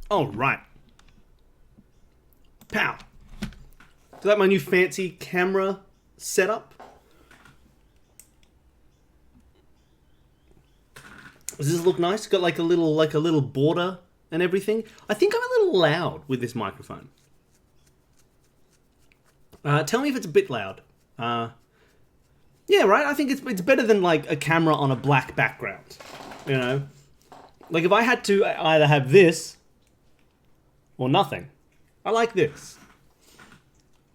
All right. Pow. Is that my new fancy camera setup? Does this look nice? Got like a little border and everything. I think I'm a little loud with this microphone. Tell me if it's a bit loud. Yeah, right. I think it's better than like a camera on a black background. You know, like if I had to either have this or nothing, I like this.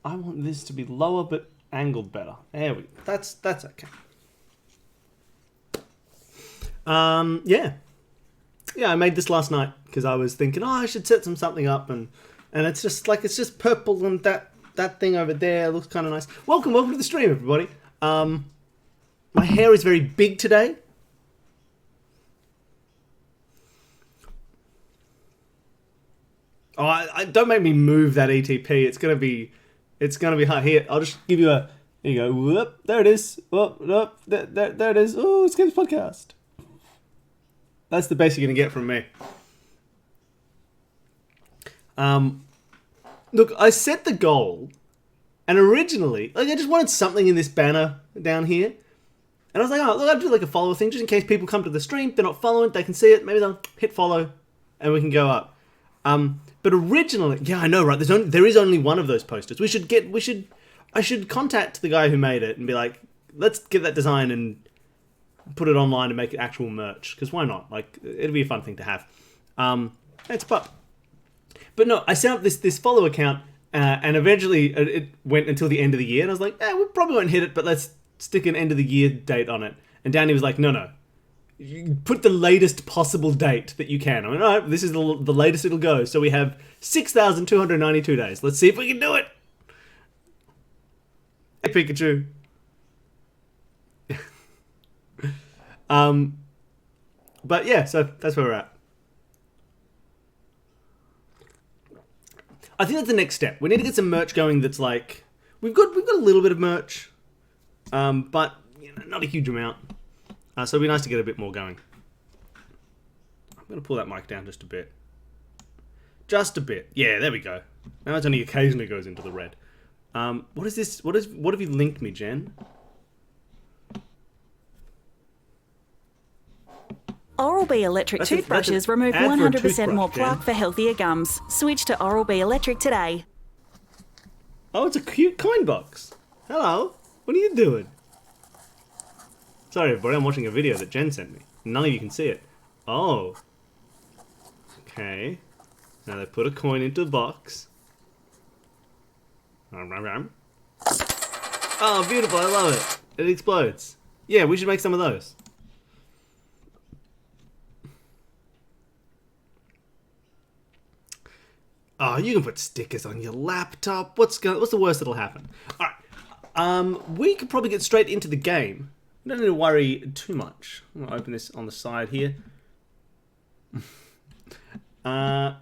I want this to be lower but angled better. There we go. That's okay. Yeah. Yeah, I made this last night because I was thinking, oh, I should set something up, and it's just purple, and that thing over there looks kind of nice. Welcome to the stream, everybody. My hair is very big today. Oh, I don't make me move that ETP. It's gonna be hard. Here, I'll just give you a. Here you go. Whoop, there it is. Whoop, whoop, there it is. Oh, it's Games Podcast. That's the best you're gonna get from me. Look, I set the goal, and originally, like, I just wanted something in this banner down here, and I was like, oh, look, I'll do like a follow thing, just in case people come to the stream, they're not following, they can see it, maybe they'll hit follow, and we can go up. But originally, yeah, I know, right? There is only one of those posters. I should contact the guy who made it and be like, let's get that design and put it online and make it actual merch. Because why not? Like, it'd be a fun thing to have. It's pup. But no, I set up this follow account, and eventually it went until the end of the year. And I was like, we probably won't hit it, but let's stick an end of the year date on it. And Danny was like, no. You put the latest possible date that you can. I mean, all right, this is the latest it'll go. So we have 6,292 days. Let's see if we can do it. Hey, Pikachu. But yeah, so that's where we're at. I think that's the next step. We need to get some merch going that's like... We've got a little bit of merch, but not a huge amount. So it'd be nice to get a bit more going. I'm going to pull that mic down just a bit. Just a bit. Yeah, there we go. Now it only occasionally goes into the red. What is this? What have you linked me, Jen? Oral-B electric toothbrushes remove 100% more plaque for healthier gums. Switch to Oral-B electric today. Oh, it's a cute coin box. Hello. What are you doing? Sorry, everybody. I'm watching a video that Jen sent me. None of you can see it. Oh. Okay. Now they put a coin into the box. Oh, beautiful. I love it. It explodes. Yeah, we should make some of those. Oh, you can put stickers on your laptop. What's the worst that'll happen? All right. We could probably get straight into the game. We don't need to worry too much. I'm gonna open this on the side here. We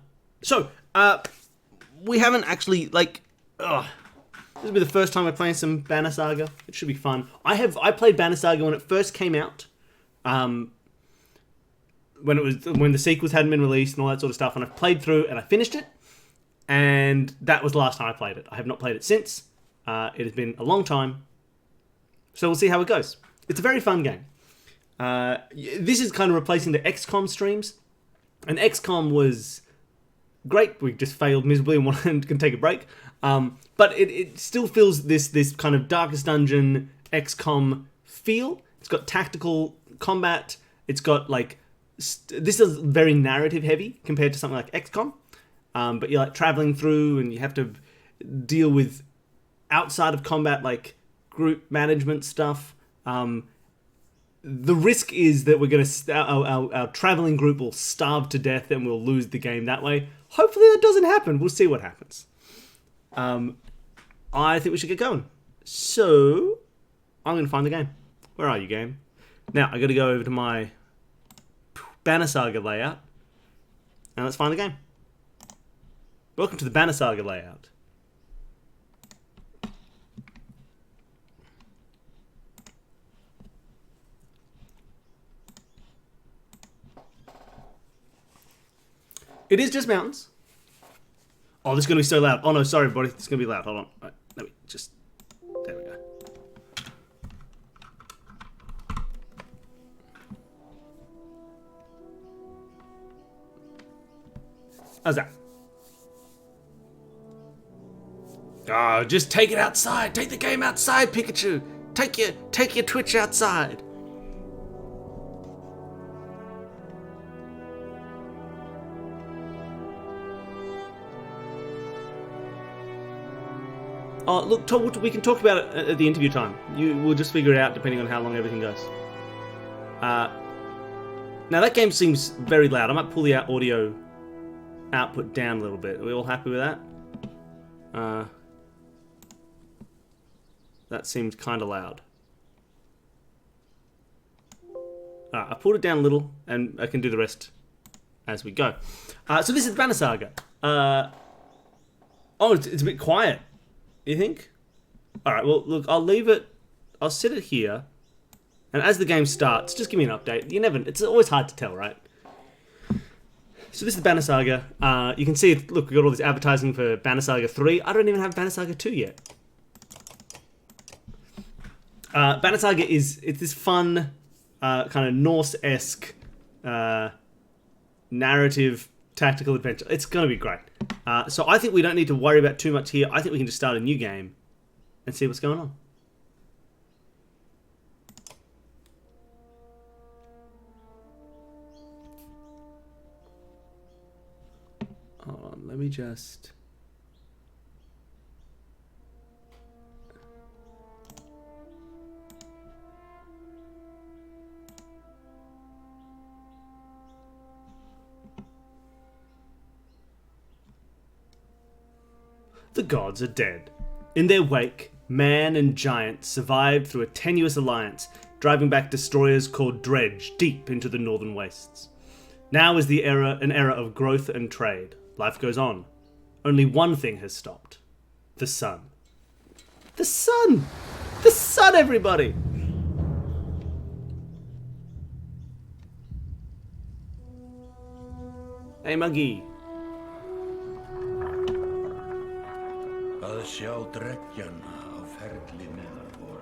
haven't actually this will be the first time I'm playing some Banner Saga. It should be fun. I played Banner Saga when it first came out. When the sequels hadn't been released and all that sort of stuff, and I've played through and I finished it. And that was the last time I played it. I have not played it since. It has been a long time. So we'll see how it goes. It's a very fun game. This is kind of replacing the XCOM streams. And XCOM was great. We just failed miserably and wanted to take a break. But it still feels this kind of Darkest Dungeon XCOM feel. It's got tactical combat. It's got this is very narrative heavy compared to something like XCOM. But you're traveling through and you have to deal with outside of combat group management stuff. The risk is that we're going to our traveling group will starve to death and we'll lose the game that way. Hopefully that doesn't happen. We'll see what happens. I think we should get going. So I'm going to find the game. Where are you, game? Now I got to go over to my Banner Saga layout and let's find the game. Welcome to the Banner Saga layout. It is just mountains. Oh, this is going to be so loud. Oh no, sorry everybody. It's going to be loud. Hold on. Right, let me just... There we go. How's that? Oh, just take it outside. Take the game outside, Pikachu. Take your Twitch outside. Oh, look, Tom, we can talk about it at the interview time. We'll just figure it out depending on how long everything goes. Now that game seems very loud. I might pull the audio output down a little bit. Are we all happy with that? That seemed kind of loud. I pulled it down a little, and I can do the rest as we go. So this is Banner Saga. Oh, it's a bit quiet. You think? Alright, well, look, I'll leave it... I'll set it here. And as the game starts, just give me an update. It's always hard to tell, right? So this is Banner Saga. You can see, look, we've got all this advertising for Banner Saga 3. I don't even have Banner Saga 2 yet. Banner Saga it's this fun, kind of Norse-esque narrative tactical adventure. It's going to be great. So I think we don't need to worry about too much here. I think we can just start a new game and see what's going on. Hold on, let me just... The gods are dead. In their wake, man and giant survived through a tenuous alliance, driving back destroyers called Dredge deep into the northern wastes. Now is an era of growth and trade. Life goes on. Only one thing has stopped. The sun. The sun! The sun, everybody! Hey, Muggy. Að sjá dreggjana á ferli neðanvor.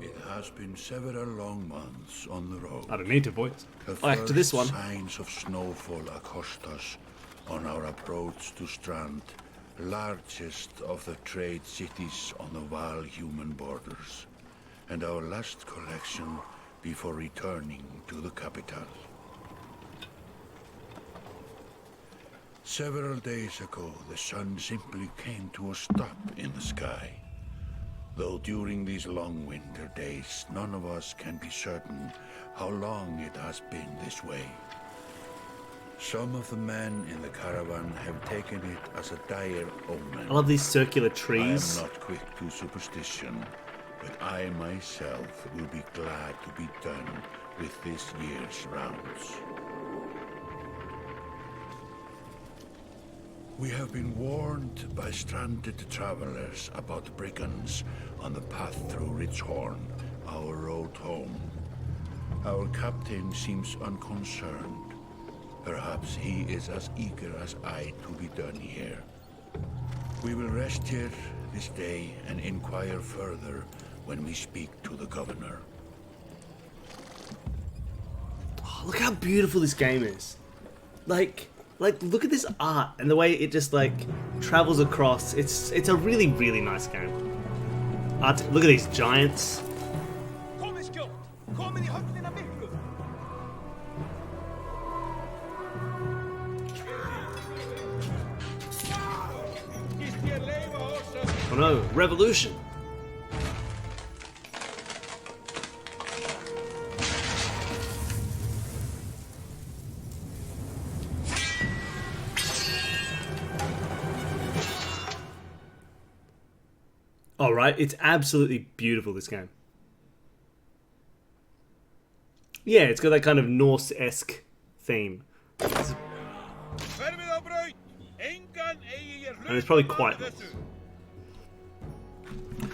It has been several long months on the road. I don't need to voice. The After this one. Signs of snowfall accost us on our approach to Strand, largest of the trade cities on the Val-human borders, and our last collection before returning to the capital. Several days ago, the sun simply came to a stop in the sky. Though during these long winter days, none of us can be certain how long it has been this way. Some of the men in the caravan have taken it as a dire omen. I love these circular trees. I am not quick to superstition, but I myself will be glad to be done with this year's rounds. We have been warned by stranded travelers about brigands on the path through Ridgehorn, our road home. Our captain seems unconcerned. Perhaps he is as eager as I to be done here. We will rest here this day and inquire further when we speak to the governor. Oh, look how beautiful this game is. Like, look at this art and the way it just, travels across. It's a really, really nice game. Look at these giants. Oh no, revolution. All right, it's absolutely beautiful, this game. Yeah, it's got that kind of Norse-esque theme. And it's probably quite nice.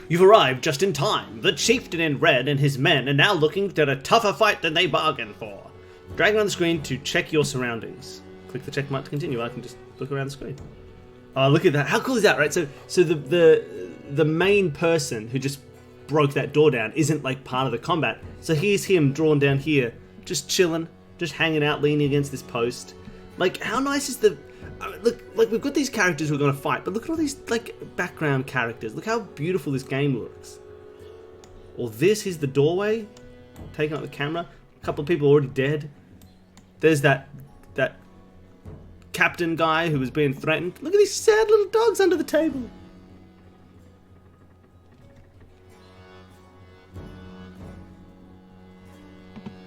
You've arrived just in time. The chieftain in red and his men are now looking at a tougher fight than they bargained for. Drag on the screen to check your surroundings. click the check mark to continue. I can just look around the screen. Oh, look at that. How cool is that, right? So the main person who just broke that door down isn't like part of the combat. So here's him drawn down here, just chilling, just hanging out, leaning against this post. Like, how nice is the... look, like, we've got these characters who are going to fight, but look at all these, like, background characters. Look how beautiful this game looks. Or this is the doorway, taking up the camera. A couple of people already dead. There's that captain guy who was being threatened. Look at these sad little dogs under the table.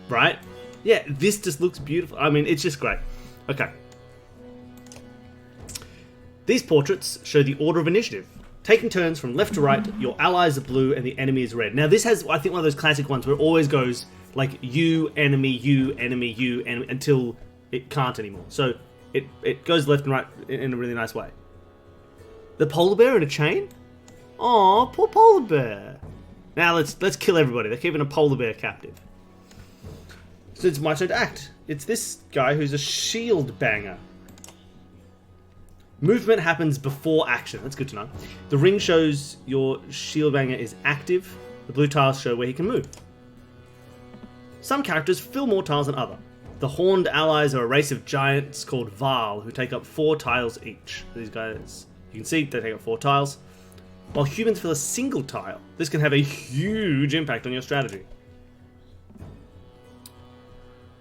Right? Yeah, this just looks beautiful. I mean, it's just great. Okay. These portraits show the order of initiative. Taking turns from left to right, your allies are blue and the enemy is red. Now this has, I think, one of those classic ones where it always goes like you, enemy, you, enemy, you, enemy, until it can't anymore. So it goes left and right in a really nice way. The polar bear in a chain? Aw, poor polar bear. Now let's kill everybody. They're keeping a polar bear captive. So it's my turn to act. It's this guy who's a shield banger. Movement happens before action. That's good to know. The ring shows your shield banger is active. The blue tiles show where he can move. Some characters fill more tiles than others. The horned allies are a race of giants called Val who take up 4 tiles each. These guys, you can see they take up 4 tiles. While humans fill a single tile, this can have a huge impact on your strategy.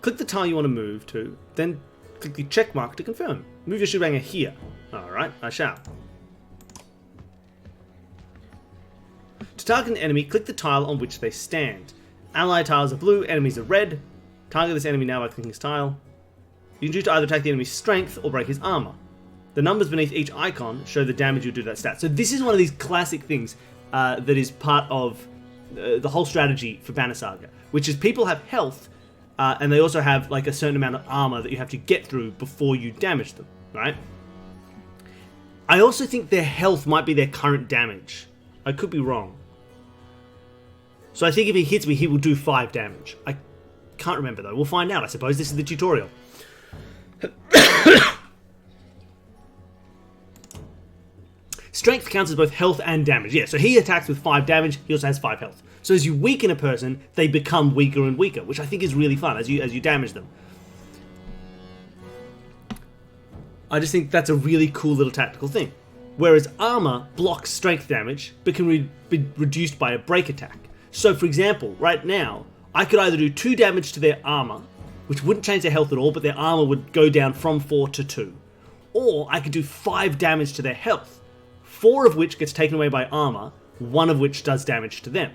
Click the tile you want to move to, then click the check mark to confirm. Move your shield banger here. Alright, I shall. To target an enemy, click the tile on which they stand. Ally tiles are blue, enemies are red. Target this enemy now by clicking his tile. You can choose to either attack the enemy's strength or break his armor. The numbers beneath each icon show the damage you do to that stat. So this is one of these classic things that is part of the whole strategy for Banner Saga, which is people have health, and they also have like a certain amount of armor that you have to get through before you damage them, right? I also think their health might be their current damage. I could be wrong. So I think if he hits me, he will do 5 damage. I can't remember though. We'll find out, I suppose. This is the tutorial. Strength counts as both health and damage. Yeah, so he attacks with 5 damage. He also has 5 health. So as you weaken a person, they become weaker and weaker, which I think is really fun as you damage them. I just think that's a really cool little tactical thing. Whereas armor blocks strength damage, but can be reduced by a break attack. So for example, right now, I could either do 2 damage to their armor, which wouldn't change their health at all, but their armor would go down from 4 to 2. Or I could do 5 damage to their health, 4 of which gets taken away by armor, 1 of which does damage to them.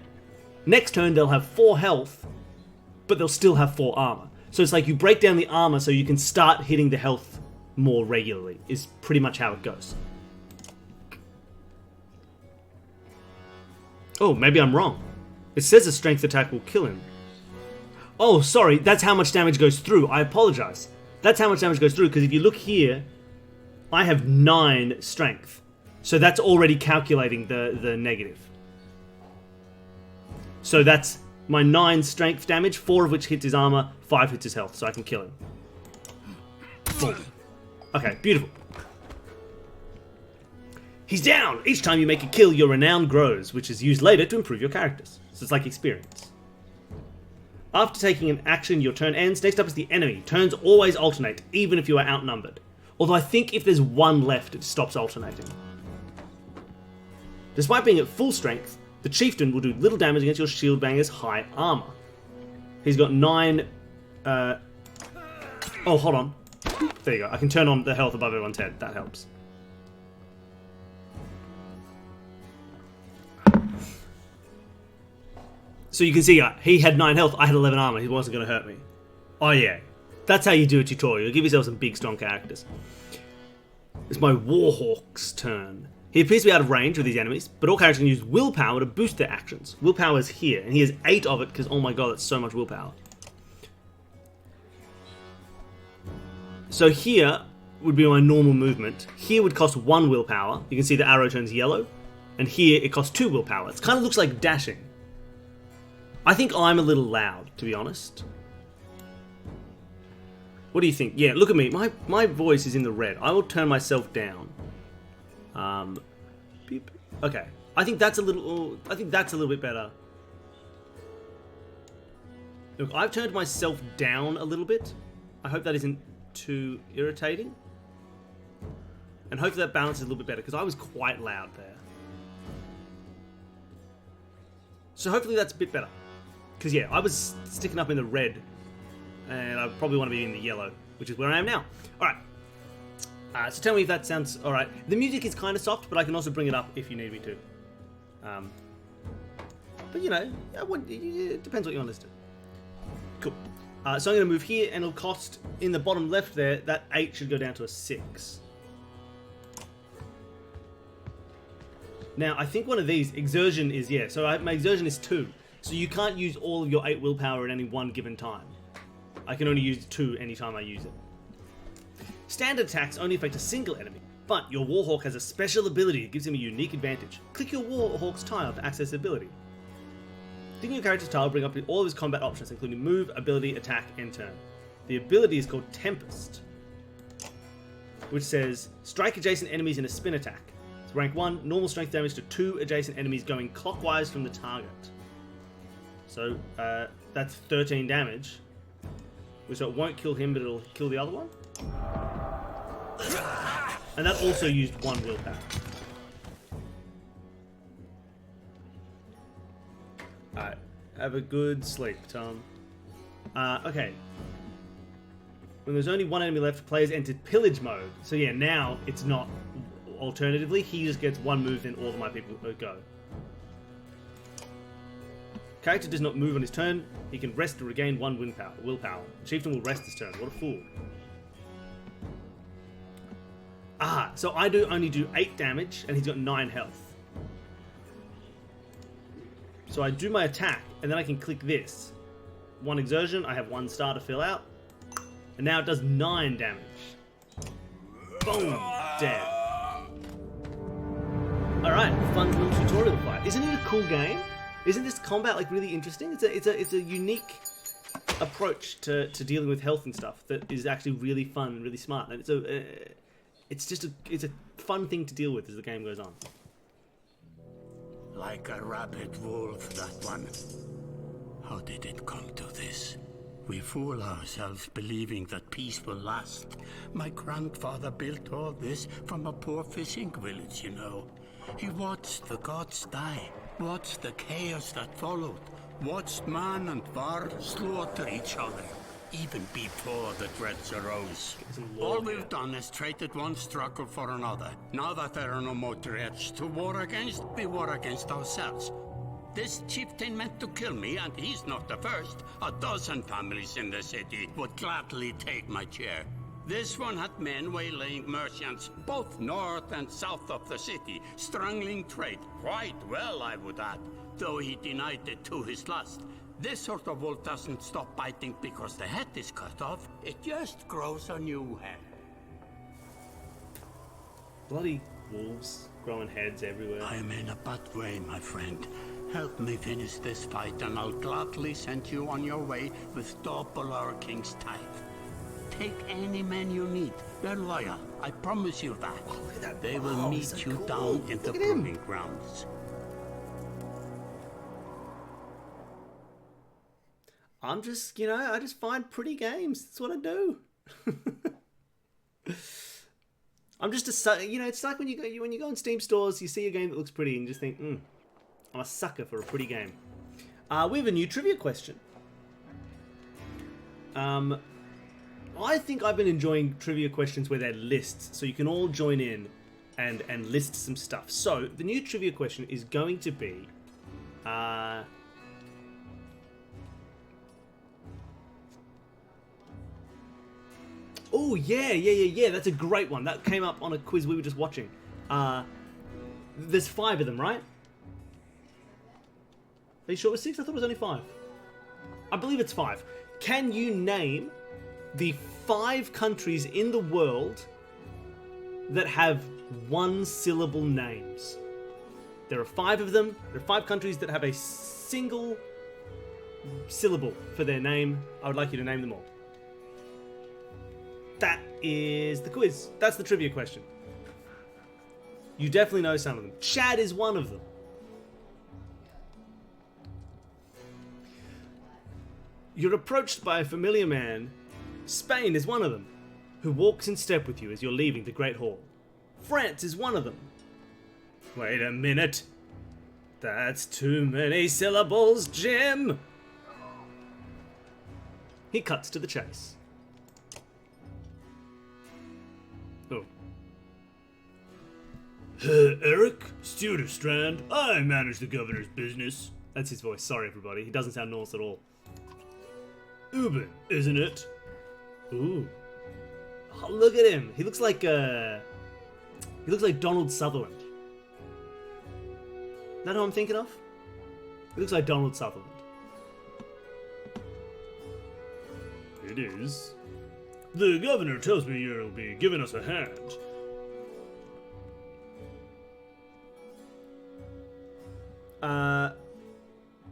Next turn, they'll have 4 health, but they'll still have 4 armor. So it's like you break down the armor so you can start hitting the health more regularly, is pretty much how it goes. Oh, maybe I'm wrong. It says a strength attack will kill him. Oh, sorry, that's how much damage goes through. I apologize. That's how much damage goes through, because if you look here, I have 9 strength. So that's already calculating the negative. So that's my 9 strength damage, 4 of which hits his armor, 5 hits his health, so I can kill him. Boom. Okay, beautiful. He's down! Each time you make a kill, your renown grows, which is used later to improve your characters. So it's like experience. After taking an action, your turn ends. Next up is the enemy. Turns always alternate, even if you are outnumbered. Although I think if there's 1 left, it stops alternating. Despite being at full strength, the chieftain will do little damage against your shield banger's high armor. He's got 9... Oh, hold on. There you go. I can turn on the health above everyone's head. That helps. So you can see he had 9 health, I had 11 armor. He wasn't going to hurt me. Oh yeah. That's how you do a tutorial. Give yourself some big, strong characters. It's my Warhawk's turn. He appears to be out of range with these enemies, but all characters can use willpower to boost their actions. Willpower is here, and he has 8 of it because, oh my god, that's so much willpower. So here would be my normal movement. Here would cost 1 willpower. You can see the arrow turns yellow. And here it costs 2 willpower. It kind of looks like dashing. I think I'm a little loud, to be honest. What do you think? Yeah, look at me. My voice is in the red. I will turn myself down. Beep. Okay. I think that's a little bit better. Look, I've turned myself down a little bit. I hope that isn't too irritating. And hopefully that balances a little bit better, because I was quite loud there. So hopefully that's a bit better. Because yeah, I was sticking up in the red. And I probably want to be in the yellow, which is where I am now. Alright. So tell me if that sounds alright. The music is kind of soft, but I can also bring it up if you need me to. But you know, it depends what you want to listen to. Cool. So I'm going to move here, and it'll cost, in the bottom left there, that 8 should go down to a 6. Now, I think one of these, exertion is, yeah, so my exertion is 2. So you can't use all of your 8 willpower at any one given time. I can only use 2 anytime I use it. Standard attacks only affect a single enemy, but your Warhawk has a special ability that gives him a unique advantage. Click your Warhawk's tile to access the ability. Clicking your character's tile will bring up all of his combat options, including move, ability, attack, and turn. The ability is called Tempest, which says, strike adjacent enemies in a spin attack. It's rank 1, normal strength damage to 2 adjacent enemies going clockwise from the target. So, that's 13 damage. So it won't kill him, but it'll kill the other one. And that also used 1 willpower. Alright, have a good sleep, Tom. Okay. When there's only 1 enemy left, players entered pillage mode. So yeah, now it's not. Alternatively, he just gets 1 move, then all of my people go. Character does not move on his turn. He can rest to regain 1 willpower. The chieftain will rest his turn. What a fool. So I only do 8 damage, and he's got 9 health. So I do my attack, and then I can click this. 1 exertion, I have 1 star to fill out. And now it does 9 damage. Boom! Dead. Alright, fun little tutorial fight. Isn't it a cool game? Isn't this combat like really interesting? It's a unique approach to dealing with health and stuff that is actually really fun and really smart. And it's a fun thing to deal with as the game goes on. Like a rabid wolf, that one. How did it come to this? We fool ourselves believing that peace will last. My grandfather built all this from a poor fishing village, you know. He watched the gods die, watched the chaos that followed, watched man and var slaughter each other, even before the dreads arose. All we've done is traded one struggle for another. Now that there are no more dreads to war against, we war against ourselves. This chieftain meant to kill me, and he's not the first. A dozen families in the city would gladly take my chair. This one had men waylaying merchants, both north and south of the city, strangling trade quite well, I would add, though he denied it to his lust. This sort of wolf doesn't stop biting because the head is cut off. It just grows a new head. Bloody wolves growing heads everywhere. I'm in a bad way, my friend. Help me finish this fight, and I'll gladly send you on your way with double our king's tithe. Take any men you need. They're loyal. I promise you that. They will meet you down in the proving grounds. I'm just, I just find pretty games. That's what I do. I'm just it's like when you go in Steam stores, you see a game that looks pretty and you just think, I'm a sucker for a pretty game. We have a new trivia question. I think I've been enjoying trivia questions where they're lists, so you can all join in and list some stuff. So, the new trivia question is going to be... Oh, yeah. That's a great one. That came up on a quiz we were just watching. There's 5 of them, right? Are you sure it was 6? I thought it was only 5. I believe it's 5. Can you name the 5 countries in the world that have 1-syllable names? There are 5 of them. There are 5 countries that have a single syllable for their name. I would like you to name them all. that is the quiz. That's the trivia question. You definitely know some of them. Chad is one of them. You're approached by a familiar man. Spain is one of them, who walks in step with you as you're leaving the Great Hall. France is one of them. Wait a minute. That's too many syllables, Jim! He cuts to the chase. Oh. Eric, steward of Strand, I manage the governor's business. That's his voice, sorry everybody, he doesn't sound Norse at all. Uben, isn't it? Ooh. Oh, look at him, he looks like Donald Sutherland. Is that who I'm thinking of? He looks like Donald Sutherland. It is. The governor tells me you'll be giving us a hand.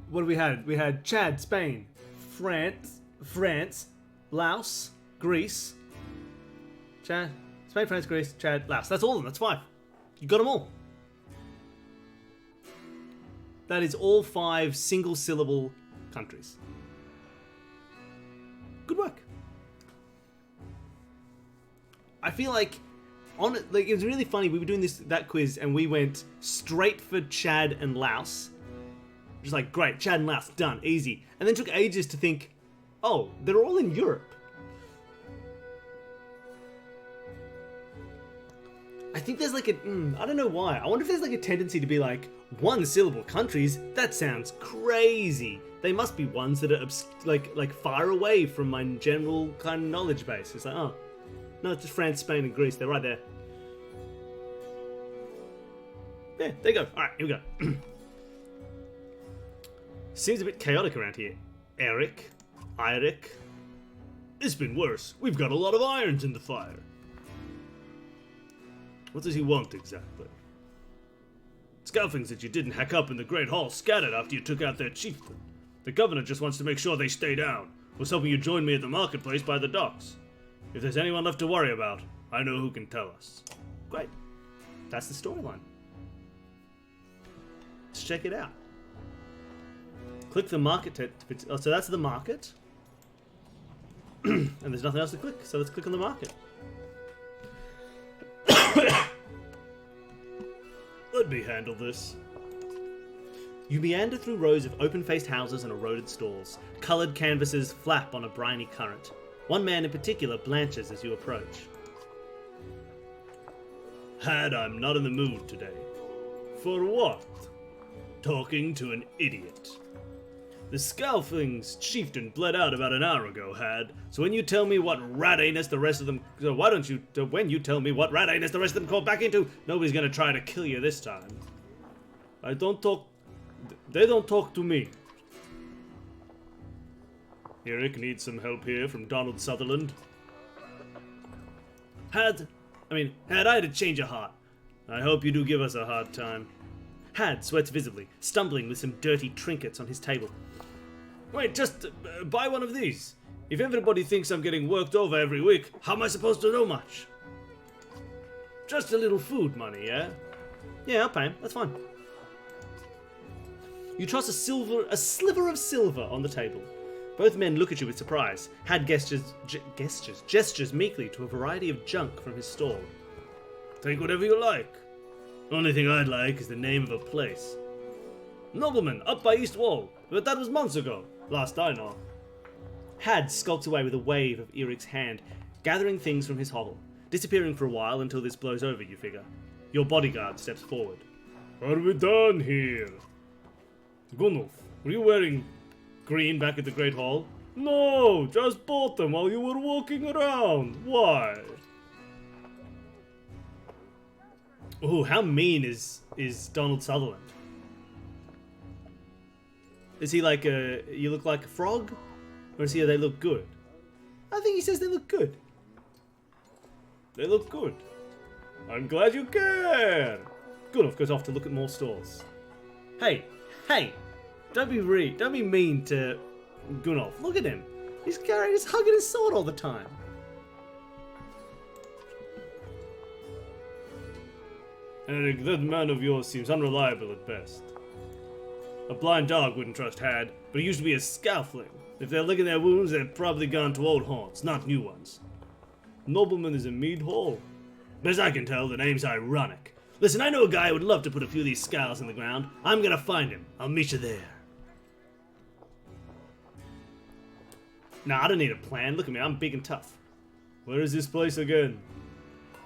What do we had? We had Chad, Spain, France, Laos, Greece. Chad, Spain, France, Greece, Chad, Laos. That's all of them. That's 5. You got them all. That is all 5 single-syllable countries. Good work. I feel like it was really funny. We were doing that quiz and we went straight for Chad and Laos. Just like, great, Chad and Laos, done, easy. And then took ages to think, oh, they're all in Europe. I think there's like I don't know why. I wonder if there's like a tendency to be like, 1-syllable countries? That sounds crazy. They must be ones that are like far away from my general kind of knowledge base. It's like, oh, no, it's just France, Spain, and Greece. They're right there. Yeah, there you go. Alright, here we go. Seems a bit chaotic around here. Eric. It's been worse. We've got a lot of irons in the fire. What does he want exactly? Scalfings that you didn't hack up in the Great Hall scattered after you took out their chieftain. The governor just wants to make sure they stay down. Was hoping you'd join me at the marketplace by the docks. If there's anyone left to worry about, I know who can tell us. Great. That's the storyline. Let's check it out. Click the market. So that's the market. And there's nothing else to click, so let's click on the market. Let me handle this. You meander through rows of open-faced houses and eroded stalls. Coloured canvases flap on a briny current. One man in particular blanches as you approach. I'm not in the mood today. For what? Talking to an idiot. The Scalfing's chieftain bled out about an hour ago, so when you tell me what rat anus the rest of them... So why don't you... When you tell me what rat anus the rest of them call back into, nobody's gonna try to kill you this time. I don't talk... They don't talk to me. Eric needs some help here from Donald Sutherland. Had I had a change of heart. I hope you do give us a hard time. Sweats visibly, stumbling with some dirty trinkets on his table. Wait, just buy one of these. If everybody thinks I'm getting worked over every week, how am I supposed to know much? Just a little food money, yeah? Yeah, I'll pay him. That's fine. You toss a sliver of silver on the table. Both men look at you with surprise. Gestures meekly to a variety of junk from his stall. Take whatever you like. Only thing I'd like is the name of a place. Nobleman, up by East Wall. But that was months ago. Last I know. Skulks away with a wave of Eric's hand, gathering things from his hovel. Disappearing for a while until this blows over, you figure. Your bodyguard steps forward. What are we done here? Gunnulf, were you wearing green back at the Great Hall? No, just bought them while you were walking around. Why? Ooh, how mean is Donald Sutherland? Is he like you look like a frog? Or is he they look good? I think he says they look good. They look good. I'm glad you care. Gunnulf goes off to look at more stalls. Hey, don't be mean to Gunnulf. Look at him. He's hugging his sword all the time. Eric, that man of yours seems unreliable at best. A blind dog wouldn't trust Had, but he used to be a scalfling. If they're licking their wounds, they've probably gone to old haunts, not new ones. Nobleman is in Mead Hall. Best I can tell, the name's ironic. Listen, I know a guy who would love to put a few of these scowls in the ground. I'm gonna find him. I'll meet you there. Nah, I don't need a plan. Look at me, I'm big and tough. Where is this place again?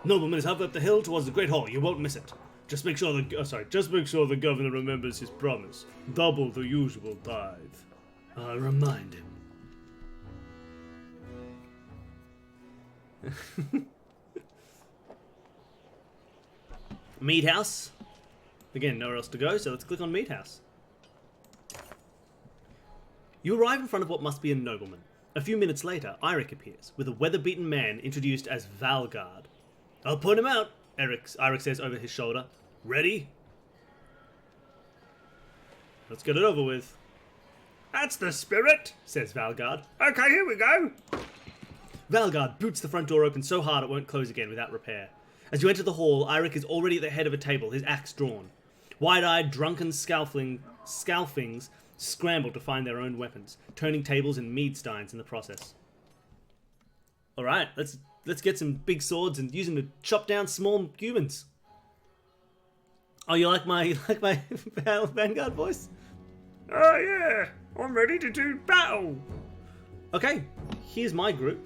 Nobleman is halfway up the hill towards the Great Hall. You won't miss it. Just make sure the governor remembers his promise. Double the usual tithe. I'll remind him. Mead House. Again, nowhere else to go, so let's click on Mead House. You arrive in front of what must be a nobleman. A few minutes later, Eirik appears, with a weather-beaten man introduced as Valgard. I'll point him out, Eirik says over his shoulder. Ready? Let's get it over with. That's the spirit, says Valgard. Okay, here we go. Valgard boots the front door open so hard it won't close again without repair. As you enter the hall, Eirik is already at the head of a table, his axe drawn. Wide-eyed, drunken scalfings scramble to find their own weapons, turning tables and mead steins in the process. Alright, let's get some big swords and use them to chop down small humans. Oh, you like my Vanguard voice? Oh yeah, I'm ready to do battle. Okay, here's my group.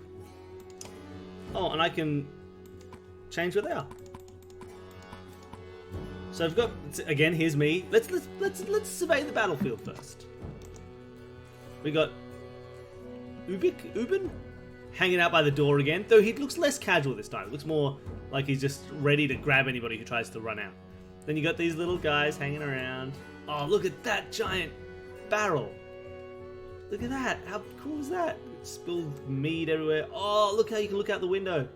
Oh, and I can change where they are. So I've got, again, here's me. Let's survey the battlefield first. We got Ubin hanging out by the door again, though he looks less casual this time. It looks more like he's just ready to grab anybody who tries to run out. Then you got these little guys hanging around. Oh, look at that giant barrel. Look at that. How cool is that? Spilled mead everywhere. Oh, look how you can look out the window.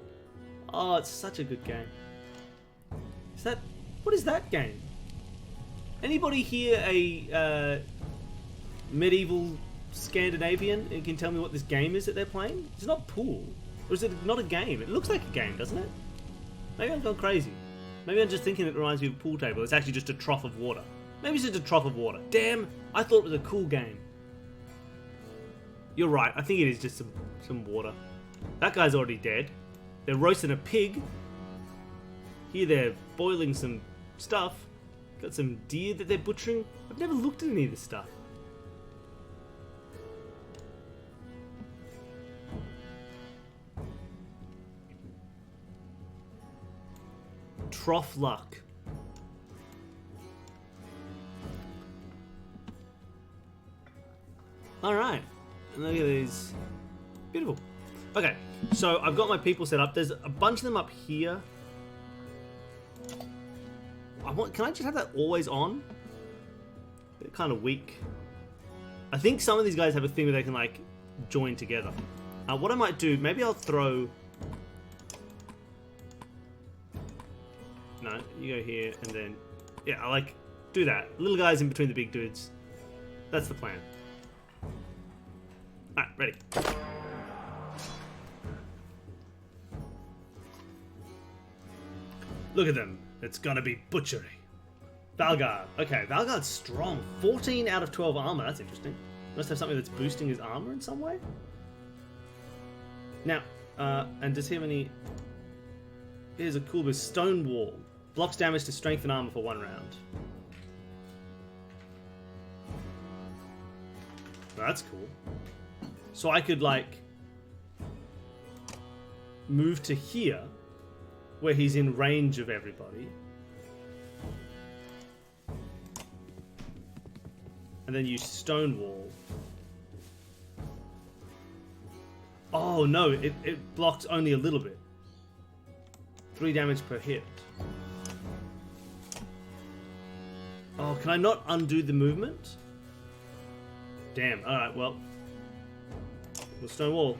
Oh, it's such a good game. What is that game? Anybody here a medieval Scandinavian and can tell me what this game is that they're playing? It's not pool. Or is it not a game? It looks like a game, doesn't it? Maybe I'm going crazy. Maybe I'm just thinking it reminds me of a pool table. It's actually just a trough of water. Maybe it's just a trough of water. Damn, I thought it was a cool game. You're right, I think it is just some water. That guy's already dead. They're roasting a pig. Here they're boiling some stuff. Got some deer that they're butchering. I've never looked at any of this stuff. Trough luck. Alright. Look at these. Beautiful. Okay, so I've got my people set up. There's a bunch of them up here. Can I just have that always on? They're kind of weak. I think some of these guys have a thing where they can like join together. What I might do, maybe I'll throw... No, you go here and then... Yeah, I like... Do that. Little guys in between the big dudes. That's the plan. Alright, ready. Look at them. It's gonna be butchery. Valgard. Okay, Valgard's strong. 14 out of 12 armor. That's interesting. Must have something that's boosting his armor in some way. Now, and does he have any... Here's a cool boost. Stone Wall. Blocks damage to strength and armor for 1 round. That's cool. So I could, like... move to here, where he's in range of everybody. And then use Stonewall. Oh no, it blocks only a little bit. 3 damage per hit. Oh, can I not undo the movement? Damn, alright, well. Stonewall.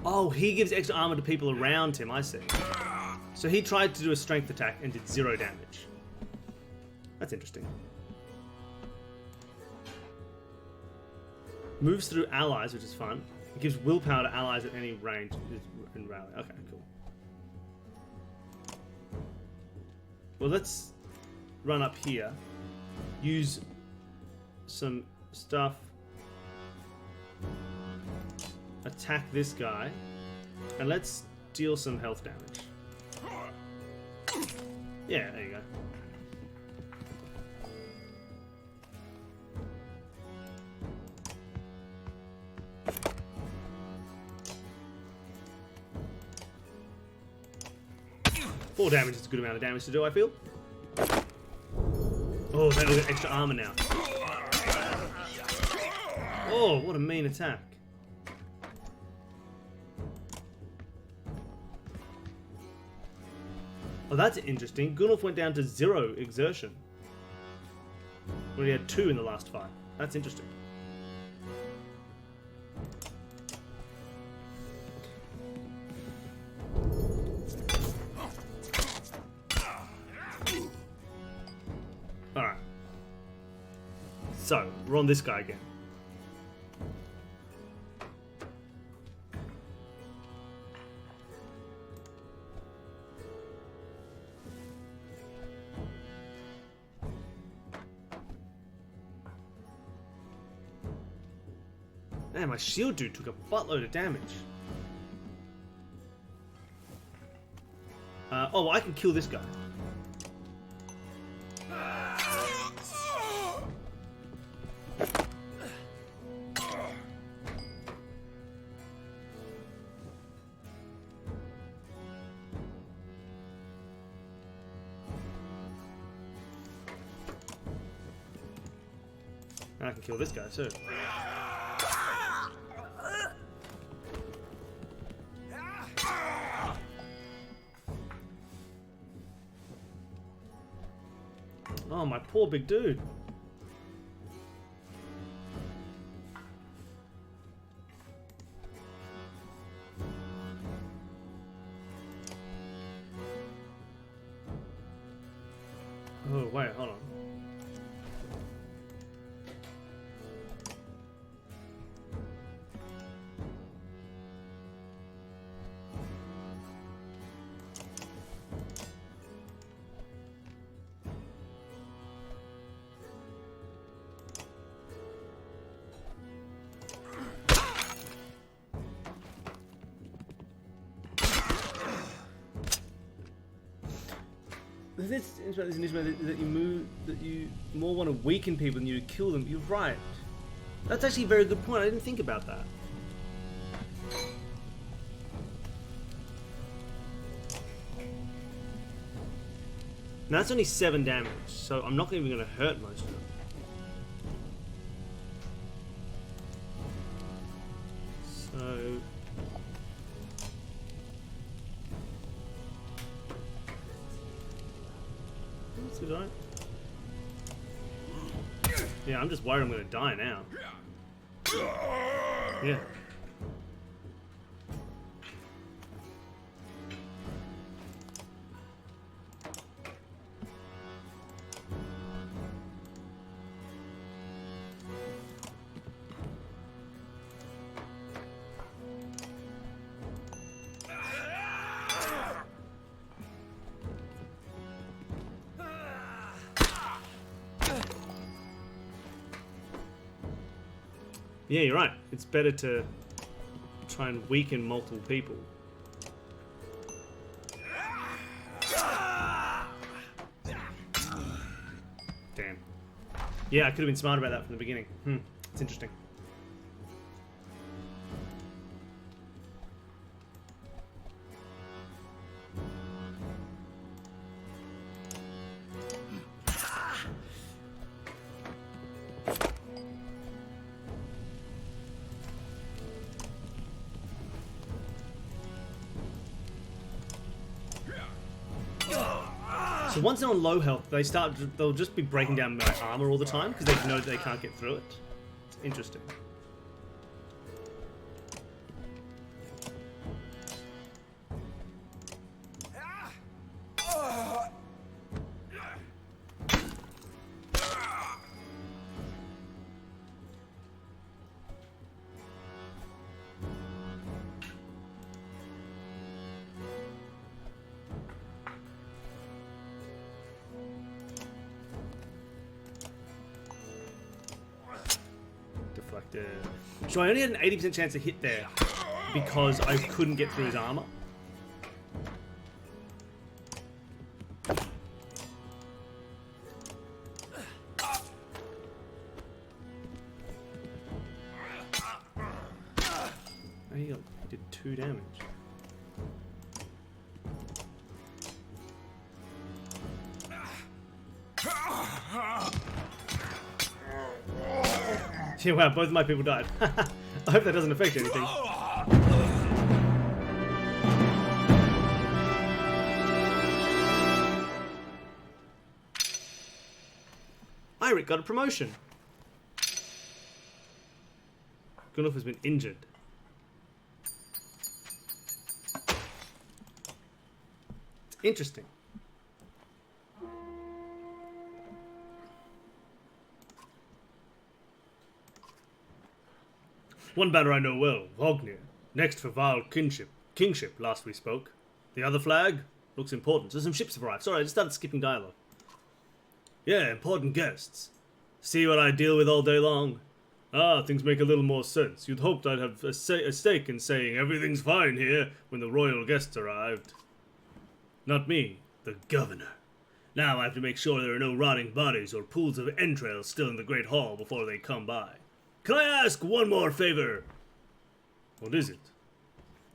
Oh, he gives extra armor to people around him, I see. So he tried to do a strength attack and did 0 damage. That's interesting. Moves through allies, which is fun. It gives willpower to allies at any range and rally. Okay, cool. Well, let's run up here. Use some stuff. Attack this guy. And let's deal some health damage. Yeah, there you go. Four damage is a good amount of damage to do, I feel. Oh, they all get extra armor now. Oh, what a mean attack. Oh, that's interesting. Gunnulf went down to 0 exertion when he had 2 in the last fight. That's interesting. Alright. So, we're on this guy again. Man, my shield dude took a buttload of damage. Oh, well, I can kill this guy. And I can kill this guy too. Oh, my poor big dude. Oh, wait, hold on. This is that you more want to weaken people than you kill them. You're right. That's actually a very good point. I didn't think about that. Now that's only 7 damage, so I'm not even going to hurt most of them. So... Did I? Yeah, I'm just worried I'm going to die now. Yeah. Yeah, you're right. It's better to try and weaken multiple people. Damn. Yeah, I could have been smart about that from the beginning. It's interesting. So once they're on low health, they'll just be breaking down my armor all the time because they know that they can't get through it. It's interesting. So I only had an 80% chance to hit there because I couldn't get through his armor. He did 2 damage. Yeah, wow, both of my people died. I hope that doesn't affect anything. Eirik got a promotion. Gunnulf has been injured. It's interesting. One banner I know well, Vognir. Next for Val Kingship, last we spoke. The other flag? Looks important. So some ships have arrived. Sorry, I just started skipping dialogue. Yeah, important guests. See what I deal with all day long? Ah, things make a little more sense. You'd hoped I'd have a stake in saying everything's fine here when the royal guests arrived. Not me, the governor. Now I have to make sure there are no rotting bodies or pools of entrails still in the Great Hall before they come by. Can I ask one more favor? What is it?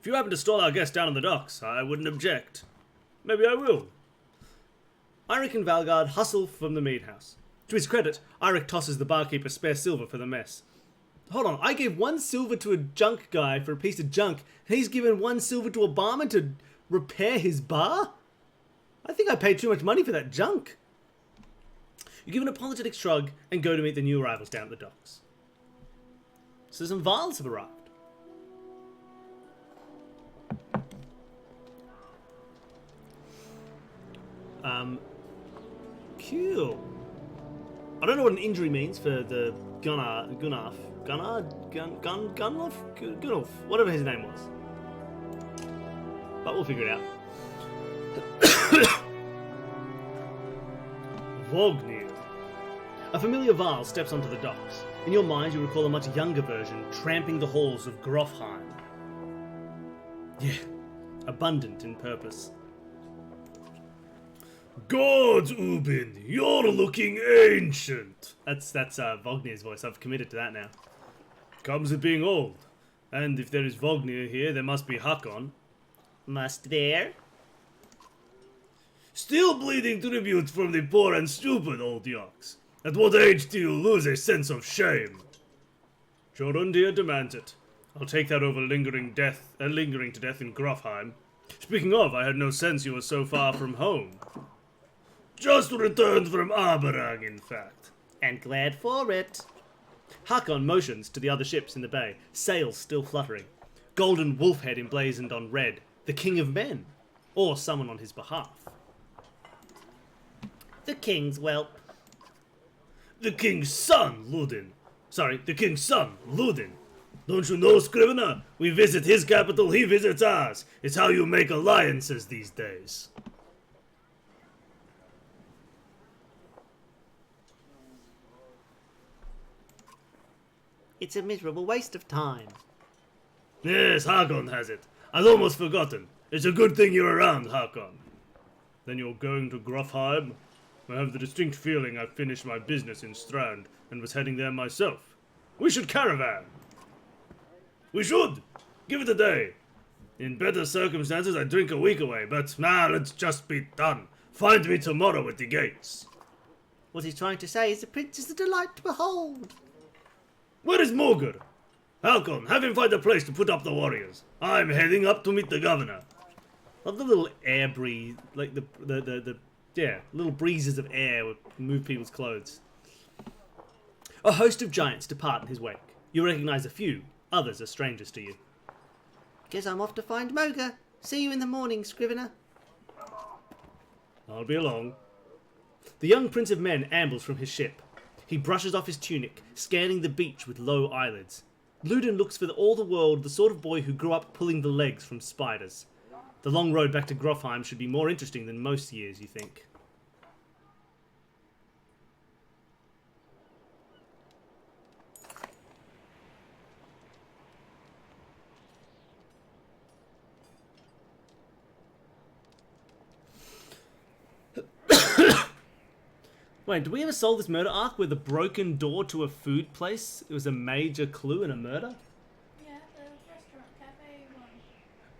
If you happen to stall our guest down on the docks, I wouldn't object. Maybe I will. Eirik and Valgard hustle from the mead house. To his credit, Eirik tosses the barkeeper spare silver for the mess. Hold on, I gave 1 silver to a junk guy for a piece of junk, and he's given 1 silver to a barman to repair his bar? I think I paid too much money for that junk. You give an apologetic shrug and go to meet the new arrivals down at the docks. So some Vals have arrived. Cool. I don't know what an injury means for the Gunnulf, whatever his name was. But we'll figure it out. Vognir. A familiar Val steps onto the docks. In your mind, you recall a much younger version tramping the halls of Grofheim. Yeah, abundant in purpose. Gods, Ubin, you're looking ancient. That's Vognir's voice. I've committed to that now. Comes with being old. And if there is Vognir here, there must be Hakkon. Must there? Still bleeding tribute from the poor and stupid, old yaks. At what age do you lose a sense of shame? Jorundir demands it. I'll take that over lingering to death in Grofheim. Speaking of, I had no sense you were so far from home. Just returned from Aberang, in fact. And glad for it. Hakkon motions to the other ships in the bay, sails still fluttering. Golden wolf head emblazoned on red. The king of men. Or someone on his behalf. The king's whelp. The king's son, Luton. Sorry, the king's son, Luton. Don't you know, Scrivener? We visit his capital, he visits ours. It's how you make alliances these days. It's a miserable waste of time. Yes, Hakkon has it. I'd almost forgotten. It's a good thing you're around, Hakkon. Then you're going to Grofheim? I have the distinct feeling I've finished my business in Strand and was heading there myself. We should caravan. We should. Give it a day. In better circumstances, I'd drink a week away, but let's just be done. Find me tomorrow at the gates. What he's trying to say is the prince is a delight to behold. Where is Mogur? Hakkon, have him find a place to put up the warriors. I'm heading up to meet the governor. Love the little air breeze, like the little breezes of air would move people's clothes. A host of giants depart in his wake. You recognize a few, others are strangers to you. Guess I'm off to find Mogur. See you in the morning, Scrivener. I'll be along. The young prince of men ambles from his ship. He brushes off his tunic, scanning the beach with low eyelids. Luton looks for all the world the sort of boy who grew up pulling the legs from spiders. The long road back to Grofheim should be more interesting than most years, you think. Wait, did we ever solve this murder arc with a broken door to a food place? It was a major clue in a murder? Yeah, the restaurant cafe one.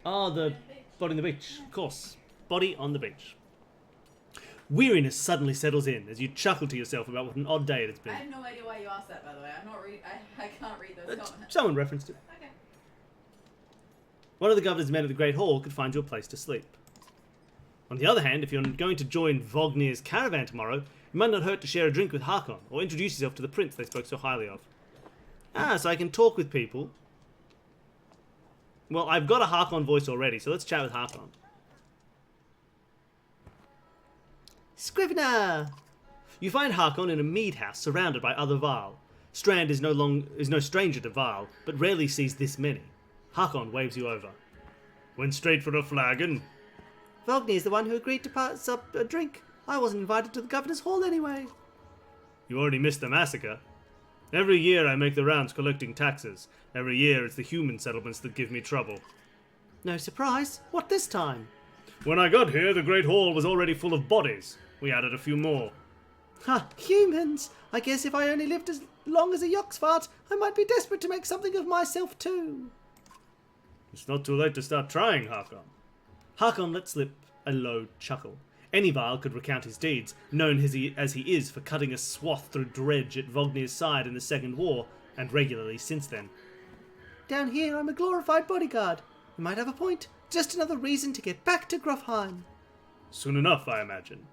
Oh, the body on the beach. Of course. Body on the beach. Weariness suddenly settles in as you chuckle to yourself about what an odd day it has I been. have no idea why you asked that, by the way. I'm not I can't read those comments. Someone referenced it. Okay. One of the governor's men at the Great Hall could find you a place to sleep. On the other hand, if you're going to join Vognir's caravan tomorrow, it might not hurt to share a drink with Hakkon, or introduce yourself to the prince they spoke so highly of. Ah, so I can talk with people. Well, I've got a Hakkon voice already, so let's chat with Hakkon. Scrivener! You find Hakkon in a mead house surrounded by other Varl. Strand is no stranger to Varl, but rarely sees this many. Hakkon waves you over. Went straight for a flagon. Vognir's the one who agreed to pass up a drink. I wasn't invited to the governor's hall anyway. You already missed the massacre. Every year I make the rounds collecting taxes. Every year it's the human settlements that give me trouble. No surprise. What this time? When I got here, the Great Hall was already full of bodies. We added a few more. Ha! Humans! I guess if I only lived as long as a Yoxfart, I might be desperate to make something of myself too. It's not too late to start trying, Hakkon. Hakkon let slip a low chuckle. Any Varl could recount his deeds, known as he is for cutting a swath through Dredge at Vognir's side in the Second War, and regularly since then. Down here I'm a glorified bodyguard. You might have a point. Just another reason to get back to Grofheim. Soon enough, I imagine.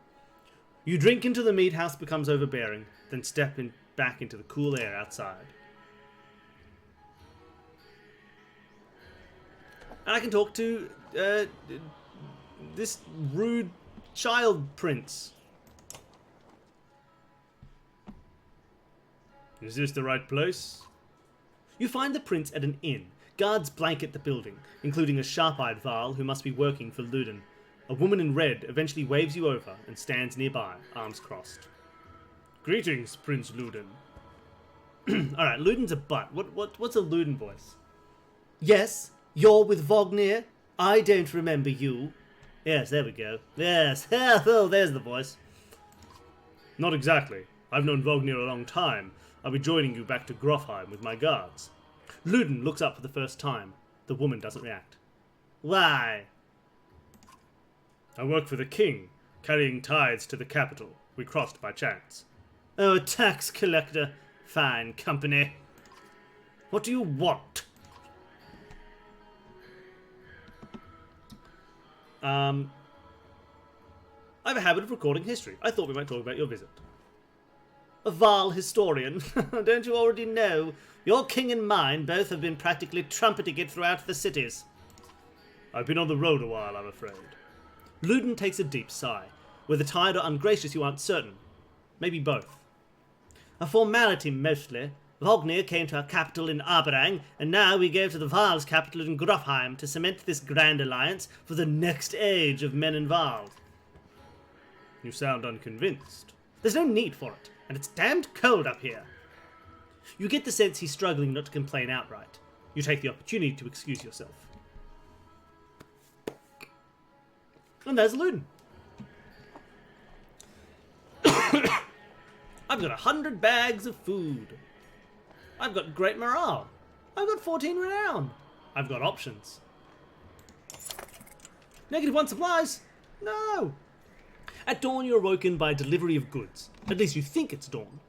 You drink until the mead house becomes overbearing, then step back into the cool air outside. And I can talk to this rude child prince. Is this the right place? You find the prince at an inn. Guards blanket the building, including a sharp-eyed Varl who must be working for Luton. A woman in red eventually waves you over and stands nearby, arms crossed. Greetings, Prince Luton. Alright, Luton's a butt. What's a Luton voice? Yes, you're with Vognir. I don't remember you. Yes, there we go. Yes, oh, there's the voice. Not exactly. I've known Vognir a long time. I'll be joining you back to Grofheim with my guards. Luton looks up for the first time. The woman doesn't react. Why? I work for the king, carrying tithes to the capital. We crossed by chance. Oh, a tax collector. Fine company. What do you want? I have a habit of recording history. I thought we might talk about your visit. A Varl historian. Don't you already know? Your king and mine both have been practically trumpeting it throughout the cities. I've been on the road a while, I'm afraid. Luton takes a deep sigh. Whether tired or ungracious, you aren't certain. Maybe both. A formality, mostly. Vognir came to our capital in Aberang, and now we go to the Varl's capital in Grofheim to cement this grand alliance for the next age of men and Varl. You sound unconvinced. There's no need for it, and it's damned cold up here. You get the sense he's struggling not to complain outright. You take the opportunity to excuse yourself. And there's Luton. I've got 100 bags of food. I've got great morale. I've got 14 renown. I've got options. -1 supplies? No. At dawn you're awoken by a delivery of goods. At least you think it's dawn.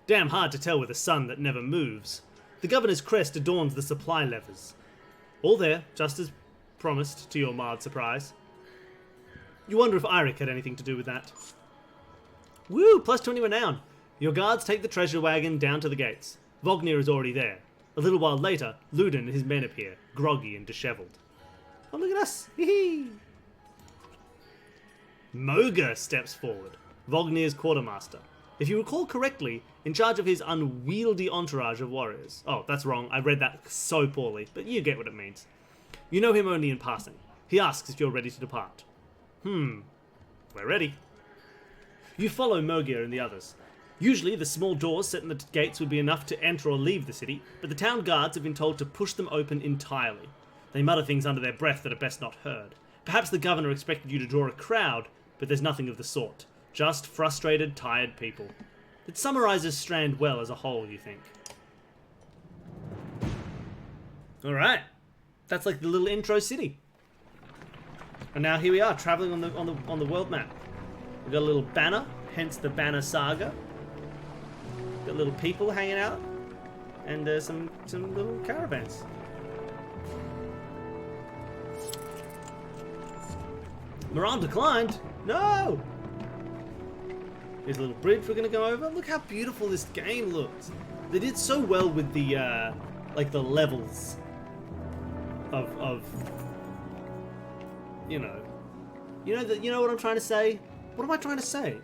Damn hard to tell with a sun that never moves. The governor's crest adorns the supply levers. All there, just as promised, to your marred surprise. You wonder if Eirik had anything to do with that. Woo! Plus 20 renown. Your guards take the treasure wagon down to the gates. Vognir is already there. A little while later, Luton and his men appear, groggy and dishevelled. Oh, look at us! Hee-hee! Moga steps forward, Vognir's quartermaster. If you recall correctly, in charge of his unwieldy entourage of warriors. Oh, that's wrong. I read that so poorly, but you get what it means. You know him only in passing. He asks if you're ready to depart. We're ready. You follow Mogir and the others. Usually the small doors set in the gates would be enough to enter or leave the city, but the town guards have been told to push them open entirely. They mutter things under their breath that are best not heard. Perhaps the governor expected you to draw a crowd, but there's nothing of the sort. Just frustrated, tired people. It summarizes Strand well as a whole, you think. Alright. That's like the little intro city. And now here we are, traveling on the world map. We've got a little banner, hence the banner Saga. Got little people hanging out. And some little caravans. Morale declined? No! Here's a little bridge we're gonna go over. Look how beautiful this game looks. They did so well with the like the levels of you know what I'm trying to say? What am I trying to say?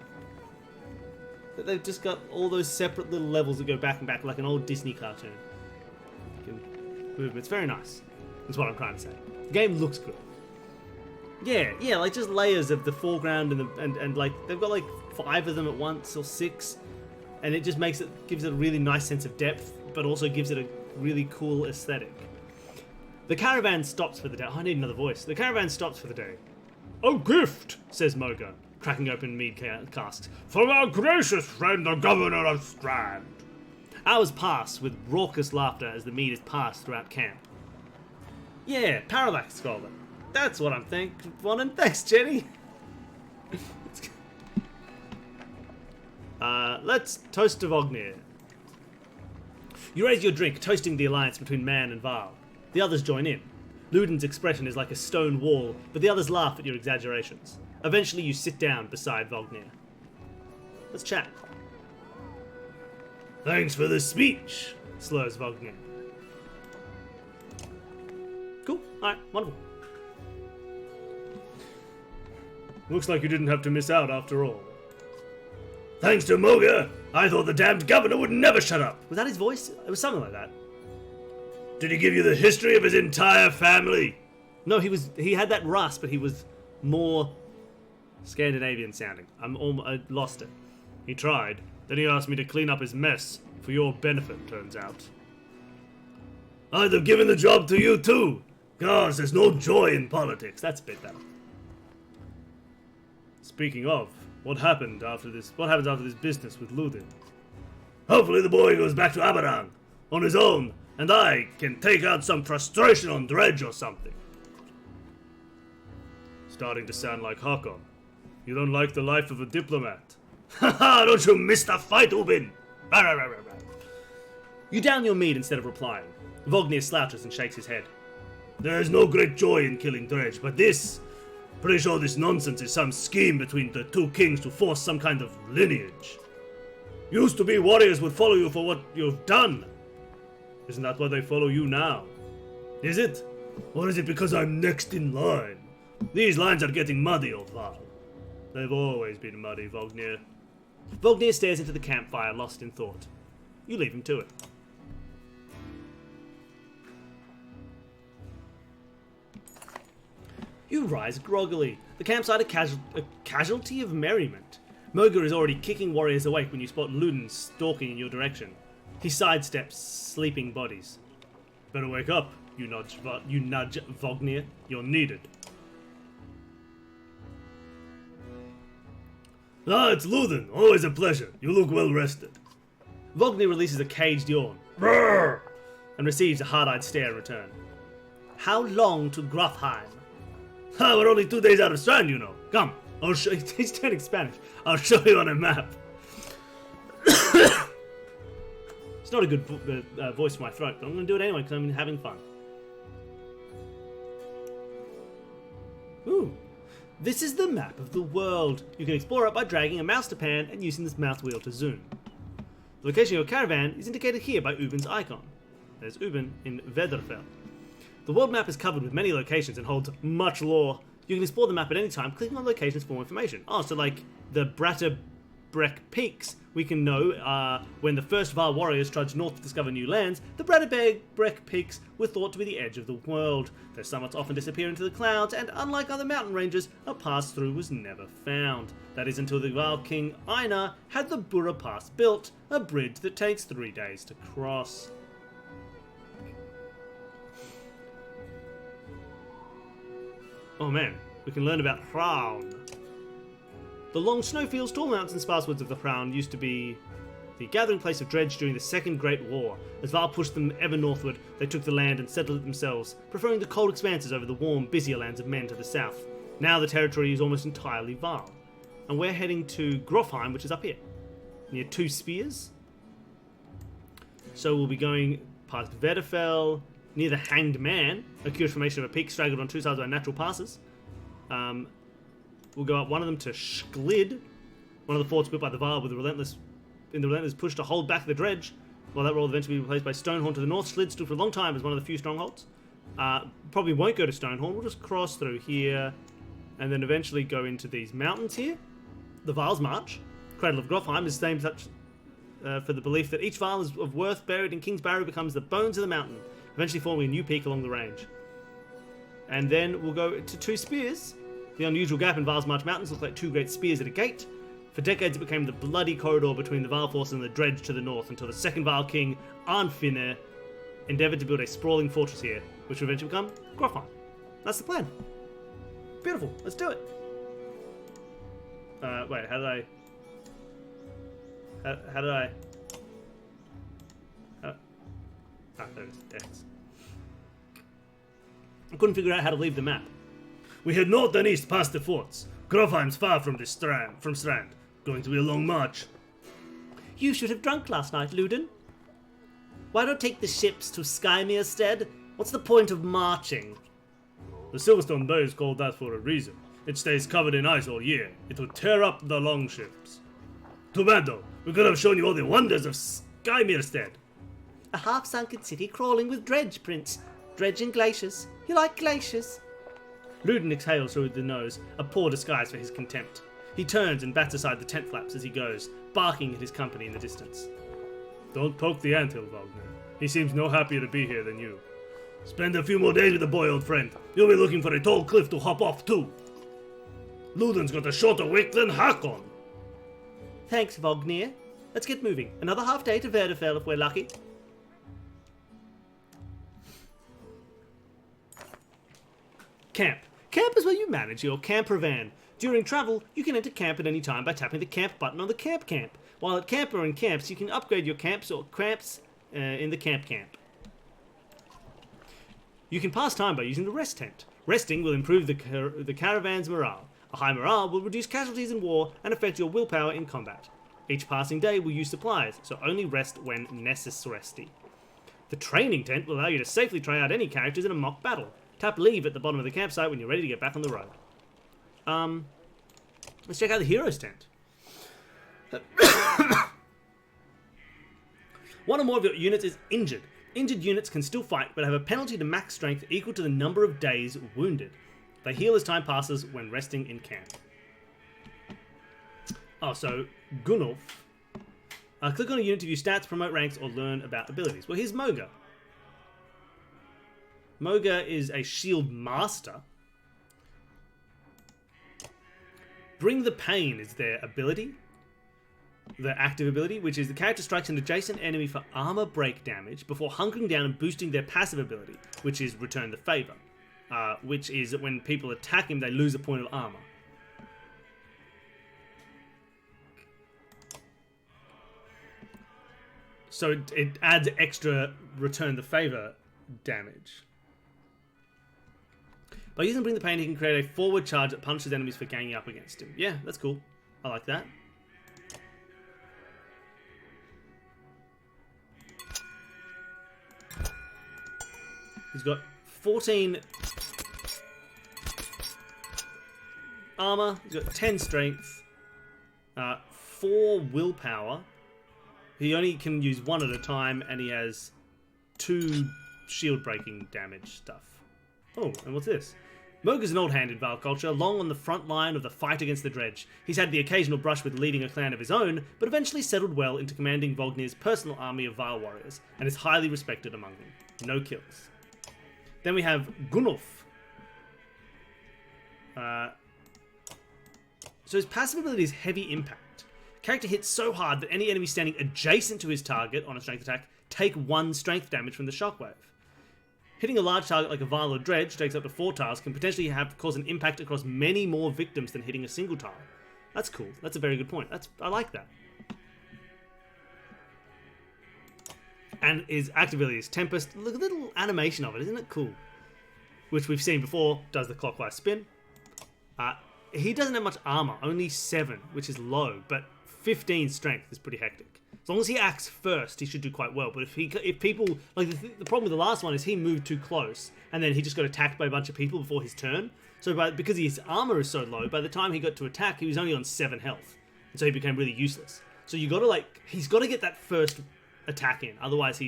That they've just got all those separate little levels that go back and back like an old Disney cartoon. You can move. It's very nice. That's what I'm trying to say. The game looks good. Yeah, like just layers of the foreground and like they've got like 5 of them at once or 6, and it just gives it a really nice sense of depth, but also gives it a really cool aesthetic. The caravan stops for the day. Oh, I need another voice. The caravan stops for the day. "A gift," says Moga, cracking open mead casks, "from our gracious friend the Governor of Strand." Hours pass with raucous laughter as the mead is passed throughout camp. Yeah, parallax scholar. That's what I'm wanting. Thanks, Jenny. Let's toast to Vognir. You raise your drink, toasting the alliance between man and Varl. The others join in. Luton's expression is like a stone wall, but the others laugh at your exaggerations. Eventually you sit down beside Vognir. Let's chat. "Thanks for the speech," slurs Vognir. Cool. Alright, wonderful. "Looks like you didn't have to miss out after all." "Thanks to Moga, I thought the damned governor would never shut up." Was that his voice? It was something like that. "Did he give you the history of his entire family?" No, he had that rasp, but he was more Scandinavian sounding. I lost it. "He tried. Then he asked me to clean up his mess, for your benefit, turns out." "I'd have given the job to you too. Gosh, there's no joy in politics." That's a bit better. "Speaking of, what happens after this business with Luton?" "Hopefully the boy goes back to Aberang on his own, and I can take out some frustration on Dredge or something." Starting to sound like Hakkon. You don't like the life of a diplomat. Haha, don't you miss the fight, Ubin? You down your mead instead of replying. Vognir slouches and shakes his head. "There is no great joy in killing Dredge, but pretty sure this nonsense is some scheme between the two kings to force some kind of lineage. Used to be warriors would follow you for what you've done. Isn't that why they follow you now? Is it? Or is it because I'm next in line? These lines are getting muddy, old Val." "They've always been muddy, Vognir." Vognir stares into the campfire, lost in thought. You leave him to it. You rise groggily. The campsite a casualty of merriment. Moga is already kicking warriors awake when you spot Luton stalking in your direction. He sidesteps sleeping bodies. "Better wake up, you nudge Vognir. You're needed." "Ah, it's Luton. Always a pleasure. You look well rested." Vognir releases a caged yawn. Brrr! And receives a hard-eyed stare in return. "How long to Grafheim?" "Ah, we're only 2 days out of Strand, you know. Come, I'll show you." He's turning Spanish. "I'll show you on a map." It's not a good voice for my throat, but I'm going to do it anyway because I'm having fun. Ooh. This is the map of the world. You can explore it by dragging a mouse to pan and using this mouse wheel to zoom. The location of your caravan is indicated here by Ubin's icon. There's Ubin in Vederfell. The world map is covered with many locations and holds much lore. You can explore the map at any time, clicking on locations for more information. Oh, so like the Bratterbrek Peaks, we can know when the first Var warriors trudged north to discover new lands, the Bratterbrek Peaks were thought to be the edge of the world. Their summits often disappear into the clouds, and unlike other mountain ranges, a pass-through was never found. That is until the Var king Einar had the Burra Pass built, a bridge that takes 3 days to cross. Oh man, we can learn about Hraun. The long snowfields, tall mountains, and sparse woods of the Crown used to be the gathering place of dredge during the Second Great War. As Val pushed them ever northward, they took the land and settled it themselves, preferring the cold expanses over the warm, busier lands of men to the south. Now the territory is almost entirely Val. And we're heading to Grofheim, which is up here, near Two Spears. So we'll be going past Vedderfell, near the Hanged Man, a curious formation of a peak straggled on two sides by natural passes. We'll go up one of them to Sklid, one of the forts built by the Val with the relentless push to hold back the dredge, while that will eventually be replaced by Stonehorn to the north. Sklid stood for a long time as one of the few strongholds. Probably won't go to Stonehorn, we'll just cross through here, and then eventually go into these mountains here. The Val's March, Cradle of Grofheim, is named such for the belief that each Val is of worth buried in King's Barrow becomes the bones of the mountain, eventually forming a new peak along the range. And then we'll go to Two Spears. The unusual gap in Val's March Mountains looks like two great spears at a gate. For decades it became the bloody corridor between the Val forces and the dredge to the north, until the second Val king, Arnfinir, endeavoured to build a sprawling fortress here, which would eventually become Grofheim. That's the plan. Beautiful, let's do it. Wait, how did I... there it is, X. I couldn't figure out how to leave the map. We head north and east past the forts. Grofheim's far from Strand. Going to be a long march. You should have drunk last night, Luton. Why not take the ships to Skymere instead? What's the point of marching? The Silverstone Bay is called that for a reason. It stays covered in ice all year. It will tear up the longships. Too bad though. We could have shown you all the wonders of Skymere instead. A half-sunken city crawling with dredge, Prince. Dredge and glaciers. You like glaciers? Luton exhales through the nose, a poor disguise for his contempt. He turns and bats aside the tent flaps as he goes, barking at his company in the distance. Don't poke the anthill, Wagner. He seems no happier to be here than you. Spend a few more days with the boy, old friend. You'll be looking for a tall cliff to hop off too. Luton's got a shorter wick than Hakkon. Thanks, Wagner. Let's get moving. Another half day to Vedderfell if we're lucky. Camp. Camp is where you manage your Caravan. During travel, you can enter camp at any time by tapping the camp button on the camp. While at camp or in camps, you can upgrade your camps or cramps in the camp. You can pass time by using the rest tent. Resting will improve the caravan's morale. A high morale will reduce casualties in war and affect your willpower in combat. Each passing day will use supplies, so only rest when necessary. The training tent will allow you to safely try out any characters in a mock battle. Tap leave at the bottom of the campsite when you're ready to get back on the road. Let's check out the heroes tent. One or more of your units is injured. Injured units can still fight, but have a penalty to max strength equal to the number of days wounded. They heal as time passes when resting in camp. Oh, so Gunnulf. Click on a unit to view stats, promote ranks, or learn about abilities. Well, here's Moga. Moga is a shield master. Bring the Pain is their ability. Their active ability, which is the character strikes an adjacent enemy for armor break damage before hunkering down and boosting their passive ability, which is Return the Favor. Which is that when people attack him, they lose a point of armor. So it adds extra Return the Favor damage. By using Bring the Pain, he can create a forward charge that punishes enemies for ganging up against him. Yeah, that's cool. I like that. He's got 14 armor, he's got 10 strength, 4 willpower. He only can use one at a time, and he has 2 shield breaking damage stuff. Oh, and what's this? Moga's an old hand in Val culture, long on the front line of the fight against the dredge. He's had the occasional brush with leading a clan of his own, but eventually settled well into commanding Vognir's personal army of Val warriors, and is highly respected among them. No kills. Then we have Gunnulf. So his passive ability is Heavy Impact. Character hits so hard that any enemy standing adjacent to his target on a strength attack take 1 strength damage from the shockwave. Hitting a large target like a Val or Dredge takes up to 4 tiles, can potentially cause an impact across many more victims than hitting a single tile. That's cool. That's a very good point. I like that. And his active ability is Tempest. Look at the little animation of it. Isn't it cool? Which we've seen before. Does the clockwise spin. He doesn't have much armor. Only 7, which is low. But 15 strength is pretty hectic. As long as he acts first, he should do quite well. But if people... Like, the problem with the last one is he moved too close. And then he just got attacked by a bunch of people before his turn. So because his armor is so low, by the time he got to attack, he was only on 7 health. And so he became really useless. So you got to, he's got to get that first attack in. Otherwise,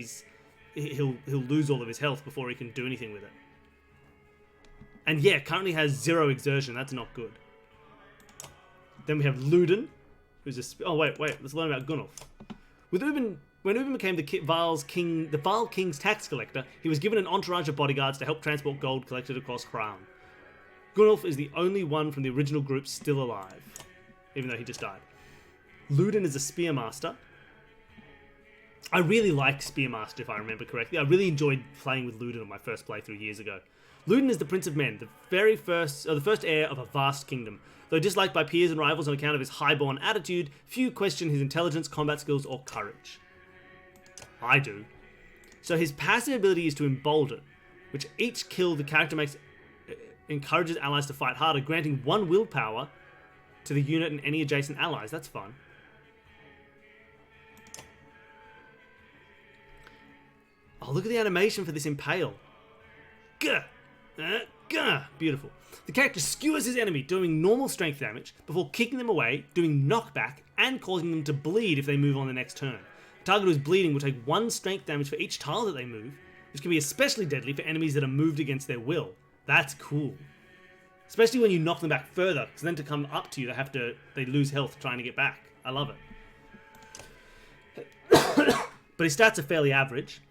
he'll lose all of his health before he can do anything with it. And yeah, currently has 0 exertion. That's not good. Then we have Luton, who's a... Oh, wait. Let's learn about Gunnulf. When Ubin became the Val King's tax collector, he was given an entourage of bodyguards to help transport gold collected across Crown. Gunnulf is the only one from the original group still alive, even though he just died. Luton is a spearmaster. I really like spearmaster, if I remember correctly. I really enjoyed playing with Luton on my first playthrough years ago. Luton is the Prince of Men, the first heir of a vast kingdom. Though disliked by peers and rivals on account of his highborn attitude, few question his intelligence, combat skills, or courage. I do. So his passive ability is to embolden, which each kill the character makes encourages allies to fight harder, granting 1 willpower to the unit and any adjacent allies. That's fun. Oh, look at the animation for this impale. Gah! Gah! Beautiful. The character skewers his enemy, doing normal strength damage, before kicking them away, doing knockback, and causing them to bleed if they move on the next turn. The target who is bleeding will take 1 strength damage for each tile that they move, which can be especially deadly for enemies that are moved against their will. That's cool. Especially when you knock them back further, because then to come up to you, they lose health trying to get back. I love it. But his stats are fairly average.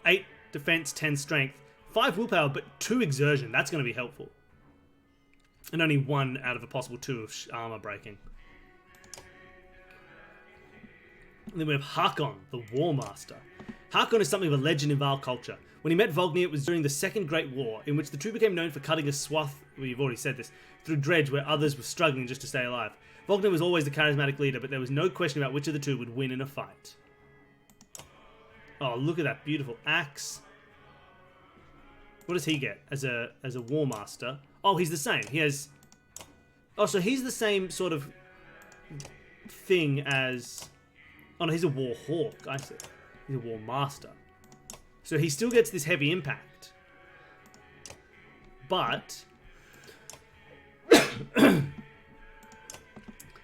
8 defense, 10 strength, 5 willpower, but 2 exertion. That's going to be helpful. And only 1 out of a possible 2 of armor breaking. And then we have Hakkon, the War Master. Hakkon is something of a legend in Val culture. When he met Vognir, it was during the Second Great War, in which the two became known for cutting a swath, well, you've already said this, through Dredge where others were struggling just to stay alive. Vognir was always the charismatic leader, but there was no question about which of the two would win in a fight. Oh, look at that beautiful axe. What does he get as a War Master? Oh, he's the same. He has... Oh, so he's the same sort of thing as... Oh, no, he's a War Hawk. I see. He's a War Master. So he still gets this heavy impact. But... but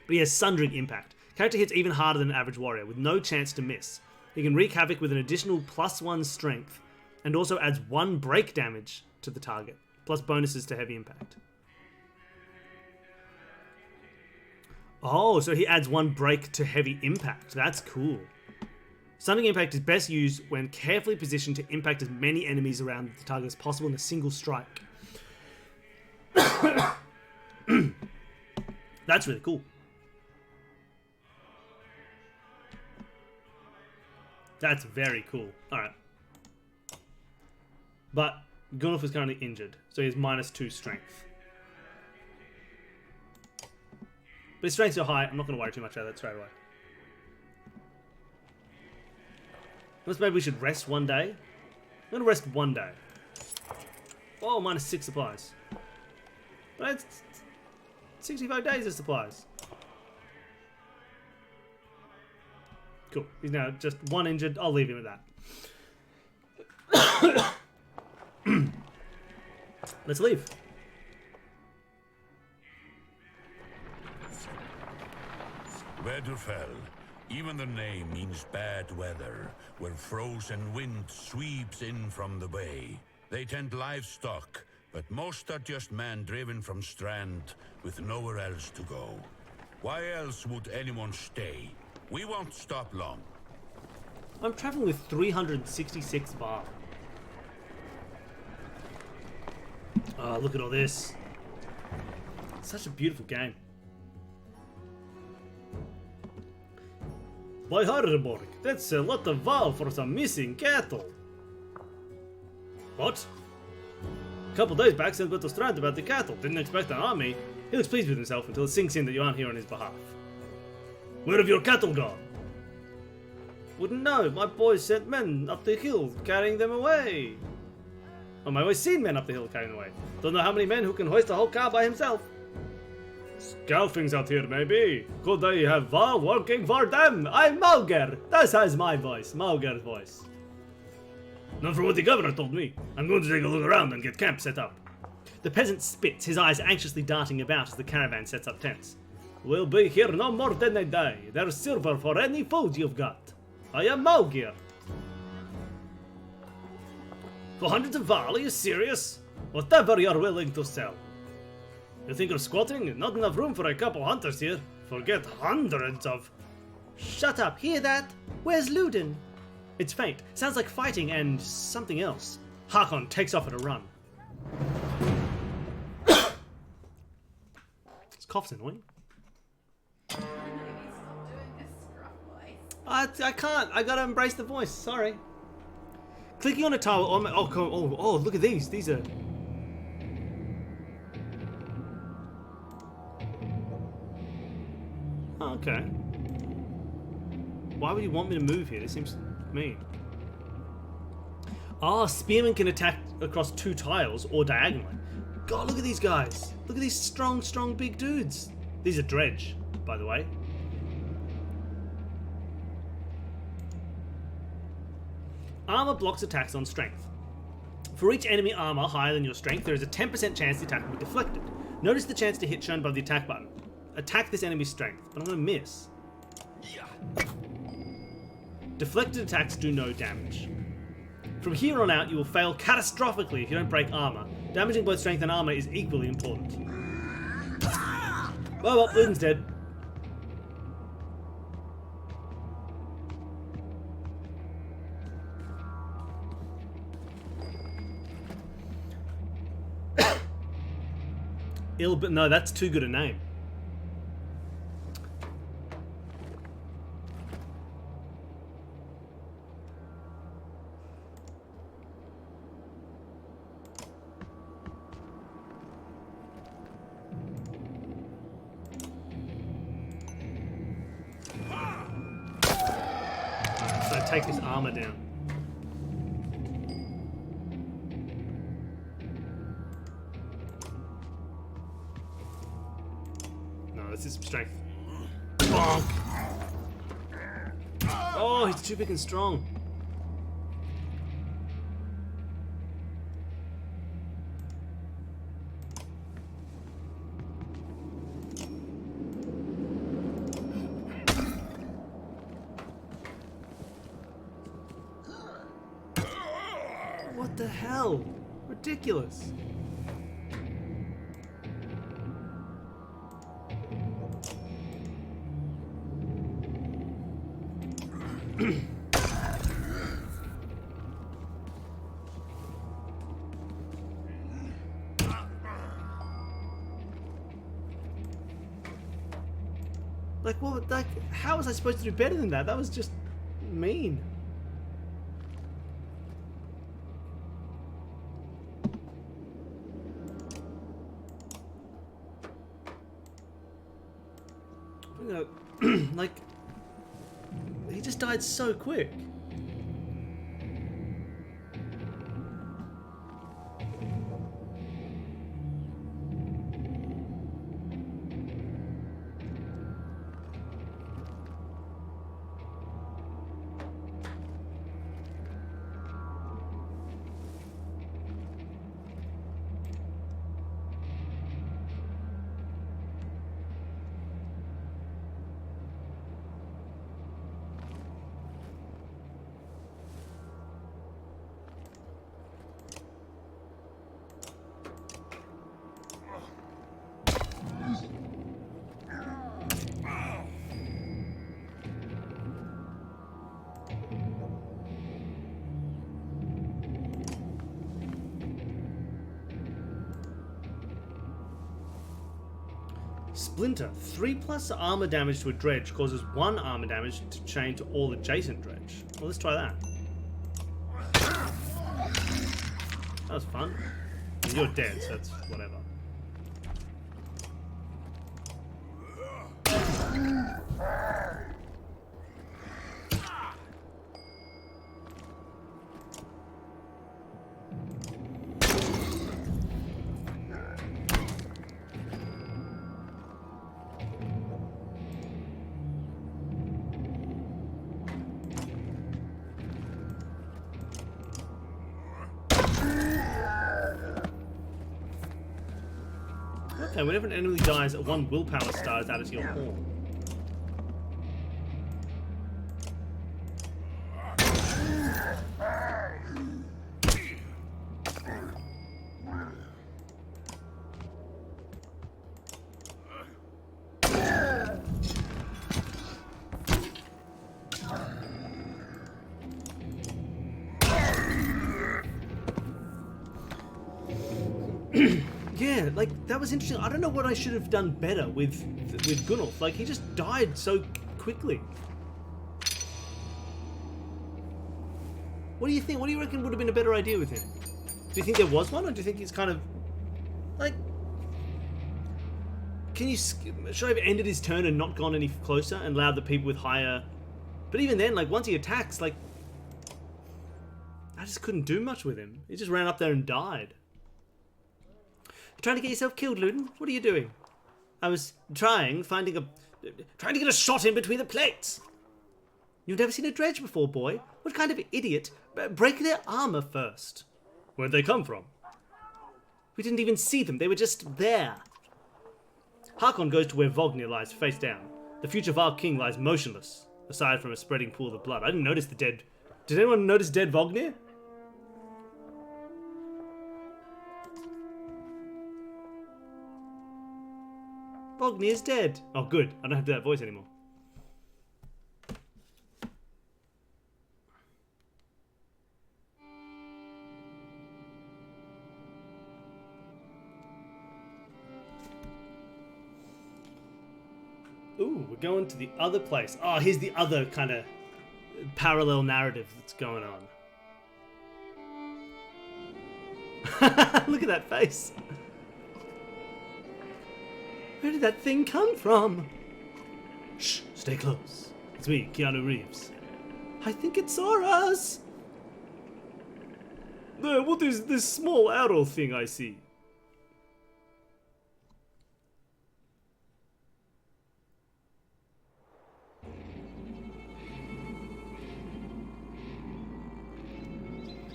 he has Sundering Impact. Character hits even harder than an average warrior, with no chance to miss. He can wreak havoc with an additional +1 strength, and also adds 1 break damage to the target, plus bonuses to heavy impact. Oh, so he adds 1 break to heavy impact. That's cool. Stunning Impact is best used when carefully positioned to impact as many enemies around the target as possible in a single strike. That's really cool. That's very cool. Alright. But Gunnulf is currently injured, so he has -2 strength. But his strength's so high, I'm not going to worry too much about that straight away. Unless maybe we should rest one day. I'm going to rest one day. Oh, -6 supplies. But it's 65 days of supplies. Cool. He's now just 1 injured. I'll leave him at that. Let's leave. Weatherfell. Even the name means bad weather, where frozen wind sweeps in from the bay. They tend livestock, but most are just men driven from Strand with nowhere else to go. Why else would anyone stay? We won't stop long. I'm traveling with 366 bar. Oh, look at all this. Such a beautiful game. By Harborg, that's a lot of val for some missing cattle. What? A couple days back, someone got to Strand about the cattle. Didn't expect an army. He looks pleased with himself until it sinks in that you aren't here on his behalf. Where have your cattle gone? Wouldn't know. My boys sent men up the hill carrying them away. Oh, my boys seen men up the hill carrying them away. Don't know how many men who can hoist a whole car by himself. Scalfings out here, maybe. Could I have working for them? I'm Mauger. This is my voice. Mauger's voice. Not for what the governor told me. I'm going to take a look around and get camp set up. The peasant spits, his eyes anxiously darting about as the caravan sets up tents. We'll be here no more than a day. There's silver for any food you've got. I am Mauger. For hundreds of val, are you serious? Whatever you're willing to sell. You think of squatting? Not enough room for a couple hunters here. Forget hundreds of... Shut up, hear that? Where's Luton? It's faint. Sounds like fighting and something else. Hakkon takes off at a run. This cough's annoying. Maybe stop doing this scruff voice. I can't. I gotta embrace the voice. Sorry. Clicking on a tile. Oh, look at these. These are... Oh, okay. Why would you want me to move here? This seems mean. Ah, spearmen can attack across 2 tiles or diagonally. God, look at these guys. Look at these strong big dudes. These are dredge, by the way. Armor blocks attacks on strength. For each enemy armor higher than your strength, there is a 10% chance the attack will be deflected. Notice the chance to hit shown above the attack button. Attack this enemy's strength, but I'm going to miss. Deflected attacks do no damage. From here on out, you will fail catastrophically if you don't break armor. Damaging both strength and armor is equally important. Well, Luton's dead. But no, that's too good a name. So take this armor down. No, this is strength. Bonk! Oh, he's too big and strong. What the hell? Ridiculous. Like, what? Like, how was I supposed to do better than that? That was just mean. You know, like, he just died so quick. Splinter. 3+ armor damage to a dredge causes 1 armor damage to chain to all adjacent dredge. Well, let's try that. That was fun. And you're dead, so that's whatever. Okay, whenever an enemy dies, one willpower star is added to your horn. Yeah, like, that was interesting. I don't know what I should have done better with Gunnulf. Like, he just died so quickly. What do you think? What do you reckon would have been a better idea with him? Do you think there was one, or do you think he's kind of... Like... Can you... Should I have ended his turn and not gone any closer and allowed the people with higher... But even then, like, once he attacks, like... I just couldn't do much with him. He just ran up there and died. You're trying to get yourself killed, Luton? What are you doing? I was trying to get a shot in between the plates. You've never seen a dredge before, boy. What kind of idiot? Break their armor first. Where'd they come from? We didn't even see them. They were just there. Hakkon goes to where Vognir lies face down. The future Varg king lies motionless, aside from a spreading pool of blood. I didn't notice the dead... Did anyone notice dead Vognir? Vognir's dead. Oh, good. I don't have to do that voice anymore. Ooh, we're going to the other place. Oh, here's the other kind of parallel narrative that's going on. Look at that face. Where did that thing come from? Shh, stay close. It's me, Keanu Reeves. I think it saw us. What is this small arrow thing I see?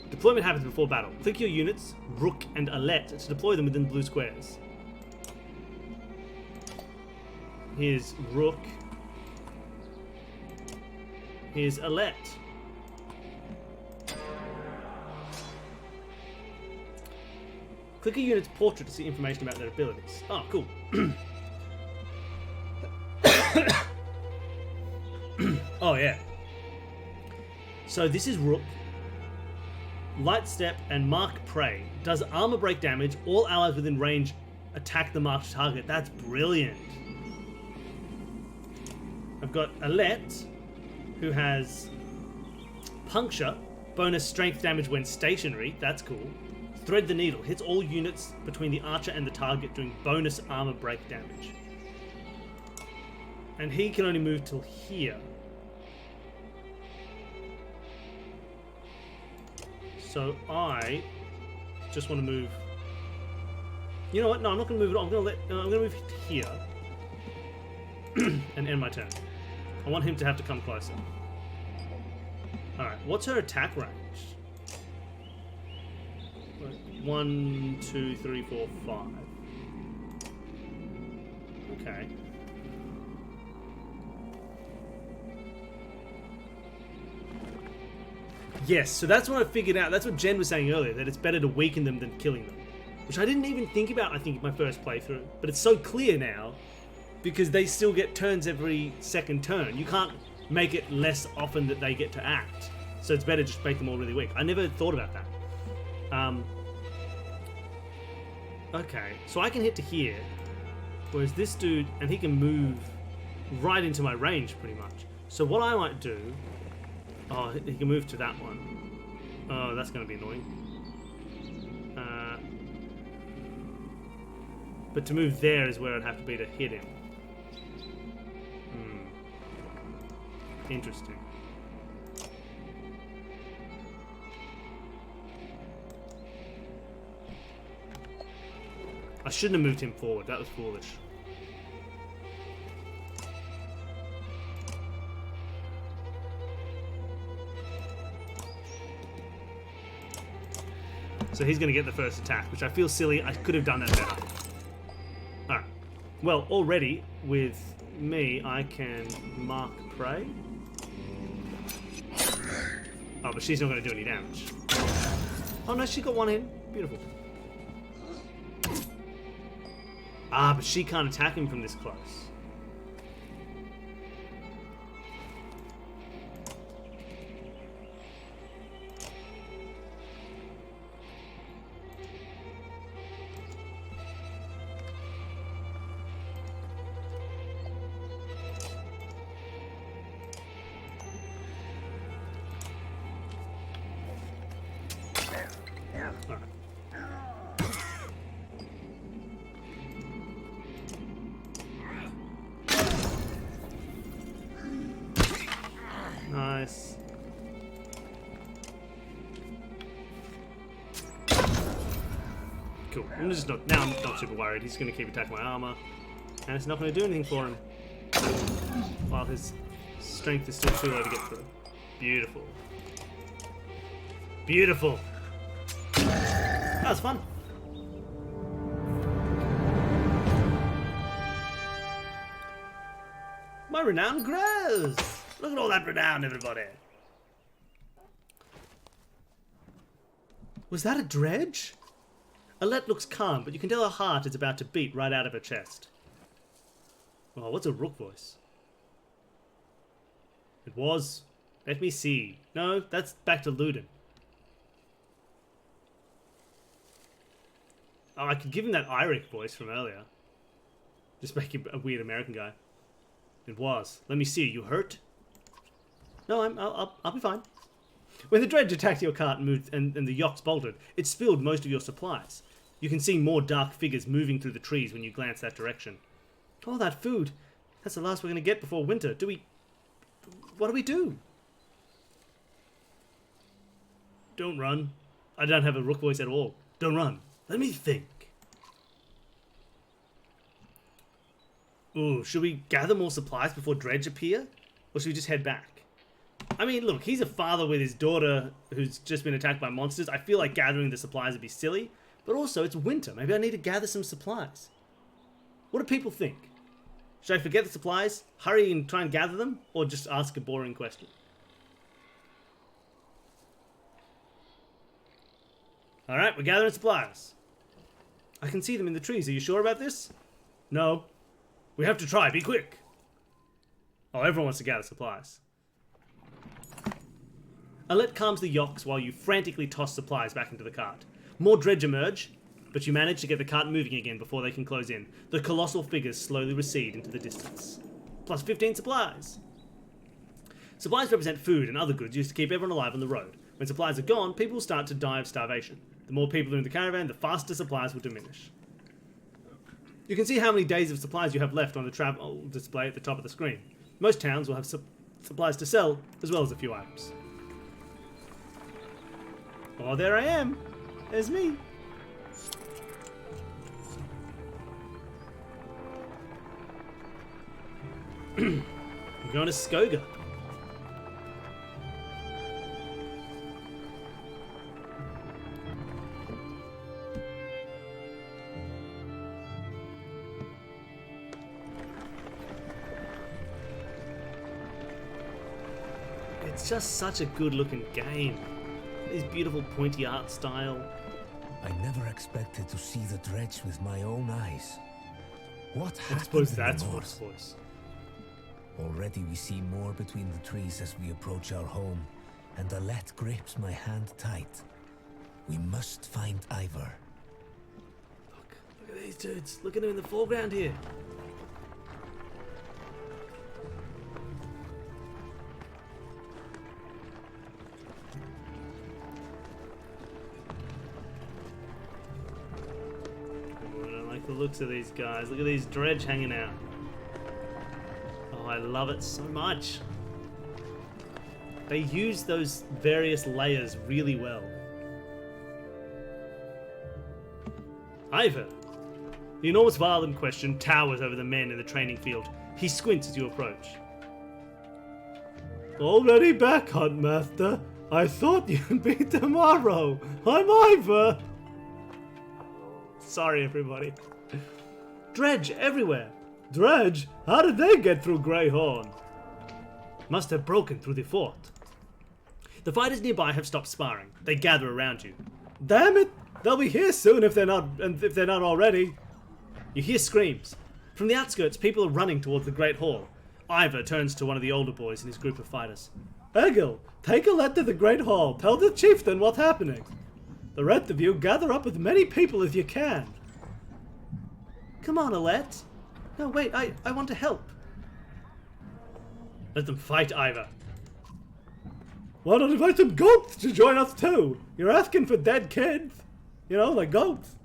Deployment happens before battle. Click your units, Rook and Alette, to deploy them within blue squares. Here's Rook. Here's Alette. Click a unit's portrait to see information about their abilities. Oh, cool. Oh, yeah. So this is Rook. Light Step and Mark Prey. Does armor break damage. All allies within range attack the marked target. That's brilliant. I've got Alette, who has Puncture, bonus strength damage when stationary. That's cool. Thread the Needle. Hits all units between the archer and the target, doing bonus armor break damage. And he can only move till here. So I just want to move. You know what? No, I'm not going to move it. I'm going to move to here and end my turn. I want him to have to come closer. All right. What's her attack range? 1, 2, 3, 4, 5. Okay. Yes, so that's what I figured out. That's what Jen was saying earlier, that it's better to weaken them than killing them. Which I didn't even think about, I think, in my first playthrough. But it's so clear now, because they still get turns every second turn. You can't make it less often that they get to act. So it's better just make them all really weak. I never thought about that. Okay, so I can hit to here. Whereas this dude, and he can move right into my range, pretty much. So what I might do... Oh, he can move to that one. Oh, that's going to be annoying. But to move there is where I'd have to be to hit him. Interesting. I shouldn't have moved him forward. That was foolish. So he's going to get the first attack, which I feel silly. I could have done that better. Alright. Well, already with me, I can mark prey. Oh, but she's not going to do any damage. Oh no, she got one in. Beautiful. Ah, but she can't attack him from this close. Nice. Cool. I'm not super worried. He's going to keep attacking my armor, and it's not going to do anything for him. While his strength is still too low to get through. Beautiful. Beautiful. That was fun. My renown grows. Look at all that renown, everybody. Was that a dredge? Alette looks calm, but you can tell her heart is about to beat right out of her chest. Oh, what's a rook voice? It was. Let me see. No, that's back to Luton. Oh, I could give him that Iric voice from earlier. Just make him a weird American guy. It was. Let me see. You hurt? No, I'll be fine. When the dredge attacked your cart and moved, and the yachts bolted, it spilled most of your supplies. You can see more dark figures moving through the trees when you glance that direction. All that food. That's the last we're going to get before winter. What do we do? Don't run. I don't have a rook voice at all. Don't run. Let me think. Ooh, should we gather more supplies before dredge appear? Or should we just head back? I mean, look, he's a father with his daughter who's just been attacked by monsters. I feel like gathering the supplies would be silly. But also, it's winter. Maybe I need to gather some supplies. What do people think? Should I forget the supplies, hurry and try and gather them, or just ask a boring question? Alright, we're gathering supplies. I can see them in the trees. Are you sure about this? No. We have to try. Be quick. Oh, everyone wants to gather supplies. Alette calms the yaks while you frantically toss supplies back into the cart. More dredge emerge, but you manage to get the cart moving again before they can close in. The colossal figures slowly recede into the distance. Plus 15 supplies. Supplies represent food and other goods used to keep everyone alive on the road. When supplies are gone, people will start to die of starvation. The more people are in the caravan, the faster supplies will diminish. You can see how many days of supplies you have left on the travel display at the top of the screen. Most towns will have supplies to sell, as well as a few items. Oh, there I am. There's me. I'm going to Saga. It's just such a good looking game. This beautiful pointy art style. I never expected to see the dredge with my own eyes. What happened? I suppose that's Norse voice. Already we see more between the trees as we approach our home, and Alette grips my hand tight. We must find Ivor. Look at these dudes. Look at them in the foreground here. The looks of these guys. Look at these dredge hanging out. Oh, I love it so much. They use those various layers really well. Ivor. The enormous vial in question towers over the men in the training field. He squints as you approach. Already back, Hunt Master. I thought you'd be tomorrow. I'm Ivor. Sorry, everybody. Dredge everywhere. Dredge? How did they get through Greyhorn? Must have broken through the fort. The fighters nearby have stopped sparring. They gather around you. Damn it! They'll be here soon if they're not already. You hear screams. From the outskirts, people are running towards the Great Hall. Ivor turns to one of the older boys in his group of fighters. Egil, take Alette to the Great Hall. Tell the chieftain what's happening. The rest of you gather up as many people as you can. Come on, Alette. No, wait, I want to help. Let them fight, Ivor. Why not invite some goats to join us too? You're asking for dead kids. You know, like goats.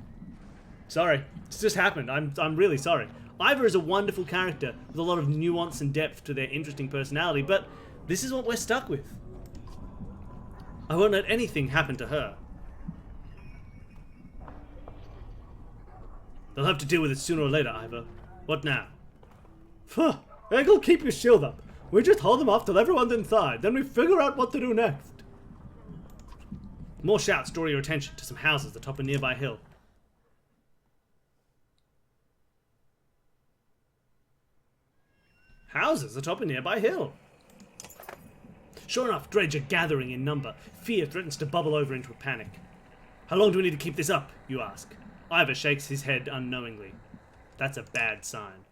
Sorry, it's just happened. I'm really sorry. Ivor is a wonderful character with a lot of nuance and depth to their interesting personality, but this is what we're stuck with. I won't let anything happen to her. They'll have to deal with it sooner or later, Ivor. What now? Phew, Egil, keep your shield up. We just hold them off till everyone's inside, then we figure out what to do next. More shouts draw your attention to some houses atop a nearby hill. Houses atop a nearby hill. Sure enough, Dredge are gathering in number. Fear threatens to bubble over into a panic. How long do we need to keep this up, you ask? Ivor shakes his head unknowingly. That's a bad sign.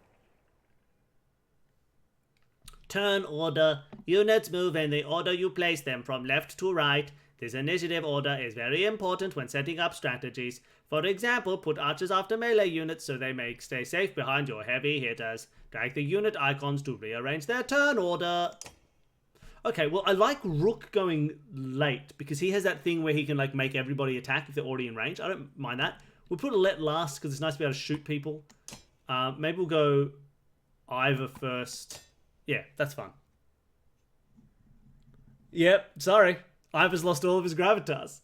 Turn order. Units move in the order you place them from left to right. This initiative order is very important when setting up strategies. For example, put archers after melee units so they may stay safe behind your heavy hitters. Drag the unit icons to rearrange their turn order. Okay, well, I like Rook going late because he has that thing where he can like make everybody attack if they're already in range. I don't mind that. We'll put Alette last because it's nice to be able to shoot people. Maybe we'll go Ivor first. Yeah, that's fun. Yep, sorry. Ivor's lost all of his gravitas.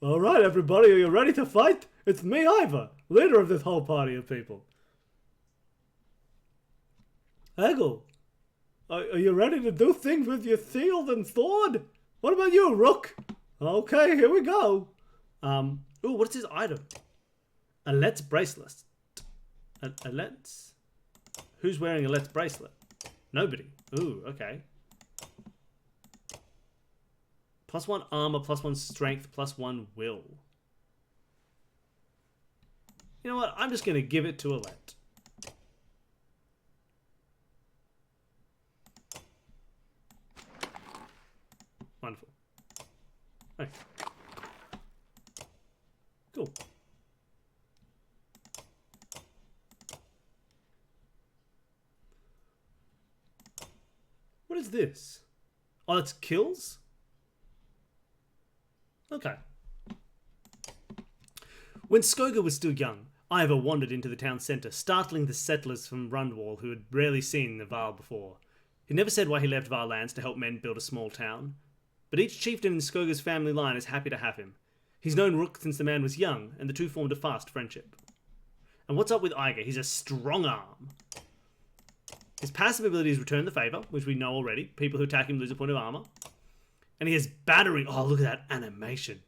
Alright, everybody, are you ready to fight? It's me, Ivor, leader of this whole party of people. Egil, are you ready to do things with your shield and sword? What about you, Rook? Okay, here we go. Ooh, what's his item? Alette's bracelet. Alette's? Who's wearing Alette's bracelet? Nobody. Ooh, okay. +1 armor, +1 strength, +1 will. You know what? I'm just going to give it to Alette. Wonderful. Okay. Cool. What is this? Oh, it's kills? Okay. When Skoga was still young, Ivor wandered into the town centre, startling the settlers from Rundwall who had rarely seen the Vaal before. He never said why he left Vaal lands to help men build a small town, but each chieftain in Skoga's family line is happy to have him. He's known Rook since the man was young, and the two formed a fast friendship. And what's up with Iger? He's a strong arm. His passive abilities return the favour, which we know already. People who attack him lose a point of armour. And he has battering. Oh, look at that animation.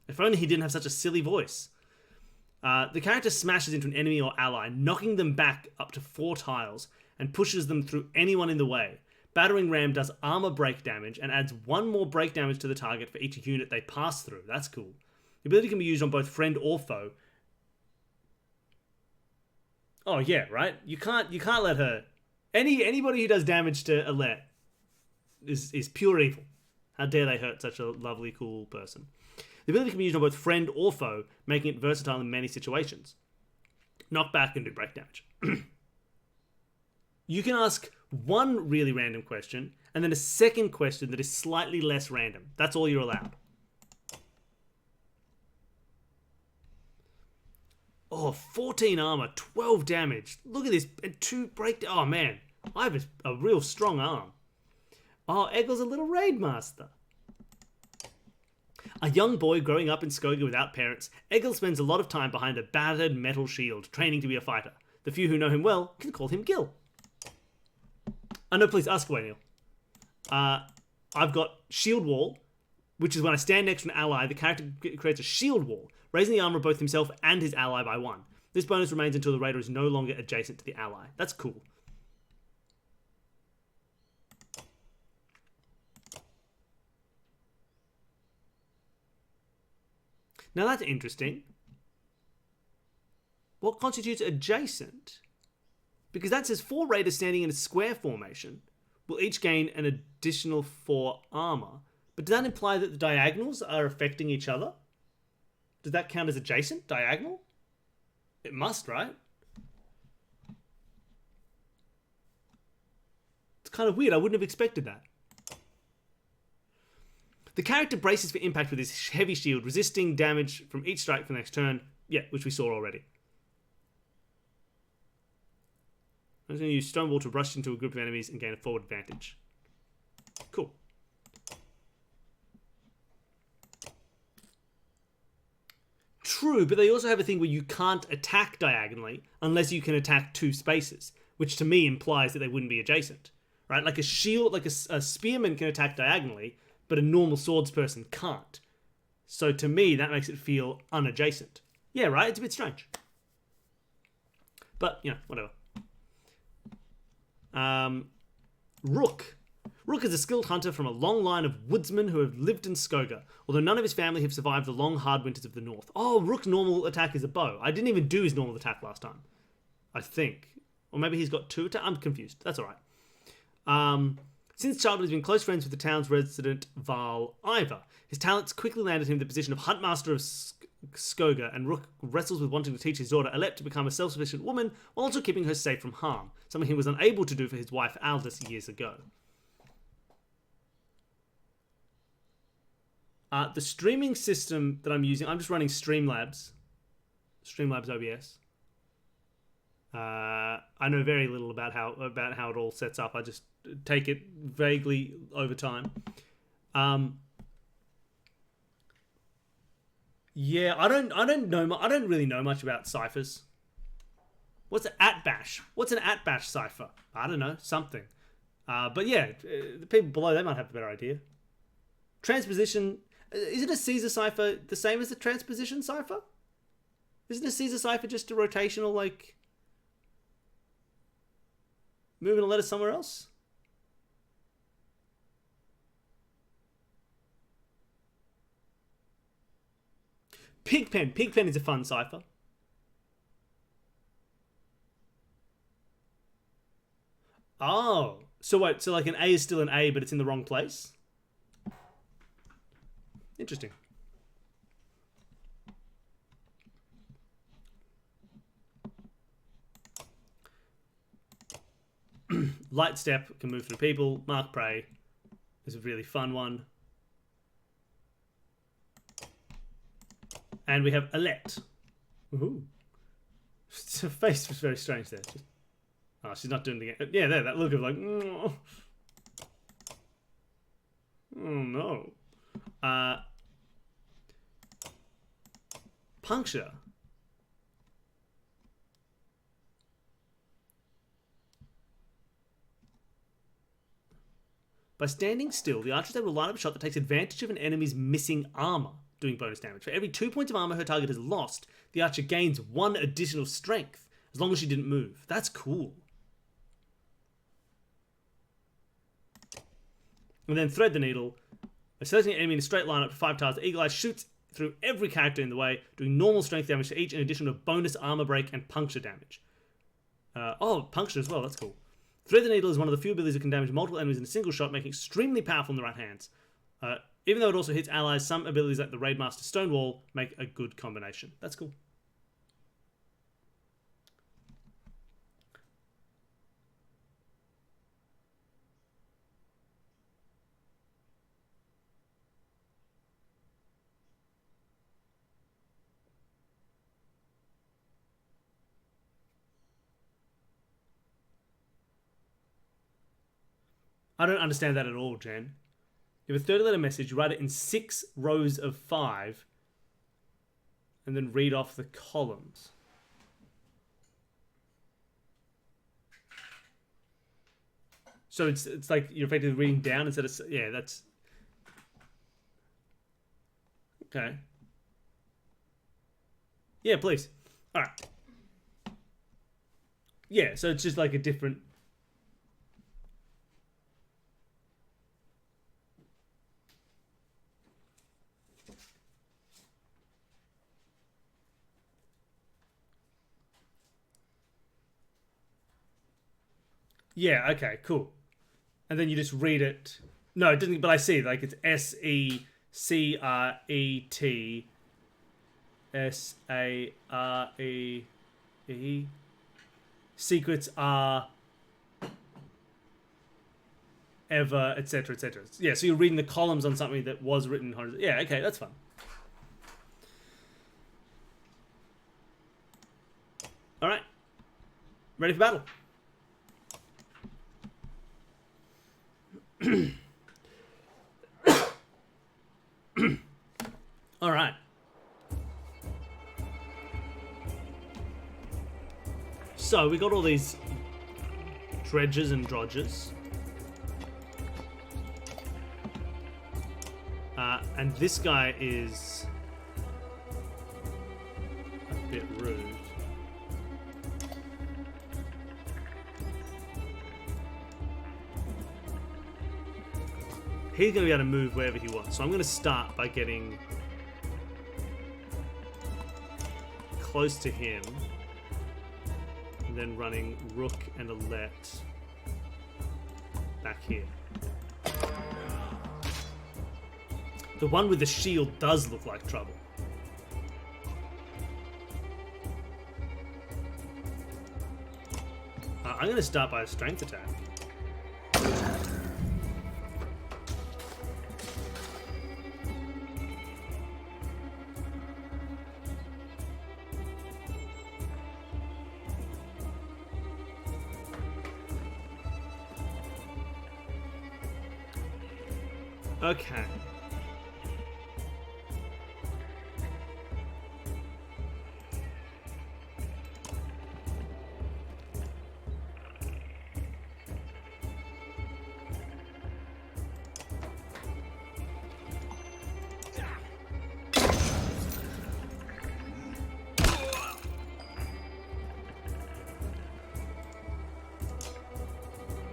If only he didn't have such a silly voice. The character smashes into an enemy or ally, knocking them back up to 4 tiles, and pushes them through anyone in the way. Battering Ram does armor break damage, and adds 1 more break damage to the target for each unit they pass through. That's cool. The ability can be used on both friend or foe. Oh yeah, right? You can't let her... Anybody who does damage to Alette is pure evil. How dare they hurt such a lovely, cool person. The ability can be used on both friend or foe, making it versatile in many situations. Knock back and do break damage. You can ask one really random question, and then a second question that is slightly less random. That's all you're allowed. Oh, 14 armor, 12 damage. Look at this, and 2 break... Oh, man. I have a real strong arm. Oh, Egil's a little raid master. A young boy growing up in Skoga without parents, Egil spends a lot of time behind a battered metal shield, training to be a fighter. The few who know him well can call him Gil. No, please, ask away, Neil. I've got shield wall, which is when I stand next to an ally, the character creates a shield wall. raising the armor of both himself and his ally by 1. This bonus remains until the raider is no longer adjacent to the ally. That's cool. Now that's interesting. What constitutes adjacent? Because that says 4 raiders standing in a square formation will each gain an additional 4 armor. But does that imply that the diagonals are affecting each other? Does that count as adjacent? Diagonal? It must, right? It's kind of weird. I wouldn't have expected that. The character braces for impact with his heavy shield, resisting damage from each strike for the next turn. Yeah, which we saw already. I'm just going to use Stonewall to rush into a group of enemies and gain a forward advantage. Cool. True, but they also have a thing where you can't attack diagonally unless you can attack 2 spaces, which to me implies that they wouldn't be adjacent. Right? Like a shield, like a spearman can attack diagonally, but a normal swordsperson can't. So to me, that makes it feel unadjacent. Yeah, right? It's a bit strange. But, you know, whatever. Rook. Rook is a skilled hunter from a long line of woodsmen who have lived in Skoga, although none of his family have survived the long, hard winters of the north. Oh, Rook's normal attack is a bow. I didn't even do his normal attack last time. I think. Or maybe he's got 2 attacks. I'm confused. That's alright. Since childhood, he's been close friends with the town's resident Val Iver. His talents quickly landed him the position of Huntmaster of Skoga, and Rook wrestles with wanting to teach his daughter Alep to become a self-sufficient woman while also keeping her safe from harm, something he was unable to do for his wife Aldous years ago. The streaming system that I'm using, I'm just running Streamlabs OBS. I know very little about how it all sets up. I just take it vaguely over time. Yeah, I don't really know much about ciphers. What's an @bash? What's an @bash cipher? I don't know, something. But yeah, the people below, they might have a better idea. Transposition. Isn't a Caesar cipher the same as a transposition cipher? Isn't a Caesar cipher just a rotational, like, moving a letter somewhere else? Pigpen. Pigpen is a fun cipher. Oh. So wait, so like an A is still an A, but it's in the wrong place? Interesting. Light Step can move through people. Mark Prey is a really fun one. And we have Alette. Ooh. Her face was very strange there. Oh, she's not doing it again. Yeah, there, that look of like, oh no. Puncture. By standing still, the archer is able to line up a shot that takes advantage of an enemy's missing armor, doing bonus damage. For every 2 points of armor her target has lost, the archer gains 1 additional strength, as long as she didn't move. That's cool. And then Thread the Needle. By selecting an enemy in a straight line up to 5 tiles, the Eagle Eye shoots through every character in the way, doing normal strength damage to each in addition to bonus armor break and puncture damage. Puncture as well, that's cool. Thread the Needle is one of the few abilities that can damage multiple enemies in a single shot, making it extremely powerful in the right hands. Even though it also hits allies, some abilities like the Raidmaster Stonewall make a good combination. That's cool. I don't understand that at all, Jen. You have a 30-letter message, you write it in 6 rows of 5, and then read off the columns. So it's like you're effectively reading down instead of... Yeah, that's... Okay. Yeah, please. All right. Yeah, so it's just like a different... Yeah, okay, cool. And then you just read it. No, it doesn't, but I see, like, it's S-E-C-R-E-T S-A-R-E-E. Secrets are ever, etc., etc. Yeah, so you're reading the columns on something that was written hundreds. Yeah, okay, that's fun. All right, ready for battle. All right. So we got all these dredges and drudges. And this guy is a bit rude. He's going to be able to move wherever he wants. So I'm going to start by getting close to him. And then running Rook and Alette back here. The one with the shield does look like trouble. I'm going to start by a strength attack. Okay.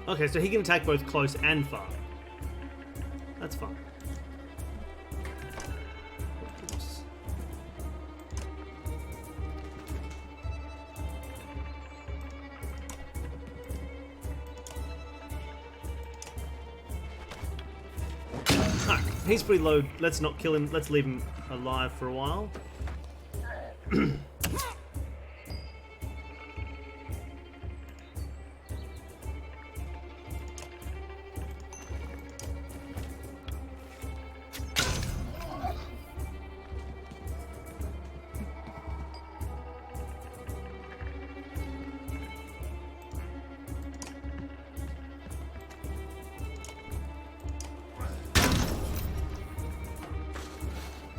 Okay, so he can attack both close and far. That's fine. Oops. Alright, he's pretty low. Let's not kill him. Let's leave him alive for a while.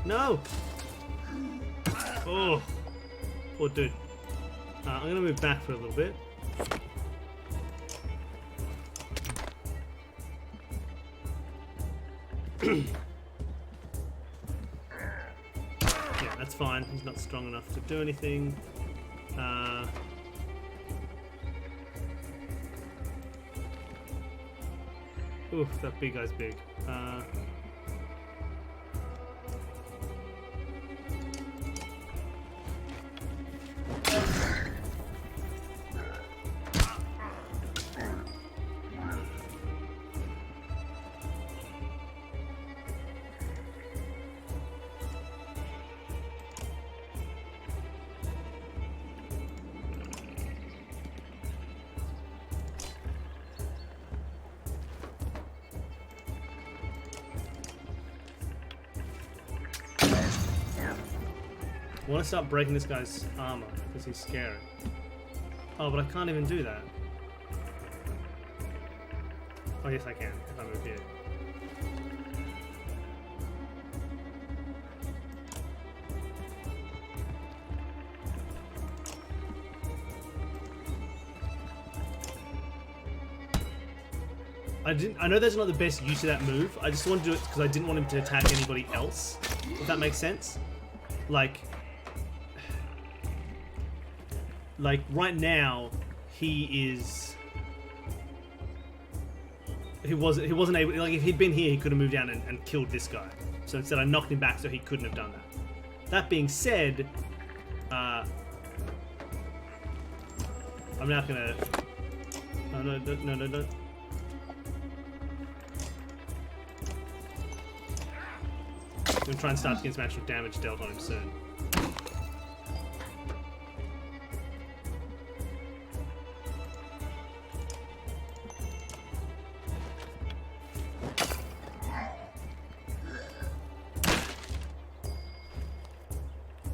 No! Oh, poor dude. I'm going to move back for a little bit. Yeah, that's fine. He's not strong enough to do anything. Oof, that big guy's big. I want to start breaking this guy's armor because he's scary. Oh, but I can't even do that. Oh, yes, I can if I move here. I know that's not the best use of that move. I just want to do it because I didn't want him to attack anybody else. If that makes sense. Like, like right now, he wasn't able, like if he'd been here he could have moved down and killed this guy. So instead I knocked him back so he couldn't have done that. That being said, I'm not gonna... No. I'm gonna try and start to get some actual damage dealt on him soon.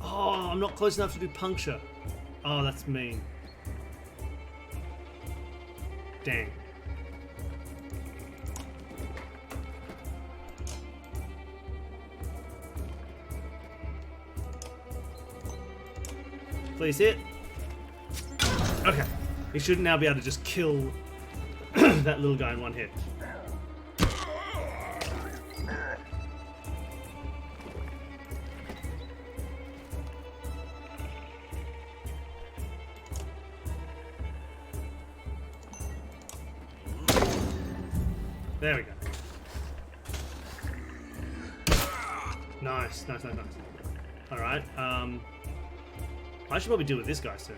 Oh, I'm not close enough to do puncture. Oh, that's mean. Dang. Please hit. Okay. He should now be able to just kill that little guy in one hit. There we go. Nice. Alright, I should probably deal with this guy soon.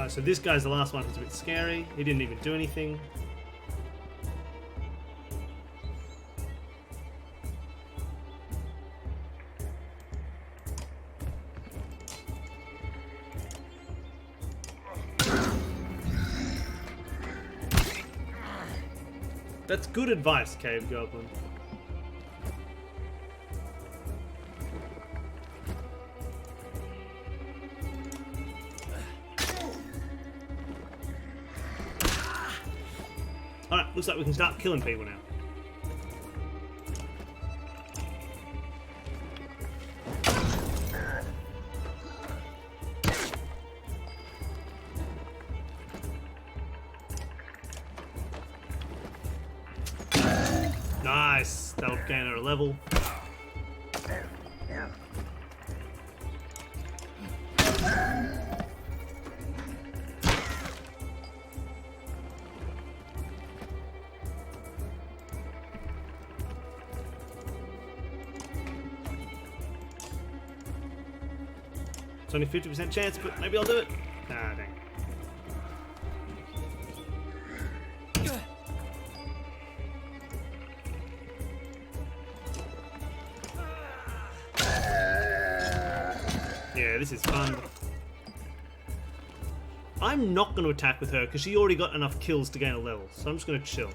So this guy's the last one who's a bit scary. He didn't even do anything. That's good advice, Cave Goblin. Alright, looks like we can start killing people now. Nice! That'll gain her a level. It's only 50% chance, but maybe I'll do it. Ah, dang. Yeah, this is fun. I'm not going to attack with her because she already got enough kills to gain a level, so I'm just going to chill.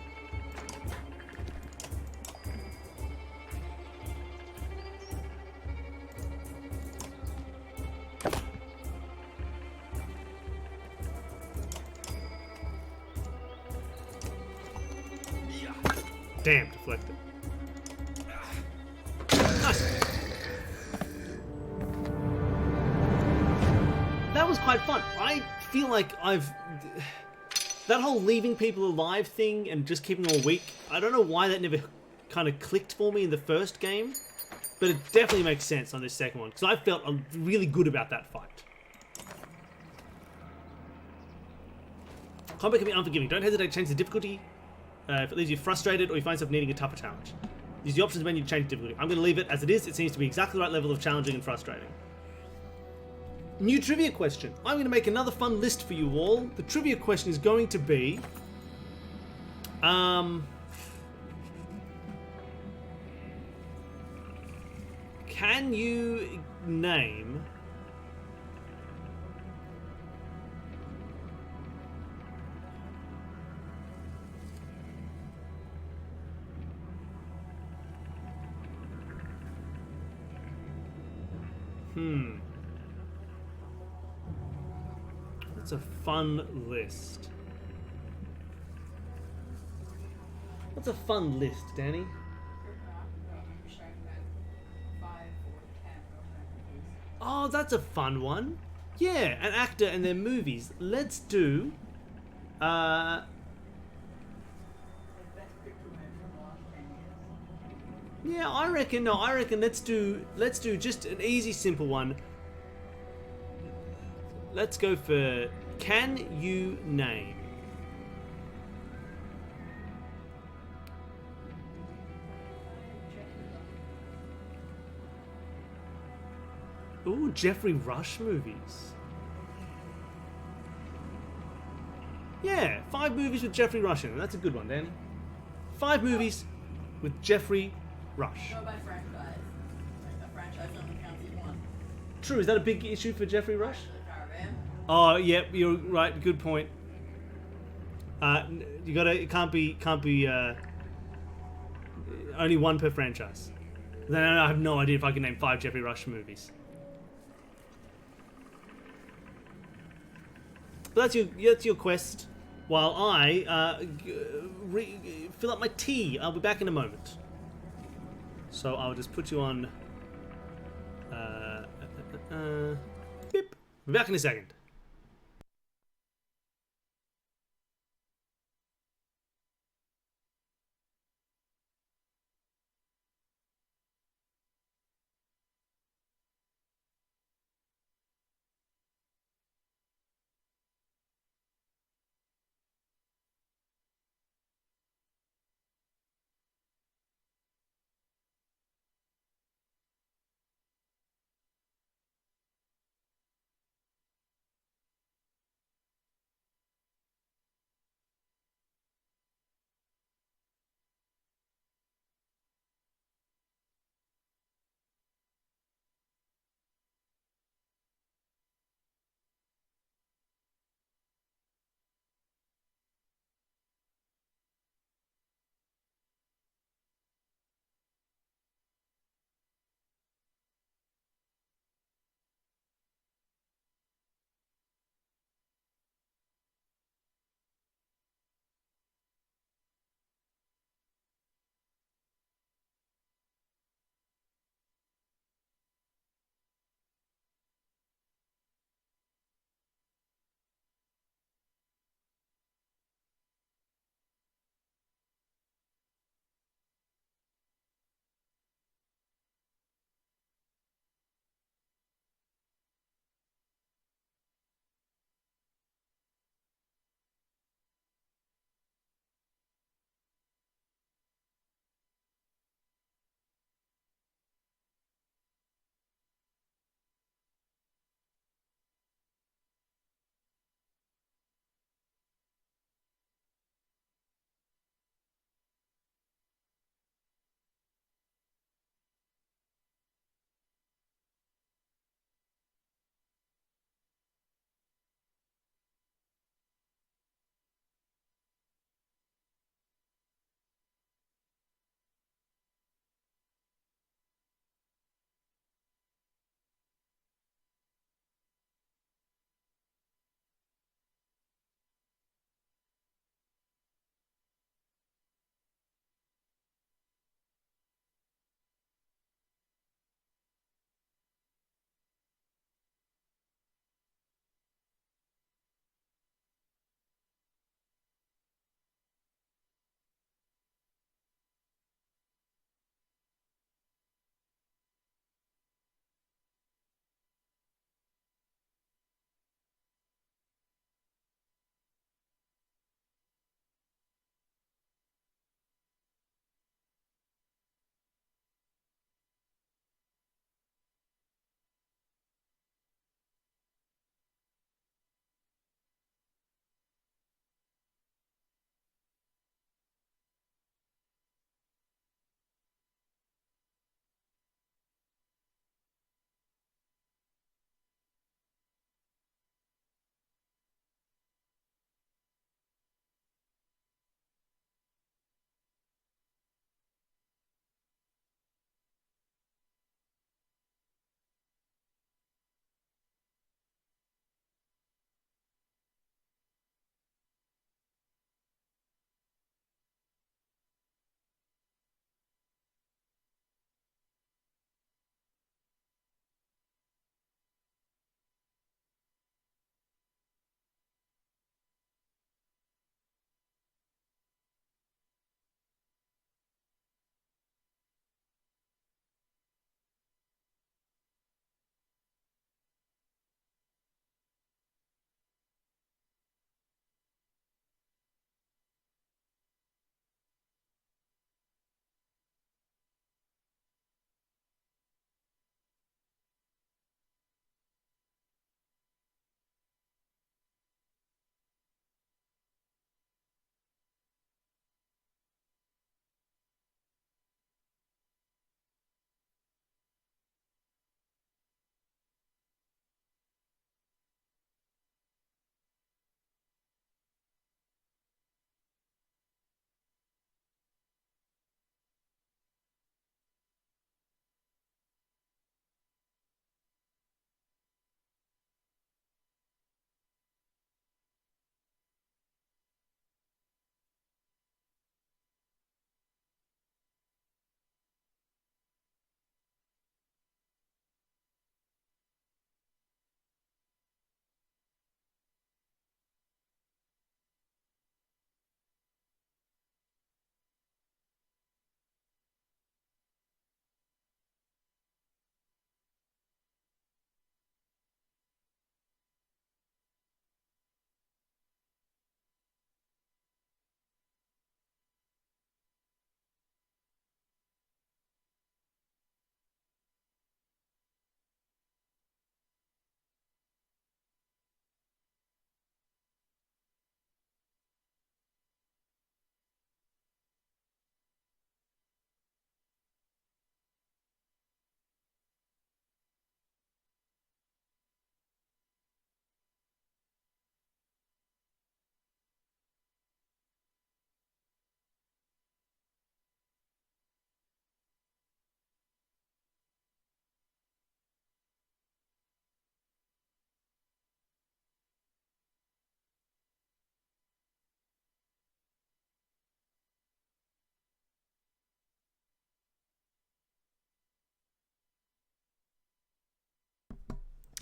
Damn, deflected. Nice. That was quite fun. I feel like that whole leaving people alive thing and just keeping them all weak, I don't know why that never kind of clicked for me in the first game, but it definitely makes sense on this second one, because I felt really good about that fight. Combat can be unforgiving. Don't hesitate to change the difficulty if it leaves you frustrated or you find yourself needing a tougher challenge. Use the options menu to change the difficulty. I'm going to leave it as it is. It seems to be exactly the right level of challenging and frustrating. New trivia question. I'm going to make another fun list for you all. The trivia question is going to be... can you name... That's a fun list. What's a fun list, Danny? Oh, that's a fun one. Yeah, an actor and their movies. Let's do... yeah, I reckon let's do just an easy, simple one. Let's go for can you name? Ooh, Jeffrey Rush movies. Yeah, 5 movies with Jeffrey Rush in them. That's a good one, Danny. 5 movies with Jeffrey Rush. Go by franchise. Like the franchise only counts as one. True, is that a big issue for Jeffrey Rush? The Caravan. Oh, yep, you're right. Good point. You gotta. It can't be. Only one per franchise. Then I have no idea if I can name 5 Jeffrey Rush movies. But that's your quest. While I fill up my tea. I'll be back in a moment. So I'll just put you on. Beep. Be back in a second.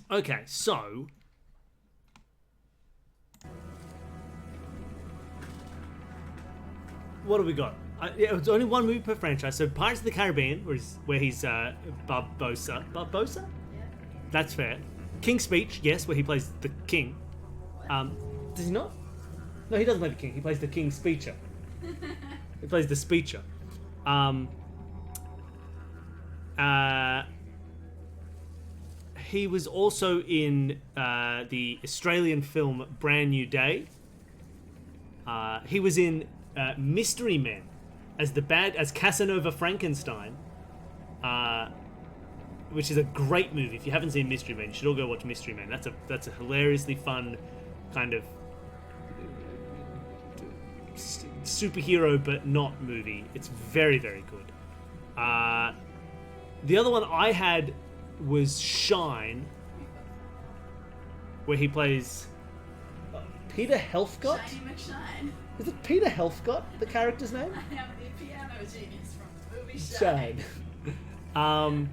Okay, so what have we got? It's only one movie per franchise. So Pirates of the Caribbean, where he's Barbosa. Barbosa? Yeah. That's fair. King's Speech, yes, where he plays the king. Does he not? No, he doesn't play the king. He plays the king's speecher. He plays the speecher. He was also in the Australian film Brand New Day. He was in Mystery Men as Casanova Frankenstein, which is a great movie. If you haven't seen Mystery Men, you should all go watch Mystery Men. That's a hilariously fun kind of superhero but not movie. It's very, very good. The other one I had was Shine, where he plays Peter Helfgott. Shiny McShine. Is it Peter Helfgott, the character's name? I am the piano genius from the movie Shine. And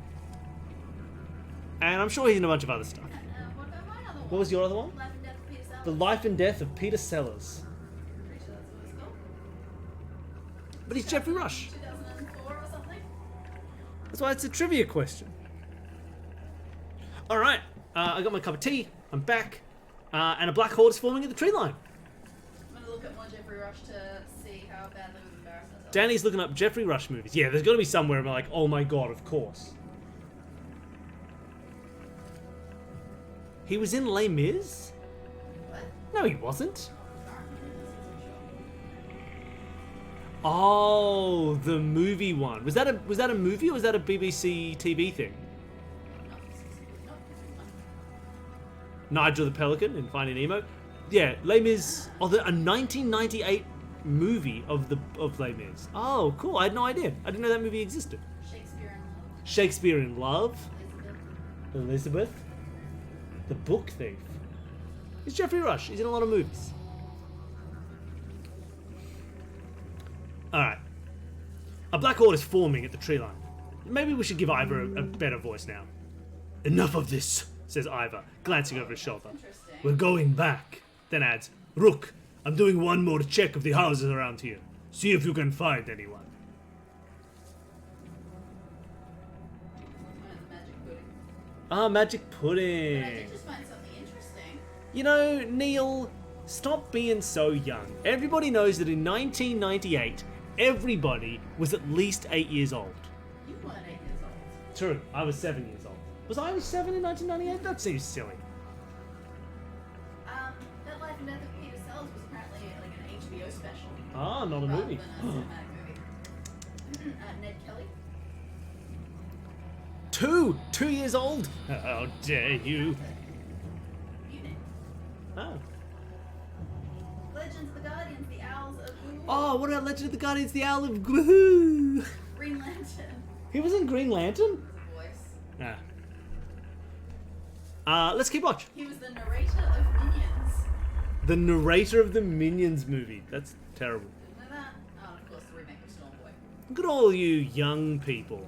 I'm sure he's in a bunch of other stuff. What about my other one? What was your other one? Life and Death of Peter Sellers. The Life and Death of Peter Sellers. Pretty sure that's what it's called. But he's Jeffrey Rush. 2004 or something. That's why it's a trivia question. Alright, I got my cup of tea, I'm back, and a black horde is forming at the tree line. I'm gonna look at more Jeffrey Rush to see how badly we've embarrassed ourselves. Danny's looking up Jeffrey Rush movies. Yeah, there's got to be somewhere I'm like, oh my god, of course. He was in Les Mis? What? No, he wasn't. Oh, the movie one. Was that a movie or was that a BBC TV thing? Nigel the Pelican in Finding Nemo. Yeah, Les Mis. Oh, a 1998 movie of Les Mis. Oh, cool. I had no idea. I didn't know that movie existed. Shakespeare in Love. Shakespeare in Love. Elizabeth. Elizabeth. The Book Thief. It's Jeffrey Rush. He's in a lot of movies. Alright. A black horde is forming at the tree line. Maybe we should give Ivor a better voice now. Enough of this, says Ivor, glancing over his shoulder. Interesting. We're going back. Then adds, Rook, I'm doing one more check of the houses around here. See if you can find anyone. Find the magic pudding. Ah, magic But I pudding. did just find something interesting. You know, Neil, stop being so young. Everybody knows that in 1998, everybody was at least 8 years old. You weren't 8 years old. True, I was 7 years old. Was I 7 in 1998? That seems silly. That Life and Death of Peter Sellers was apparently like an HBO special. Ah, not a rather movie. than a cinematic movie. Ned Kelly. 2 years old? How dare you? You know. Oh. Legends of the Guardians, the Owls of Ooh. Oh, what about Legend of the Guardians, the Owl of Gwahoo? Green Lantern. He was in Green Lantern? The voice. Let's keep watch. He was the narrator of Minions. The narrator of the Minions movie. That's terrible. Didn't know that? Oh, and of course the remake of Stormboy. Look at all you young people.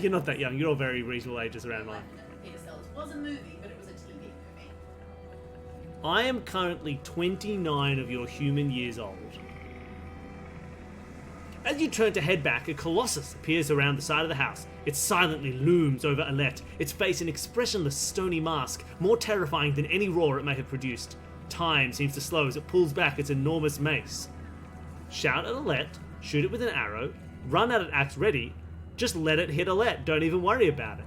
You're not that young. You're all very reasonable ages around Life mine. and Death of Peter Sellers was a movie, but it was a TV movie. I am currently 29 of your human years old. As you turn to head back, a colossus appears around the side of the house. It silently looms over Alette, its face an expressionless, stony mask, more terrifying than any roar it may have produced. Time seems to slow as it pulls back its enormous mace. Shout at Alette, shoot it with an arrow, run at it axe ready, just let it hit Alette, don't even worry about it.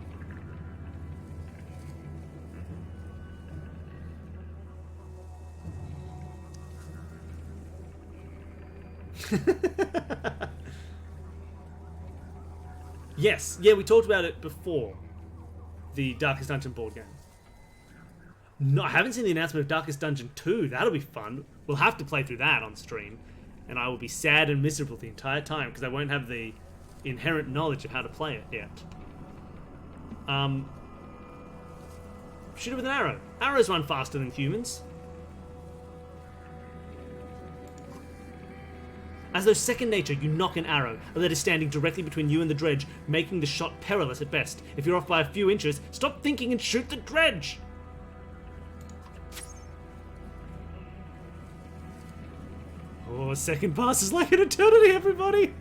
Yes, yeah, we talked about it before. The Darkest Dungeon board game. No, I haven't seen the announcement of Darkest Dungeon 2. That'll be fun. We'll have to play through that on stream. And I will be sad and miserable the entire time because I won't have the inherent knowledge of how to play it yet. Shoot it with an arrow. Arrows run faster than humans. As though second nature, you knock an arrow. A lead is standing directly between you and the dredge, making the shot perilous at best. If you're off by a few inches, stop thinking and shoot the dredge! Oh, second pass is like an eternity, everybody!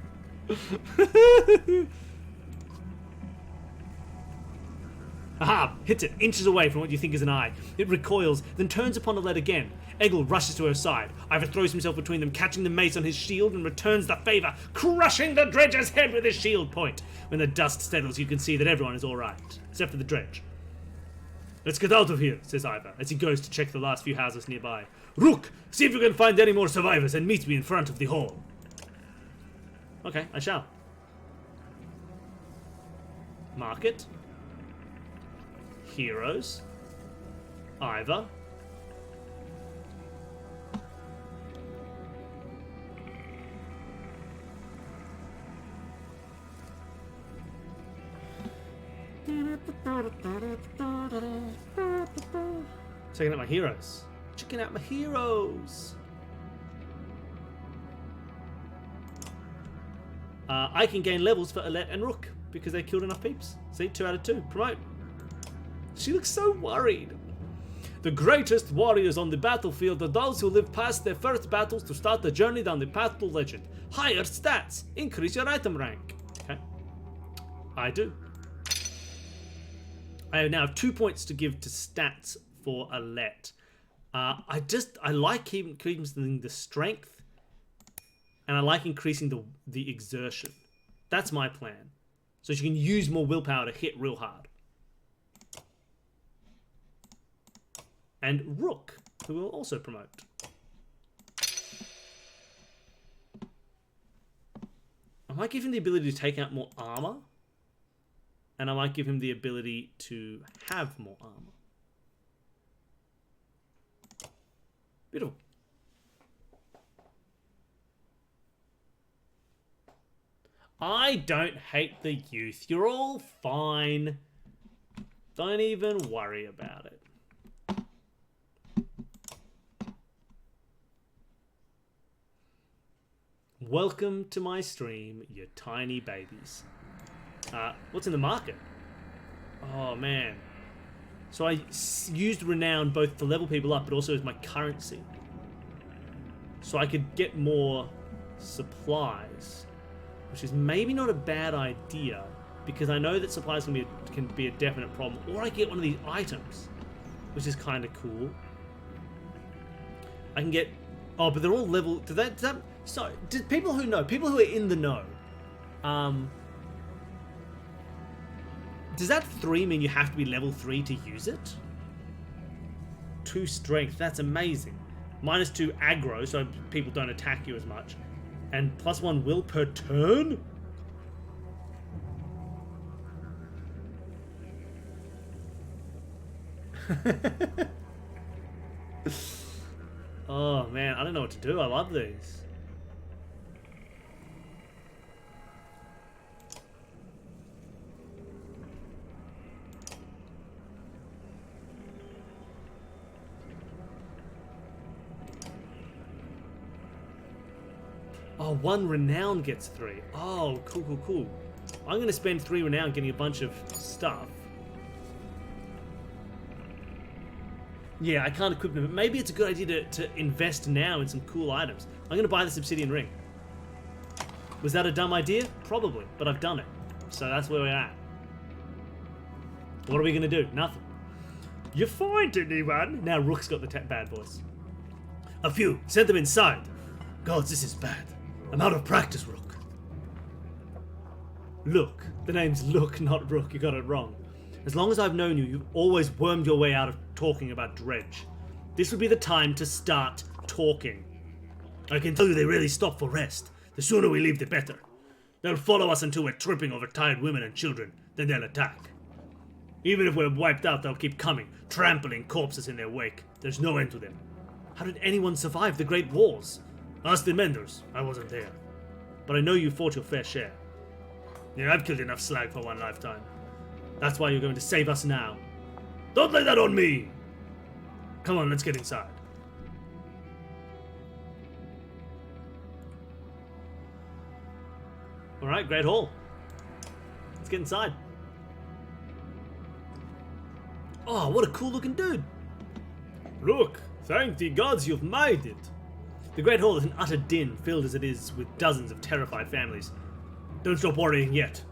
Aha! Hits it, inches away from what you think is an eye. It recoils, then turns upon the lead again. Egil rushes to her side. Ivor throws himself between them, catching the mace on his shield, and returns the favour, crushing the dredge's head with his shield point. When the dust settles, you can see that everyone is alright, except for the dredge. Let's get out of here, says Ivor, as he goes to check the last few houses nearby. Rook, see if you can find any more survivors and meet me in front of the hall. Okay, I shall. Market. Heroes. Ivor. Checking out my heroes. Checking out my heroes. I can gain levels for Alette and Rook because they killed enough peeps. See, 2 out of 2. Promote. She looks so worried. The greatest warriors on the battlefield are those who live past their first battles to start the journey down the path to legend. Higher stats. Increase your item rank. Okay. I do. I now have 2 points to give to stats for Alette. I like increasing the strength, and I like increasing the exertion. That's my plan. So she can use more willpower to hit real hard. And Rook, who will also promote. I might give him the ability to take out more armor. And I might give him the ability to have more armor. Beautiful. I don't hate the youth. You're all fine. Don't even worry about it. Welcome to my stream, you tiny babies. What's in the market? Oh, man. So I used Renown both to level people up, but also as my currency. So I could get more supplies, which is maybe not a bad idea, because I know that supplies can be a definite problem. Or I get one of these items, which is kind of cool. I can get... Oh, but they're all level... So, people who know, people who are in the know, does that 3 mean you have to be level 3 to use it? 2 strength, that's amazing. -2 aggro, so people don't attack you as much. And +1 will per turn? Oh man, I don't know what to do. I love these. Oh, 1 renown gets 3. Oh, cool. I'm going to spend 3 renown getting a bunch of stuff. Yeah, I can't equip them, but maybe it's a good idea to invest now in some cool items. I'm going to buy this obsidian ring. Was that a dumb idea? Probably, but I've done it. So that's where we're at. What are we going to do? Nothing. You find anyone? Now Rook's got the bad voice. A few. Send them inside. Gods, this is bad. I'm out of practice, Rook. Look. The name's Look, not Rook. You got it wrong. As long as I've known you, you've always wormed your way out of talking about Dredge. This would be the time to start talking. I can tell you they rarely stop for rest. The sooner we leave, the better. They'll follow us until we're tripping over tired women and children. Then they'll attack. Even if we're wiped out, they'll keep coming, trampling corpses in their wake. There's no end to them. How did anyone survive the Great Wars? Ask the Menders. I wasn't there. But I know you fought your fair share. Yeah, I've killed enough slag for one lifetime. That's why you're going to save us now. Don't lay that on me! Come on, let's get inside. Alright, Great Hall. Let's get inside. Oh, what a cool looking dude. Look, thank the gods you've made it. The Great Hall is an utter din, filled as it is with dozens of terrified families. Don't stop worrying yet.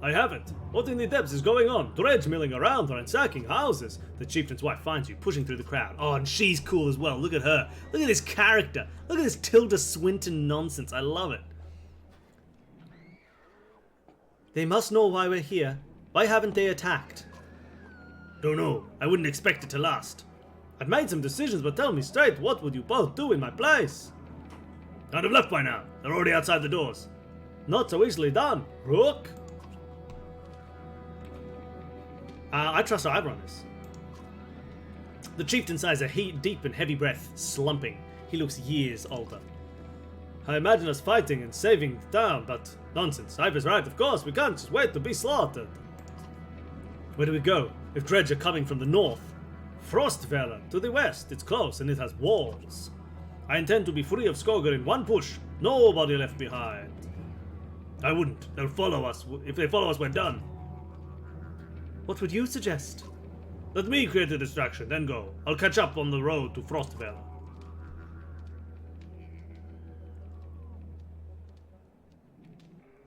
I haven't. What in the depths is going on? Dredge milling around, ransacking houses. The chieftain's wife finds you, pushing through the crowd. Oh, and she's cool as well. Look at her. Look at this character. Look at this Tilda Swinton nonsense. I love it. They must know why we're here. Why haven't they attacked? Don't know. I wouldn't expect it to last. I've made some decisions, but tell me straight, what would you both do in my place? I'd have left by now. They're already outside the doors. Not so easily done, Rook. I trust Ivor on this. The chieftain sighs a deep and heavy breath, slumping. He looks years older. I imagine us fighting and saving the town, but nonsense. Ivor's right, of course. We can't just wait to be slaughtered. Where do we go? If Dredge are coming from the north. Frostfeller, to the west. It's close and it has walls. I intend to be free of Skogar in one push. Nobody left behind. I wouldn't. They'll follow us. If they follow us, we're done. What would you suggest? Let me create a distraction, then go. I'll catch up on the road to Frostfeller.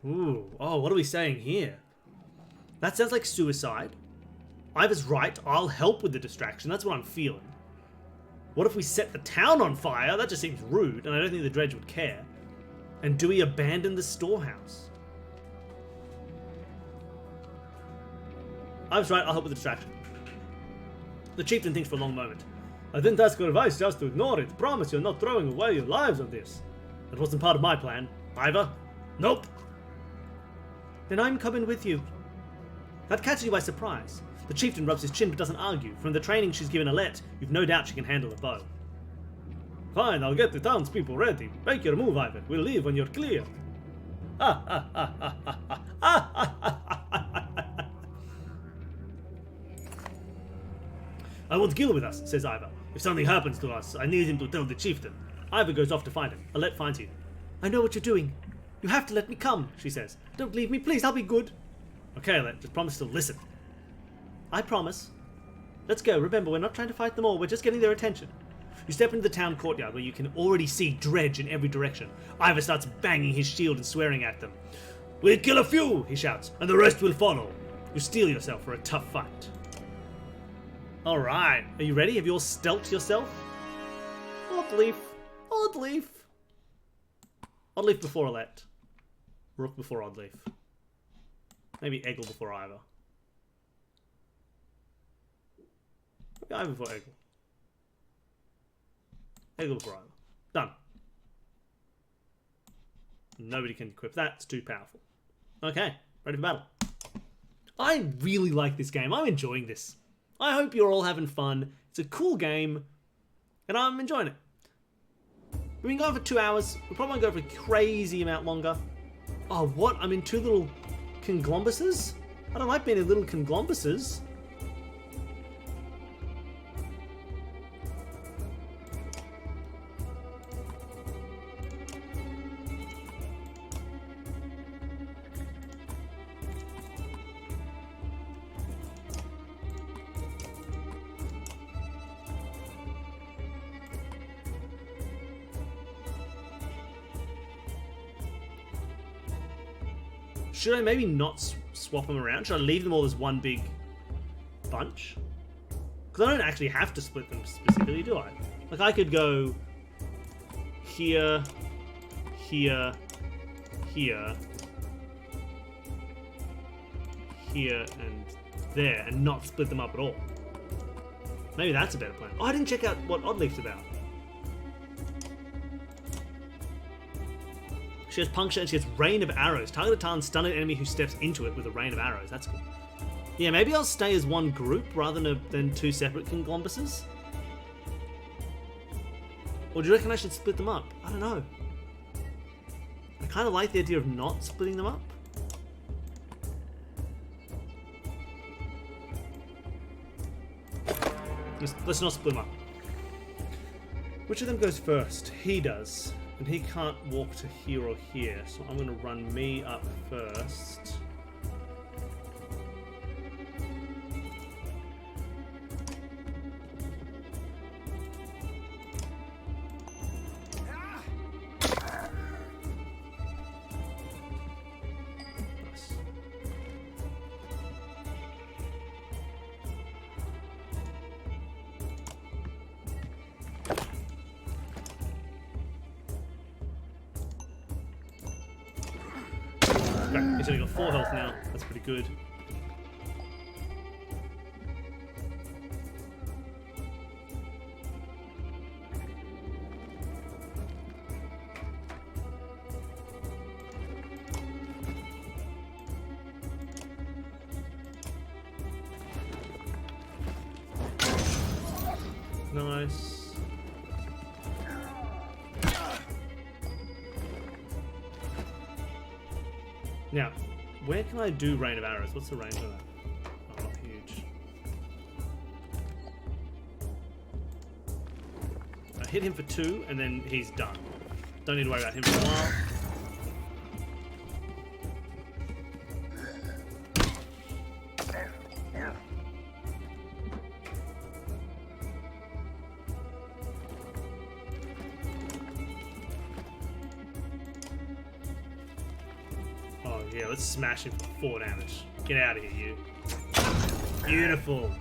Ooh. Oh, what are we saying here? That sounds like suicide. Ivor's right. I'll help with the distraction. That's what I'm feeling. What if we set the town on fire? That just seems rude, and I don't think the Dredge would care. And do we abandon the storehouse? I was right, I'll help with the distraction. The chieftain thinks for a long moment. I didn't ask your advice just to ignore it. Promise you're not throwing away your lives on this. That wasn't part of my plan. Ivor? Nope. Then I'm coming with you. That catches you by surprise. The chieftain rubs his chin but doesn't argue. From the training she's given Alette, you've no doubt she can handle a bow. Fine, I'll get the townspeople ready. Make your move, Ivor. We'll leave when you're clear. I want Gil with us, says Ivor. If something happens to us, I need him to tell the chieftain. Ivor goes off to find him. Alette finds you. I know what you're doing. You have to let me come, she says. Don't leave me, please, I'll be good. Okay, Alette, just promise to listen. I promise. Let's go. Remember, we're not trying to fight them all, we're just getting their attention. You step into the town courtyard where you can already see Dredge in every direction. Ivor starts banging his shield and swearing at them. We'll kill a few, he shouts, and the rest will follow. You steel yourself for a tough fight. Alright, are you ready? Have you all stealthed yourself? Oddleaf. Oddleaf. Oddleaf before Alette. Rook before Oddleaf. Maybe Eggle before Ivor. Maybe Ivor before Eggle. Eggle before Ivor. Done. Nobody can equip that. It's too powerful. Okay, ready for battle. I really like this game. I'm enjoying this. I hope you're all having fun. It's a cool game, and I'm enjoying it. We've been going for 2 hours. We'll probably go for a crazy amount longer. Oh, what? I'm in 2 little conglombuses? I don't like being in little conglombuses. Should I maybe not swap them around? Should I leave them all as one big bunch? Because I don't actually have to split them specifically, do I? Like, I could go here, here, here, here, and there, and not split them up at all. Maybe that's a better plan. Oh, I didn't check out what Oddleaf's about. She has puncture and she has rain of arrows. Target a tarn, stun an enemy who steps into it with a rain of arrows. That's cool. Yeah, maybe I'll stay as one group rather than 2 separate conglombuses. Or do you reckon I should split them up? I don't know. I kind of like the idea of not splitting them up. Let's not split them up. Which of them goes first? He does. And he can't walk to here or here, so I'm going to run me up first. He's only got 4 health now. That's pretty good. Nice. Now, where can I do rain of arrows? What's the range of that? Oh, not huge. I hit him for 2, and then he's done. Don't need to worry about him for a while. Yeah, let's smash him for 4 damage. Get out of here, you. Beautiful.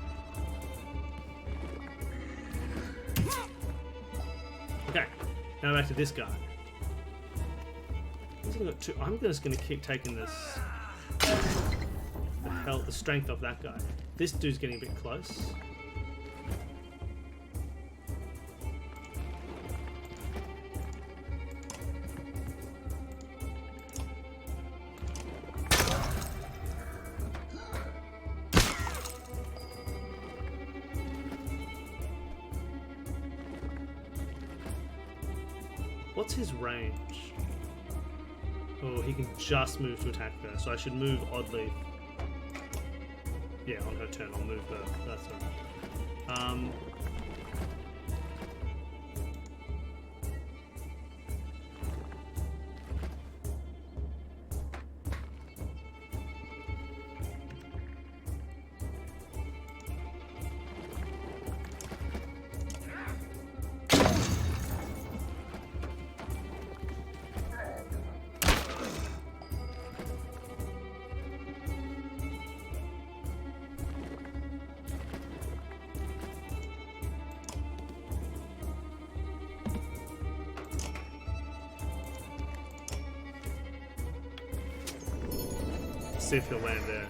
Okay, now back to this guy. He's only got 2. I'm just going to keep taking this. The strength off that guy. This dude's getting a bit close. What's his range? Oh, he can just move to attack her, so I should move oddly. Yeah, on her turn, I'll move her. That's alright. See if he'll land there.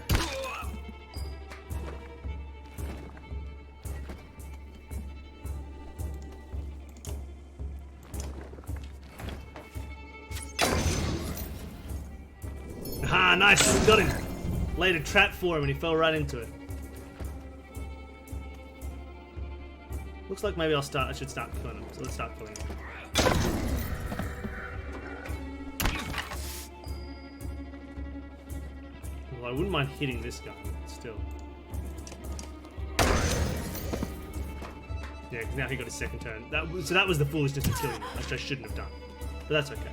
Ah, nice! Got him! Laid a trap for him and he fell right into it. Looks like maybe I should start killing him. So let's start killing him. I wouldn't mind hitting this guy, but still. Yeah, because now he got his second turn. So that was the foolishness of killing him, which I shouldn't have done. But that's okay.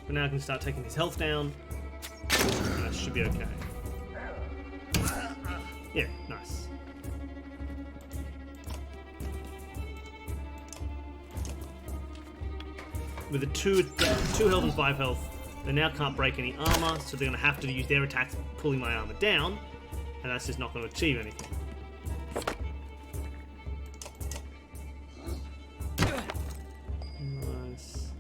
But now I can start taking his health down. And that should be okay. Yeah, nice. With a 2 health and 5 health, they now can't break any armor, so they're going to have to use their attacks pulling my armor down, and that's just not going to achieve anything. Nice.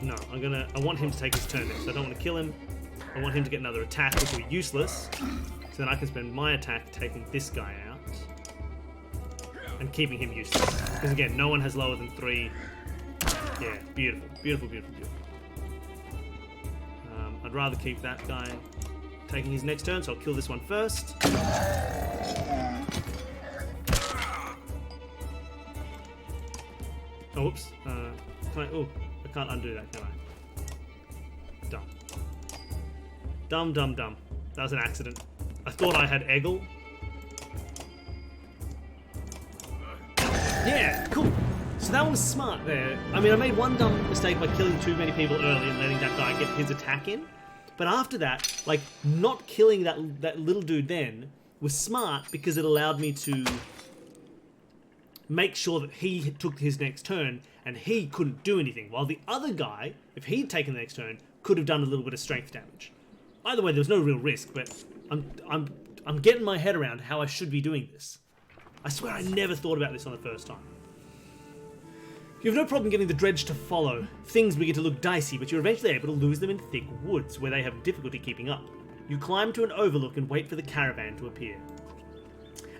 No, I want him to take his turn next, so I don't want to kill him. I want him to get another attack, which will be useless, so then I can spend my attack taking this guy out. And keeping him useless. Because again, no one has lower than 3. Yeah, beautiful. Beautiful, beautiful, beautiful. I'd rather keep that guy taking his next turn, so I'll kill this one first. Oh, whoops. I can't undo that, can I? Dumb. Dumb. That was an accident. I thought I had Eggle. Yeah, cool. So that was smart there. I mean, I made one dumb mistake by killing too many people early and letting that guy get his attack in. But after that, like, not killing that little dude then was smart because it allowed me to make sure that he took his next turn and he couldn't do anything, while the other guy, if he'd taken the next turn, could have done a little bit of strength damage. Either way, there was no real risk, but I'm getting my head around how I should be doing this. I swear I never thought about this on the first time. You have no problem getting the dredge to follow. Things begin to look dicey, but you're eventually able to lose them in thick woods, where they have difficulty keeping up. You climb to an overlook and wait for the caravan to appear.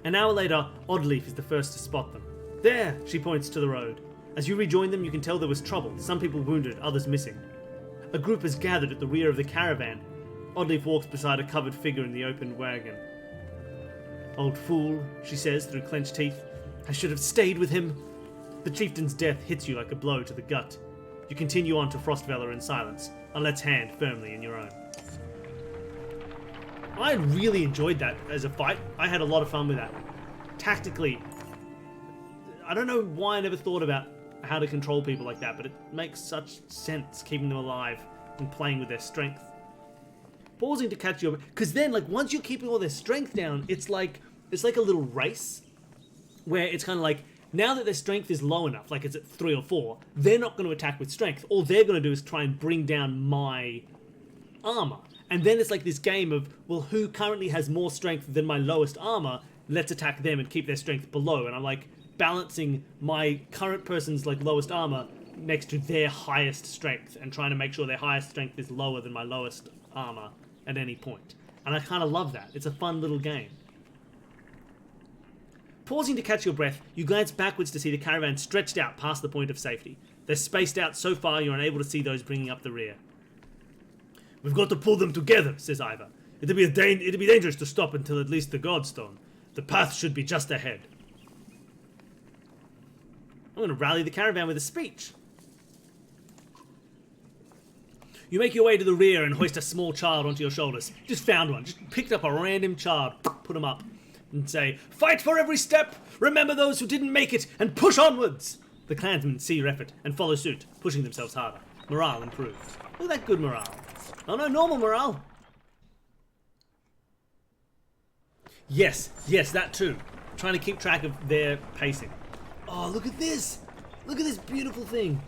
An hour later, Oddleaf is the first to spot them. There, she points to the road. As you rejoin them, you can tell there was trouble, some people wounded, others missing. A group has gathered at the rear of the caravan. Oddleaf walks beside a covered figure in the open wagon. Old fool, she says through clenched teeth. I should have stayed with him. The chieftain's death hits you like a blow to the gut. You continue on to Frostvalor in silence, Alet's hand firmly in your own. I really enjoyed that as a fight. I had a lot of fun with that. Tactically, I don't know why I never thought about how to control people like that, but it makes such sense, keeping them alive and playing with their strength. Pausing to catch your... Because then, like, once you're keeping all their strength down, it's like a little race, where it's kind of like, now that their strength is low enough, like it's at 3 or 4, they're not going to attack with strength. All they're going to do is try and bring down my armor. And then it's like this game of, well, who currently has more strength than my lowest armor? Let's attack them and keep their strength below. And I'm like balancing my current person's like lowest armor next to their highest strength and trying to make sure their highest strength is lower than my lowest armor at any point. And I kind of love that. It's a fun little game. Pausing to catch your breath, you glance backwards to see the caravan stretched out past the point of safety. They're spaced out so far you're unable to see those bringing up the rear. We've got to pull them together, says Ivar. It'd be dangerous to stop until at least the Godstone. The path should be just ahead. I'm going to rally the caravan with a speech. You make your way to the rear and hoist a small child onto your shoulders. Just found one. Just picked up a random child. Put him up. And say, fight for every step! Remember those who didn't make it, and push onwards! The clansmen see your effort and follow suit, pushing themselves harder. Morale improves. Look at that good morale. Oh no, normal morale. Yes, that too. Trying to keep track of their pacing. Oh, look at this! Look at this beautiful thing.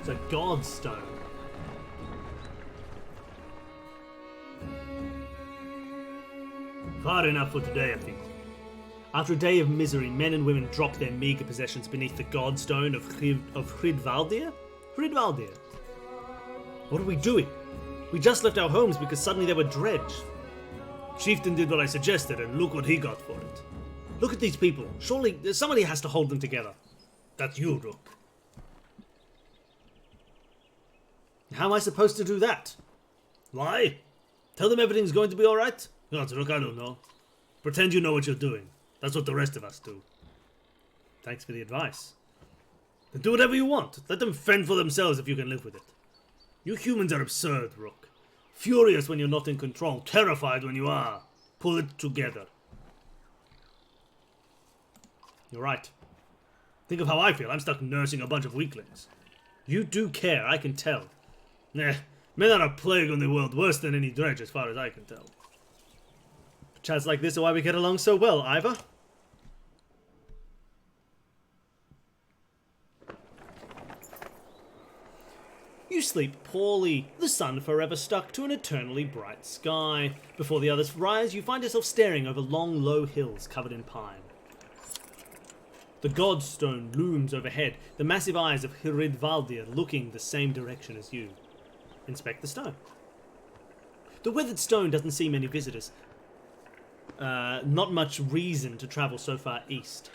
It's a Godstone. Far enough for today, I think. After a day of misery, men and women dropped their meager possessions beneath the Godstone of Hridvaldir? Hridvaldir. What are we doing? We just left our homes because suddenly they were dredged. Chieftain did what I suggested, and look what he got for it. Look at these people. Surely somebody has to hold them together. That's you, Rook. How am I supposed to do that? Lie? Tell them everything's going to be alright? God, Rook, I don't know. Pretend you know what you're doing. That's what the rest of us do. Thanks for the advice. Then do whatever you want. Let them fend for themselves if you can live with it. You humans are absurd, Rook. Furious when you're not in control. Terrified when you are. Pull it together. You're right. Think of how I feel. I'm stuck nursing a bunch of weaklings. You do care, I can tell. Nah, men are a plague on the world, worse than any dredge as far as I can tell. Chats like this are why we get along so well, Ivar. You sleep poorly, the sun forever stuck to an eternally bright sky. Before the others rise, you find yourself staring over long, low hills covered in pine. The Godstone looms overhead, the massive eyes of Hridvaldir looking the same direction as you. Inspect the stone. The weathered stone doesn't see many visitors. not much reason to travel so far east.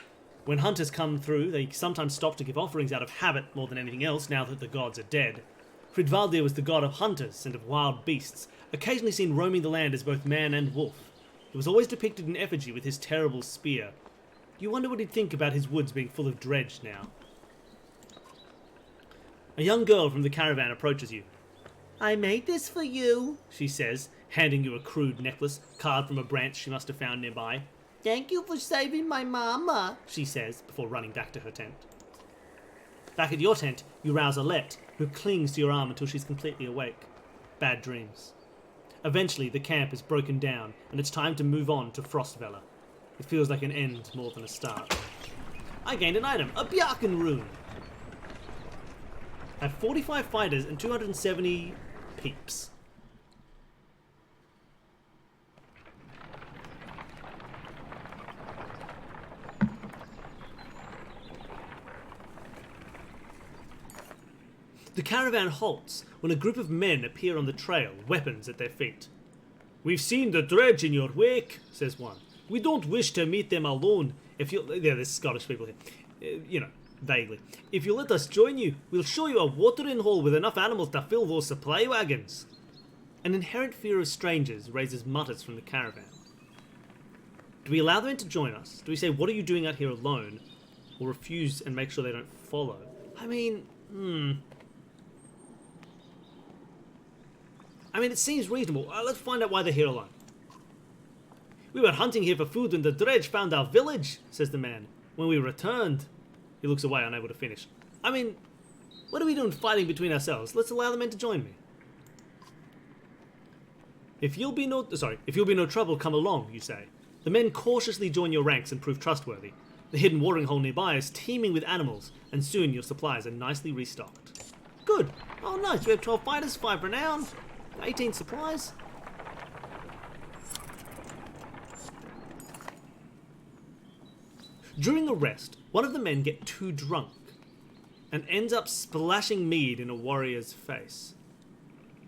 When hunters come through, they sometimes stop to give offerings out of habit more than anything else now that the gods are dead. Fridvaldir was the god of hunters and of wild beasts, occasionally seen roaming the land as both man and wolf. He was always depicted in effigy with his terrible spear. You wonder what he'd think about his woods being full of dredge now. A young girl from the caravan approaches you. I made this for you, She says, handing you a crude necklace carved from a branch she must have found nearby. Thank you for saving my mama, She says, before running back to her tent. Back at your tent, you rouse Alette, who clings to your arm until she's completely awake. Bad dreams. Eventually, the camp is broken down, and it's time to move on to Frostvella. It feels like an end more than a start. I gained an item, a Bjarken Rune. I have 45 fighters and 270 peeps. The caravan halts when a group of men appear on the trail, weapons at their feet. We've seen the dredge in your wake, says one. We don't wish to meet them alone. If you, yeah, there's Scottish people here. Vaguely. If you let us join you, we'll show you a watering hole with enough animals to fill those supply wagons. An inherent fear of strangers raises mutters from the caravan. Do we allow them to join us? Do we say, what are you doing out here alone? Or refuse and make sure they don't follow? I mean, it seems reasonable. Let's find out why they're here alone. We were hunting here for food when the dredge found our village, says the man. When we returned... He looks away, unable to finish. What are we doing fighting between ourselves? Let's allow the men to join me. If you'll be no trouble, come along, you say. The men cautiously join your ranks and prove trustworthy. The hidden watering hole nearby is teeming with animals, and soon your supplies are nicely restocked. Good. Oh, nice. We have 12 fighters, 5 renown, 18 supplies. During a rest, one of the men gets too drunk and ends up splashing mead in a warrior's face.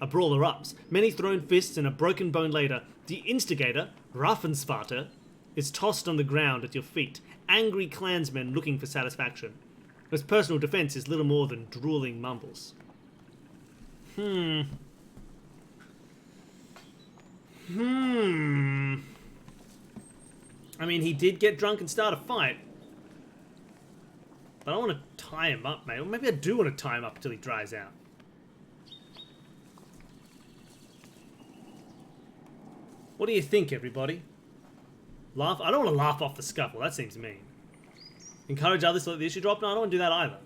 A brawl erupts, many thrown fists and a broken bone later. The instigator, Raffensvater, is tossed on the ground at your feet, angry clansmen looking for satisfaction. His personal defense is little more than drooling mumbles. He did get drunk and start a fight. But I want to tie him up, mate. Or maybe I do want to tie him up until he dries out. What do you think, everybody? Laugh? I don't want to laugh off the scuffle. That seems mean. Encourage others to let the issue drop? No, I don't want to do that either.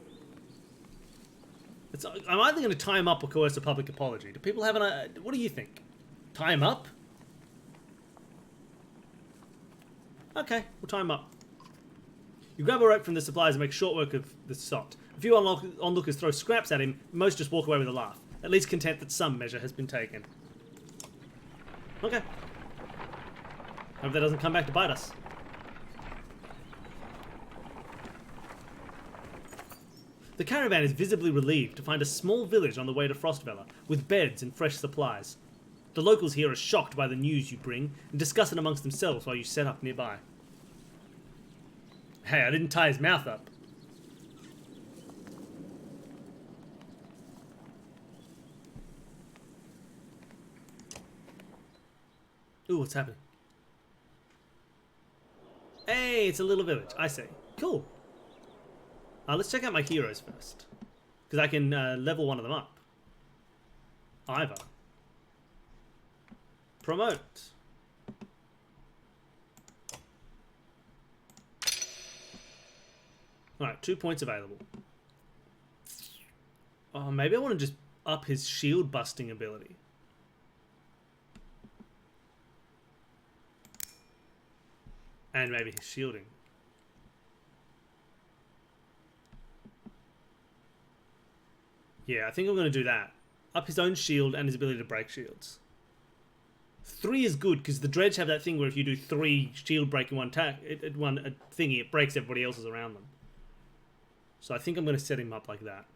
I'm either going to tie him up or coerce a public apology. Do people have what do you think? Tie him up? Okay, we'll tie him up. You grab a rope from the supplies and make short work of the sot. A few onlookers throw scraps at him, most just walk away with a laugh, at least content that some measure has been taken. Okay. Hope that doesn't come back to bite us. The caravan is visibly relieved to find a small village on the way to Frostvella, with beds and fresh supplies. The locals here are shocked by the news you bring, and discuss it amongst themselves while you set up nearby. Hey, I didn't tie his mouth up. Ooh, what's happening? Hey, it's a little village. I see. Cool. Let's check out my heroes first. Because I can level one of them up. Ivor. Promote. Alright, 2 points available. Oh, maybe I want to just up his shield busting ability. And maybe his shielding. Yeah, I think I'm going to do that. Up his own shield and his ability to break shields. 3 is good, because the dredge have that thing where if you do 3 shield break in one thingy, it breaks everybody else's around them. So I think I'm going to set him up like that.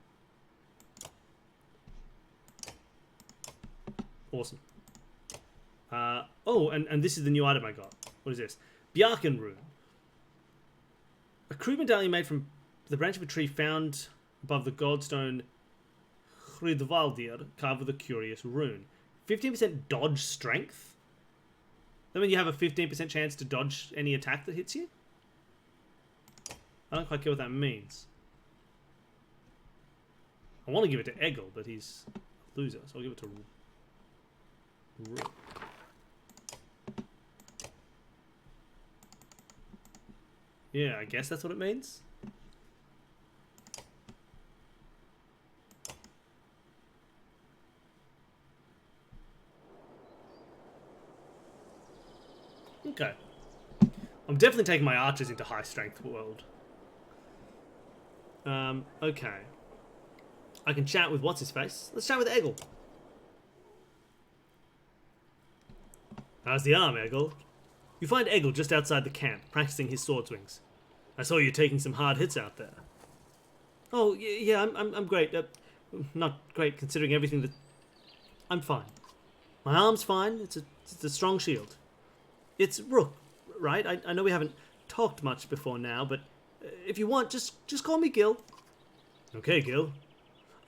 Awesome. Oh, and this is the new item I got. What is this? Bjarken Rune. A crude medallion made from the branch of a tree found above the godstone Hridvaldir, carved with a curious rune. 15% dodge strength? That means you have a 15% chance to dodge any attack that hits you? I don't quite get what that means. I want to give it to Egil, but he's a loser, so I'll give it to Rune. Yeah, I guess that's what it means. Okay. I'm definitely taking my archers into high strength world. Okay. I can chat with what's his face. Let's chat with Egil. How's the arm, Egil? You find Egil just outside the camp, practicing his sword swings. I saw you taking some hard hits out there. Oh, yeah, I'm great. Not great considering everything that... I'm fine. My arm's fine. It's a strong shield. It's Rook, right? I know we haven't talked much before now, but if you want, just call me Gil. Okay, Gil.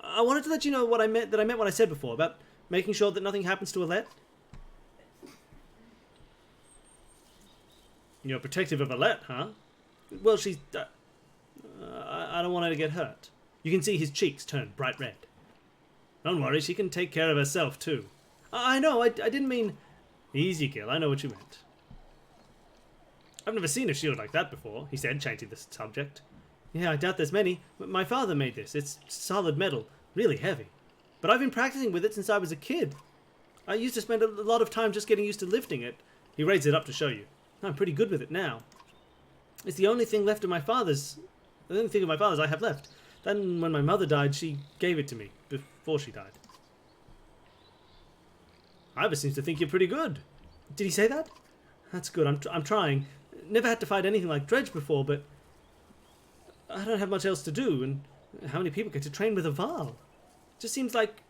I wanted to let you know what I meant what I said before about making sure that nothing happens to Alette. You're protective of Alette, huh? Well, she's... I don't want her to get hurt. You can see his cheeks turn bright red. Don't worry, she can take care of herself, too. I know, I didn't mean... Easy, Gil, I know what you meant. I've never seen a shield like that before, he said, changing the subject. Yeah, I doubt there's many. My father made this. It's solid metal, really heavy. But I've been practicing with it since I was a kid. I used to spend a lot of time just getting used to lifting it. He raised it up to show you. I'm pretty good with it now. It's the only thing left of my father's... The only thing of my father's I have left. Then when my mother died, she gave it to me before she died. Ivor seems to think you're pretty good. Did he say that? That's good. I'm trying. Never had to fight anything like Dredge before, but I don't have much else to do, and how many people get to train with a Varl? Just seems like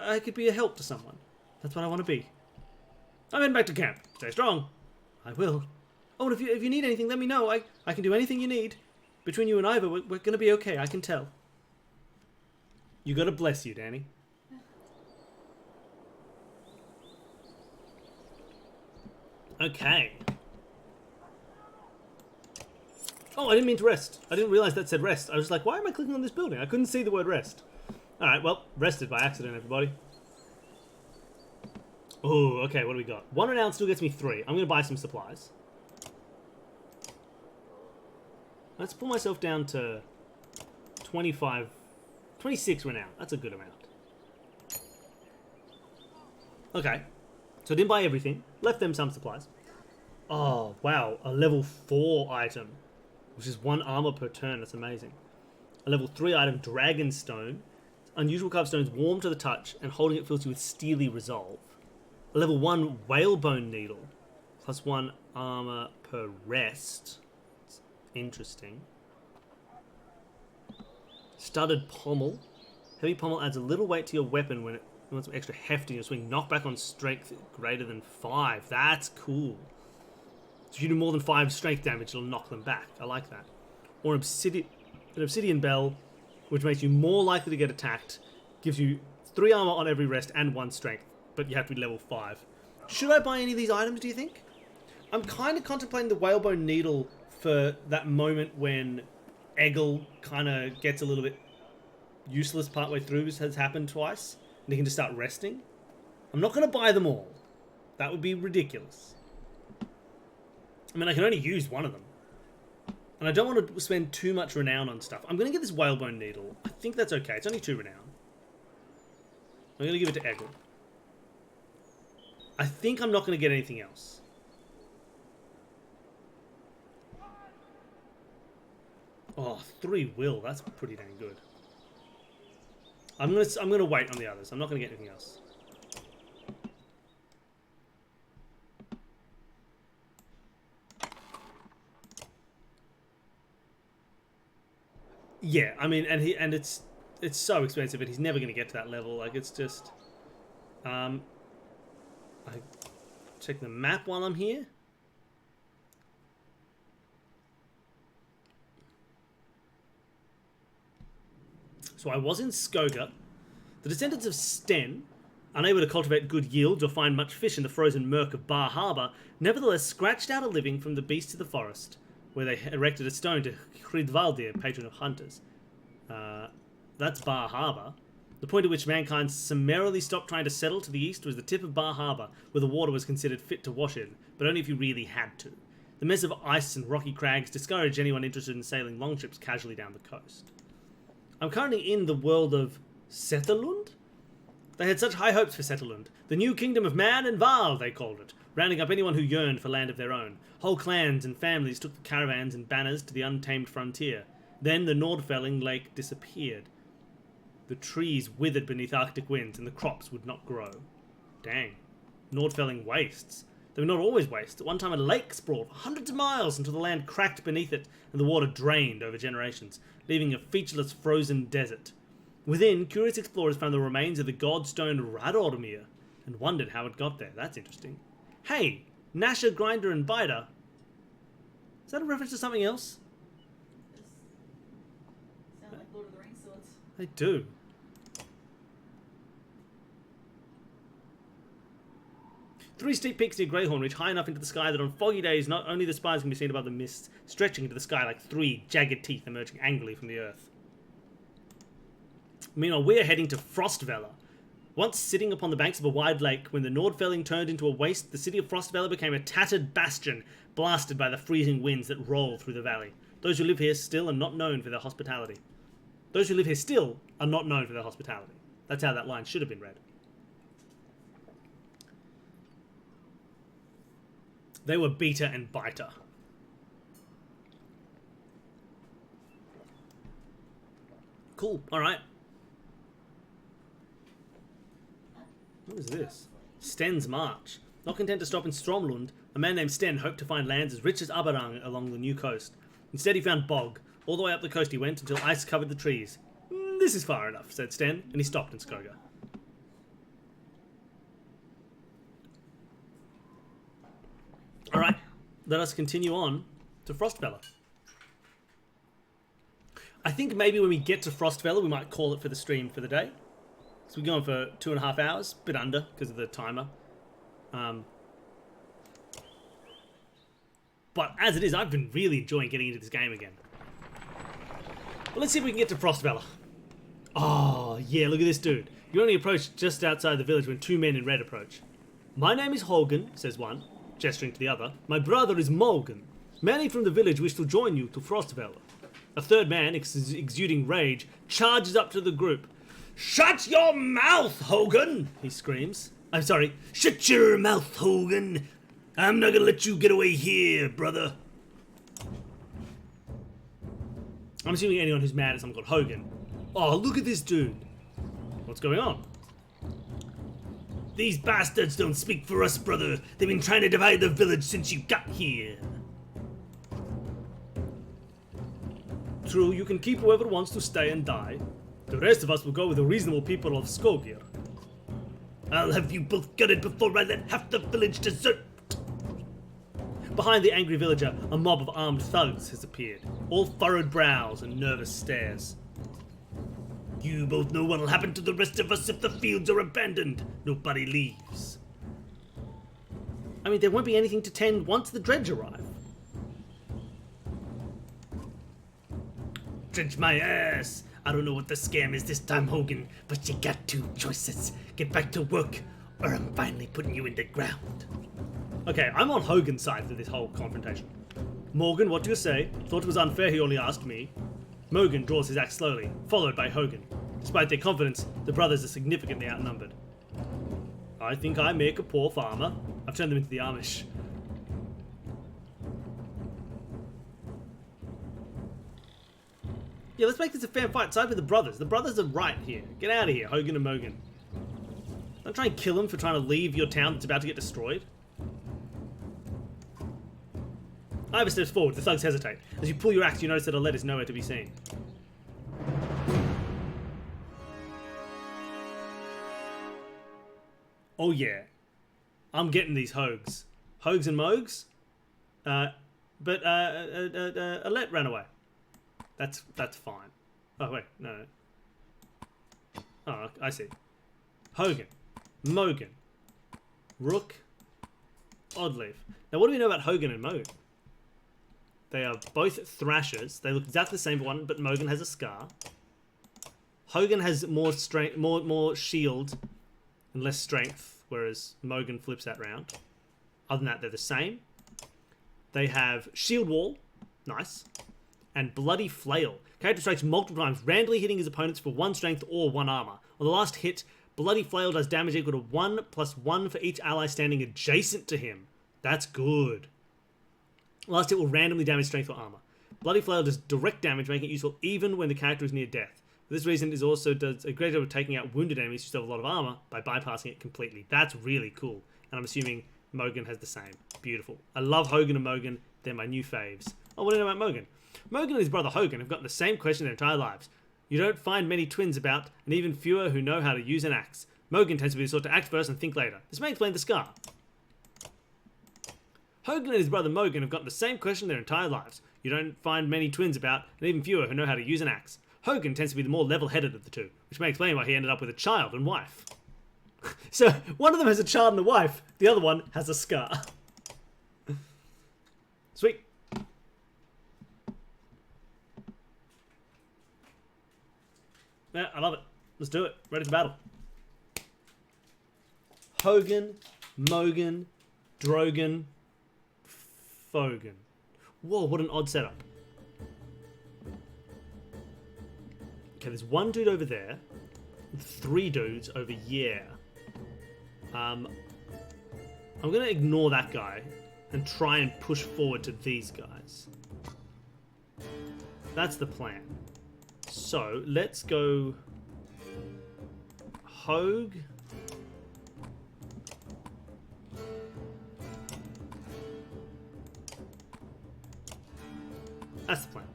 I could be a help to someone. That's what I want to be. I'm heading back to camp. Stay strong. I will. Oh, and if you need anything, let me know. I can do anything you need. Between you and Ivor, we're going to be okay. I can tell. You got to bless you, Danny. Okay. Oh, I didn't mean to rest. I didn't realize that said rest. I was like, why am I clicking on this building? I couldn't see the word rest. Alright, well, rested by accident, everybody. Oh, okay, what do we got? 1 renown still gets me 3. I'm going to buy some supplies. Let's pull myself down to 26 renown. That's a good amount. Okay. So I didn't buy everything. Left them some supplies. Oh, wow. A level 4 item. Which is 1 armor per turn. That's amazing. A level 3 item, Dragonstone. Unusual carved stones, warm to the touch, and holding it fills you with steely resolve. A level 1 whalebone needle. Plus 1 armor per rest. It's interesting. Studded pommel. Heavy pommel adds a little weight to your weapon when it wants some extra heft in your swing. Knockback on strength greater than 5. That's cool. So if you do more than 5 strength damage, it'll knock them back. I like that. Or an obsidian bell, which makes you more likely to get attacked. Gives you 3 armor on every rest and 1 strength. But you have to be level 5. Should I buy any of these items, do you think? I'm kind of contemplating the whalebone needle for that moment when Egil kind of gets a little bit useless partway through. This has happened twice. And he can just start resting. I'm not going to buy them all. That would be ridiculous. I mean, I can only use one of them. And I don't want to spend too much renown on stuff. I'm going to get this whalebone needle. I think that's okay. It's only 2 renown. I'm going to give it to Egil. I think I'm not going to get anything else. Oh, 3 will. That's pretty dang good. I'm gonna wait on the others. I'm not going to get anything else. Yeah, I mean, and it's so expensive, and he's never going to get to that level. Like, it's just, I check the map while I'm here. So I was in Skoga. The descendants of Sten, unable to cultivate good yields or find much fish in the frozen murk of Bar Harbour, nevertheless scratched out a living from the beasts of the forest, where they erected a stone to Hridvaldir, patron of hunters. That's Bar Harbour. The point at which mankind summarily stopped trying to settle to the east was the tip of Bar Harbour, where the water was considered fit to wash in, but only if you really had to. The mess of ice and rocky crags discouraged anyone interested in sailing longships casually down the coast. I'm currently in the world of Setterlund? They had such high hopes for Setterlund. The new kingdom of man and Val, they called it, rounding up anyone who yearned for land of their own. Whole clans and families took the caravans and banners to the untamed frontier. Then the Nordfelling lake disappeared. The trees withered beneath Arctic winds, and the crops would not grow. Dang. Nordfelling wastes. They were not always wastes. At one time a lake sprawled for hundreds of miles until the land cracked beneath it, and the water drained over generations, leaving a featureless frozen desert. Within, curious explorers found the remains of the godstone Radormir, and wondered how it got there. That's interesting. Hey, Nasher, Grinder, and Biter. Is that a reference to something else? Sound like Lord of the Rings swords. They do. Three steep peaks near Greyhorn reach high enough into the sky that on foggy days not only the spires can be seen above the mists, stretching into the sky like three jagged teeth emerging angrily from the earth. Meanwhile, we're heading to Frostvella. Once sitting upon the banks of a wide lake, when the Nordfelling turned into a waste, the city of Frostvella became a tattered bastion, blasted by the freezing winds that roll through the valley. Those who live here still are not known for their hospitality. Those who live here still are not known for their hospitality. That's how that line should have been read. They were Beta and Biter. Cool, alright. What is this? Sten's March. Not content to stop in Stromlund, a man named Sten hoped to find lands as rich as Aberang along the new coast. Instead he found bog. All the way up the coast he went until ice covered the trees. This is far enough, said Sten, and he stopped in Skoga. Alright, let us continue on to Frostvella. I think maybe when we get to Frostvella, we might call it for the stream for the day. So we're going for 2.5 hours, bit under because of the timer. But as it is, I've been really enjoying getting into this game again. But let's see if we can get to Frostvella. Oh, yeah, look at this dude. You only approach just outside the village when two men in red approach. My name is Hogan, says one, gesturing to the other. My brother is Morgan. Many from the village wish to join you to Frostvella. A third man, exuding rage, charges up to the group. Shut your mouth, Hogan! He screams. I'm sorry. Shut your mouth, Hogan! I'm not gonna let you get away here, brother. I'm assuming anyone who's mad at someone called Hogan. Oh, look at this dude. What's going on? These bastards don't speak for us, brother. They've been trying to divide the village since you got here. True, you can keep whoever wants to stay and die. The rest of us will go with the reasonable people of Skogir. I'll have you both gutted before I let half the village desert. Behind the angry villager, a mob of armed thugs has appeared, all furrowed brows and nervous stares. You both know what'll happen to the rest of us if the fields are abandoned. Nobody leaves. I mean, there won't be anything to tend once the dredge arrive. Dredge my ass! I don't know what the scam is this time, Hogan, but you got two choices. Get back to work, or I'm finally putting you in the ground. Okay, I'm on Hogan's side for this whole confrontation. Morgan, what do you say? Thought it was unfair he only asked me. Morgan draws his axe slowly, followed by Hogan. Despite their confidence, the brothers are significantly outnumbered. I think I make a poor farmer. I've turned them into the Amish. Yeah, let's make this a fair fight. Side with the brothers. The brothers are right here. Get out of here, Hogan and Morgan. Don't try and kill them for trying to leave your town that's about to get destroyed. Ivor steps forward. The thugs hesitate. As you pull your axe, you notice that a lead is nowhere to be seen. Oh yeah. I'm getting these hogs. Hogs and mogs? But Alette ran away. That's fine. Oh wait, no. Oh, I see. Hogan. Mogan. Rook. Oddleaf. Now, what do we know about Hogan and Mogan? They are both thrashers. They look exactly the same one, but Mogan has a scar. Hogan has more strength, more shield, and less strength, whereas Mogan flips that round. Other than that, they're the same. They have shield wall, nice, and bloody flail. Character strikes multiple times, randomly hitting his opponents for 1 strength or 1 armor. On the last hit, bloody flail does damage equal to 1+1 for each ally standing adjacent to him. That's good. Last hit will randomly damage strength or armor. Bloody flail does direct damage, making it useful even when the character is near death. For this reason, it also does a great job of taking out wounded enemies who still have a lot of armor by bypassing it completely. That's really cool. And I'm assuming Mogan has the same. Beautiful. I love Hogan and Mogan. They're my new faves. Oh, what do you know about Mogan? Mogan and his brother Hogan have gotten the same question their entire lives. You don't find many twins about, and even fewer who know how to use an axe. Mogan tends to be the sort to act first and think later. This may explain the scar. Hogan and his brother Mogan have gotten the same question their entire lives. You don't find many twins about, and even fewer who know how to use an axe. Hogan tends to be the more level-headed of the two, which may explain why he ended up with a child and wife. So, one of them has a child and a wife, the other one has a scar. Sweet. Yeah, I love it. Let's do it. Ready for battle. Hogan, Mogan, Drogan, Fogan. Whoa, what an odd setup. Okay, there's one dude over there, 3 dudes over here. I'm going to ignore that guy and try and push forward to these guys. That's the plan. So, let's go Hogue. That's the plan.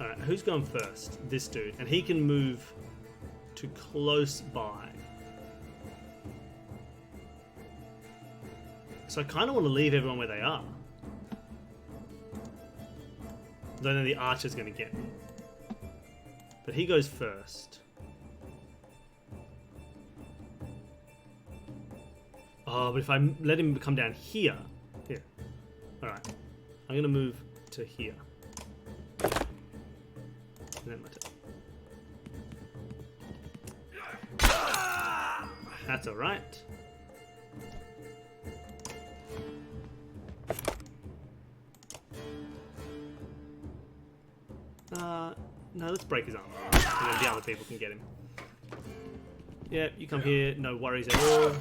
Alright, who's going first? This dude. And he can move to close by. So I kind of want to leave everyone where they are. Then the archer's going to get me. But he goes first. Oh, but if I let him come down here... Here. Alright. I'm going to move to here. And then my turn. That's alright. No, let's break his arm. And then the other people can get him. Yeah, you come here, no worries at all.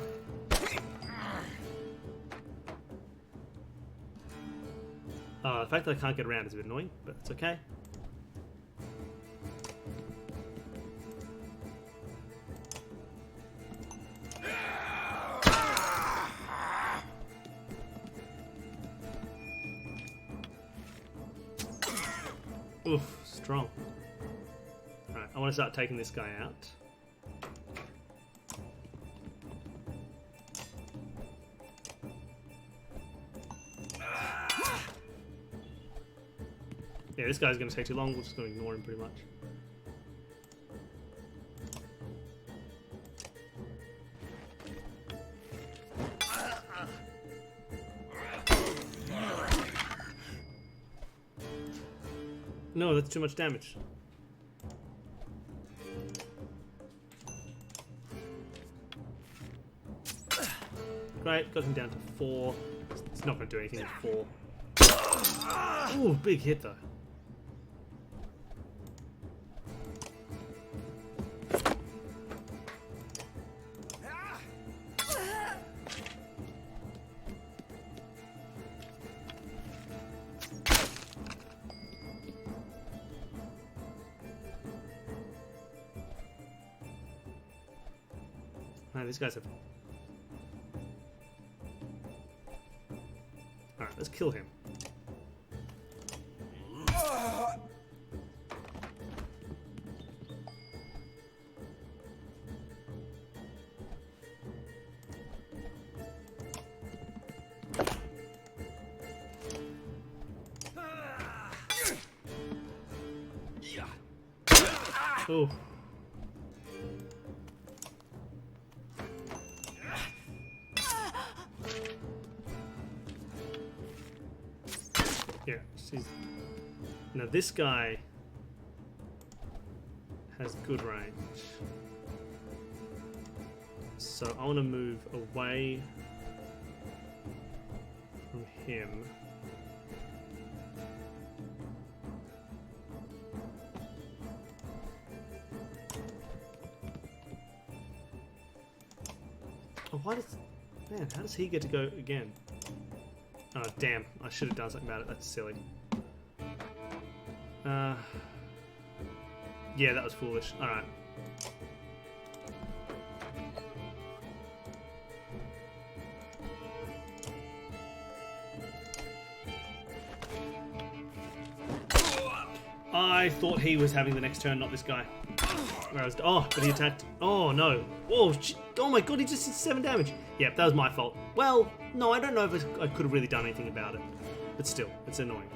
The fact that I can't get around is a bit annoying, but it's okay. Oof, strong. Alright, I want to start taking this guy out. Yeah, this guy's going to take too long. We're just going to ignore him pretty much. No, that's too much damage. Great, got him down to 4. It's not going to do anything with 4. Ooh, big hit though. Man, these guys have... Alright, let's kill him. Oh. Yeah, she's... Now this guy has good range. So I want to move away from him. Oh, why does... Man, how does he get to go again? Oh, damn. I should have done something about it. That's silly. Yeah, that was foolish. Alright. I thought he was having the next turn, not this guy. Whereas, oh, but he attacked. Oh no! Oh my god! He just did 7 damage. Yep, that was my fault. Well, no, I don't know if I could have really done anything about it, but still, it's annoying.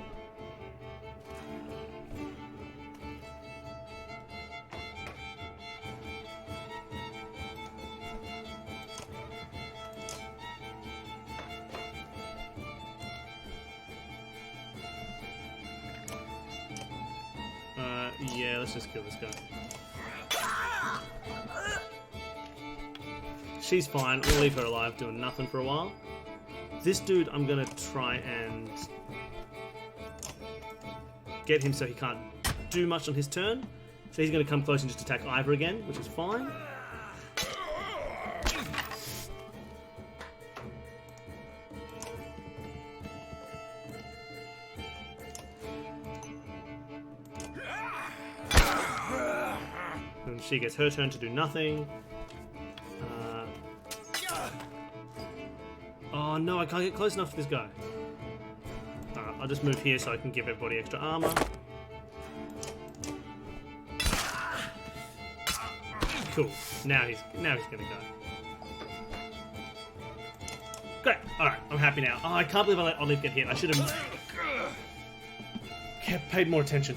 Yeah, let's just kill this guy. She's fine. We'll leave her alive doing nothing for a while. This dude, I'm gonna try and get him so he can't do much on his turn. So he's gonna come close and just attack Ivor again, which is fine. And she gets her turn to do nothing. Oh no, I can't get close enough to this guy. Alright, I'll just move here so I can give everybody extra armor. Cool. Now he's gonna go. Great. Alright, I'm happy now. Oh, I can't believe I let Olive get hit. I should have paid more attention.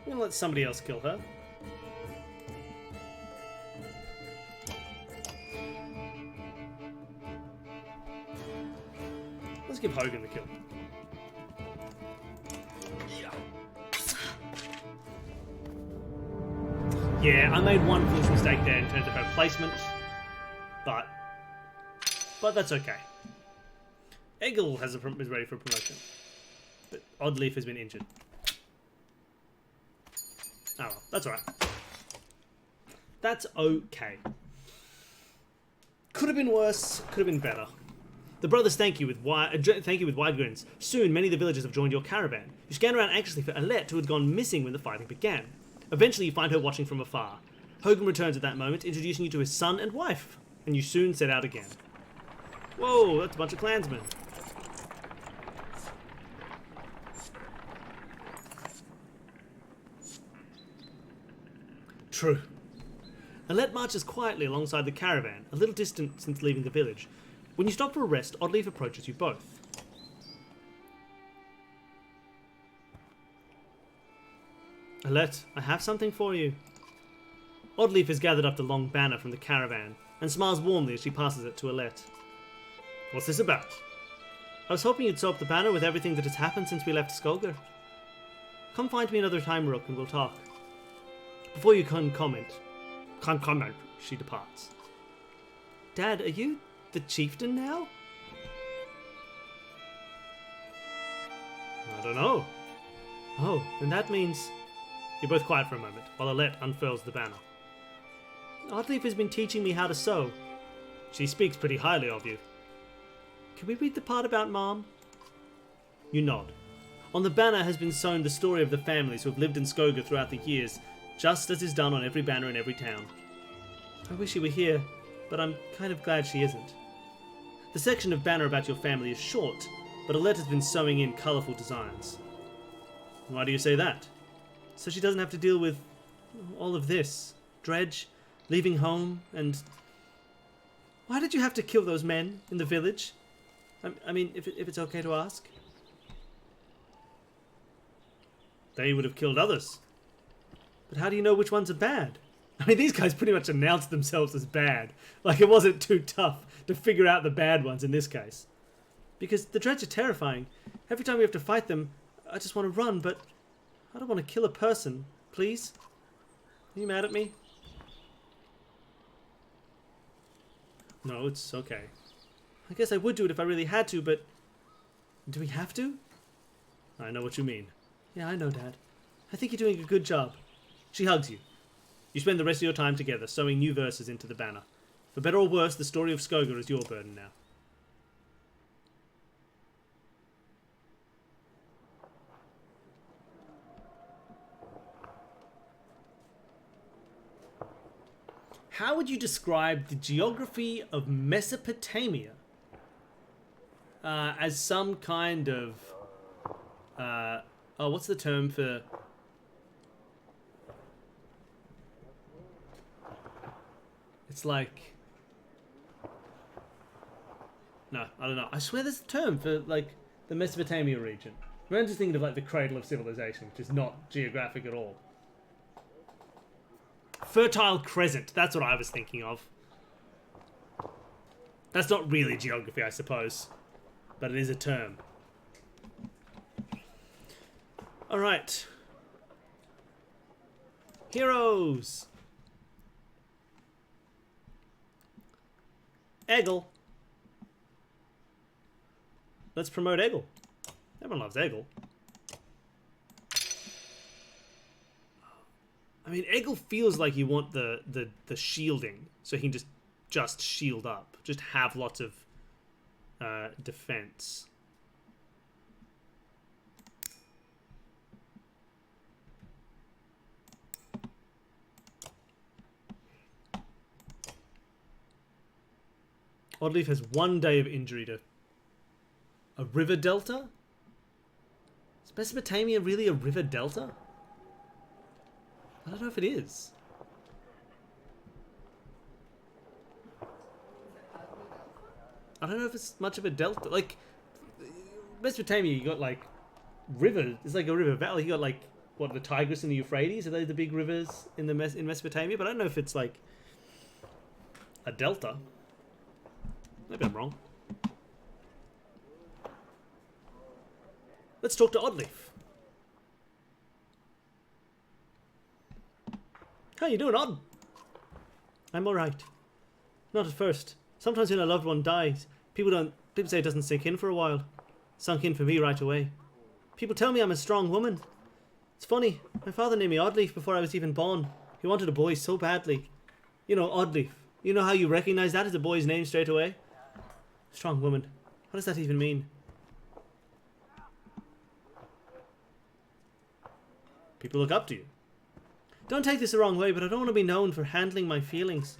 I'm gonna let somebody else kill her. Let's give Hogan the kill. Yeah, I made one foolish mistake there in terms of her placement, but that's okay. Eggle is ready for promotion, but Oddleaf has been injured. Oh well, that's alright. That's okay. Could have been worse, could have been better. The brothers thank you with wide grins. Soon, many of the villagers have joined your caravan. You scan around anxiously for Alette, who had gone missing when the fighting began. Eventually, you find her watching from afar. Hogan returns at that moment, introducing you to his son and wife, and you soon set out again. Whoa, that's a bunch of clansmen. True. Alette marches quietly alongside the caravan, a little distant since leaving the village. When you stop for a rest, Oddleaf approaches you both. Alette, I have something for you. Oddleaf has gathered up the long banner from the caravan and smiles warmly as she passes it to Alette. What's this about? I was hoping you'd sew up the banner with everything that has happened since we left Skolgar. Come find me another time, Rook, and we'll talk. Before you can comment, she departs. Dad, are you the chieftain now? I don't know. Oh, then that means... You're both quiet for a moment, while Alette unfurls the banner. Oddleaf has been teaching me how to sew. She speaks pretty highly of you. Can we read the part about Mom? You nod. On the banner has been sewn the story of the families who have lived in Skoga throughout the years, just as is done on every banner in every town. I wish she were here, but I'm kind of glad she isn't. The section of banner about your family is short, but Alette has been sewing in colourful designs. Why do you say that? So she doesn't have to deal with all of this. Dredge, leaving home, and... Why did you have to kill those men in the village? I mean, if it's okay to ask. They would have killed others. But how do you know which ones are bad? I mean, these guys pretty much announced themselves as bad. Like, it wasn't too tough to figure out the bad ones in this case. Because the Dredge are terrifying. Every time we have to fight them, I just want to run, but I don't want to kill a person. Please? Are you mad at me? No, it's okay. I guess I would do it if I really had to, but... Do we have to? I know what you mean. Yeah, I know, Dad. I think you're doing a good job. She hugs you. You spend the rest of your time together, sewing new verses into the banner. For better or worse, the story of Skoga is your burden now. How would you describe the geography of Mesopotamia as some kind of... what's the term for... It's like... No, I don't know. I swear there's a term for, like, the Mesopotamia region. I'm just thinking of, like, the cradle of civilization, which is not geographic at all. Fertile Crescent, that's what I was thinking of. That's not really geography, I suppose. But it is a term. Alright. Heroes! Eggle. Let's promote Eggle. Everyone loves Eggle. I mean, Eggle feels like you want the shielding, so he can just shield up. Just have lots of defense. Oddleif has 1 day of injury to a river delta? Is Mesopotamia really a river delta? I don't know if it is. I don't know if it's much of a delta. Like, Mesopotamia, you got like river. It's like a river valley. You got like what, the Tigris and the Euphrates. Are they the big rivers in the in Mesopotamia? But I don't know if it's like a delta. Maybe I'm wrong. Let's talk to Oddleif. How you doing, Odd? I'm alright. Not at first. Sometimes when a loved one dies, people say it doesn't sink in for a while. Sunk in for me right away. People tell me I'm a strong woman. It's funny, my father named me Oddleif before I was even born. He wanted a boy so badly. You know, Oddleif. You know how you recognize that as a boy's name straight away? Strong woman. What does that even mean? People look up to you. Don't take this the wrong way, but I don't want to be known for handling my feelings.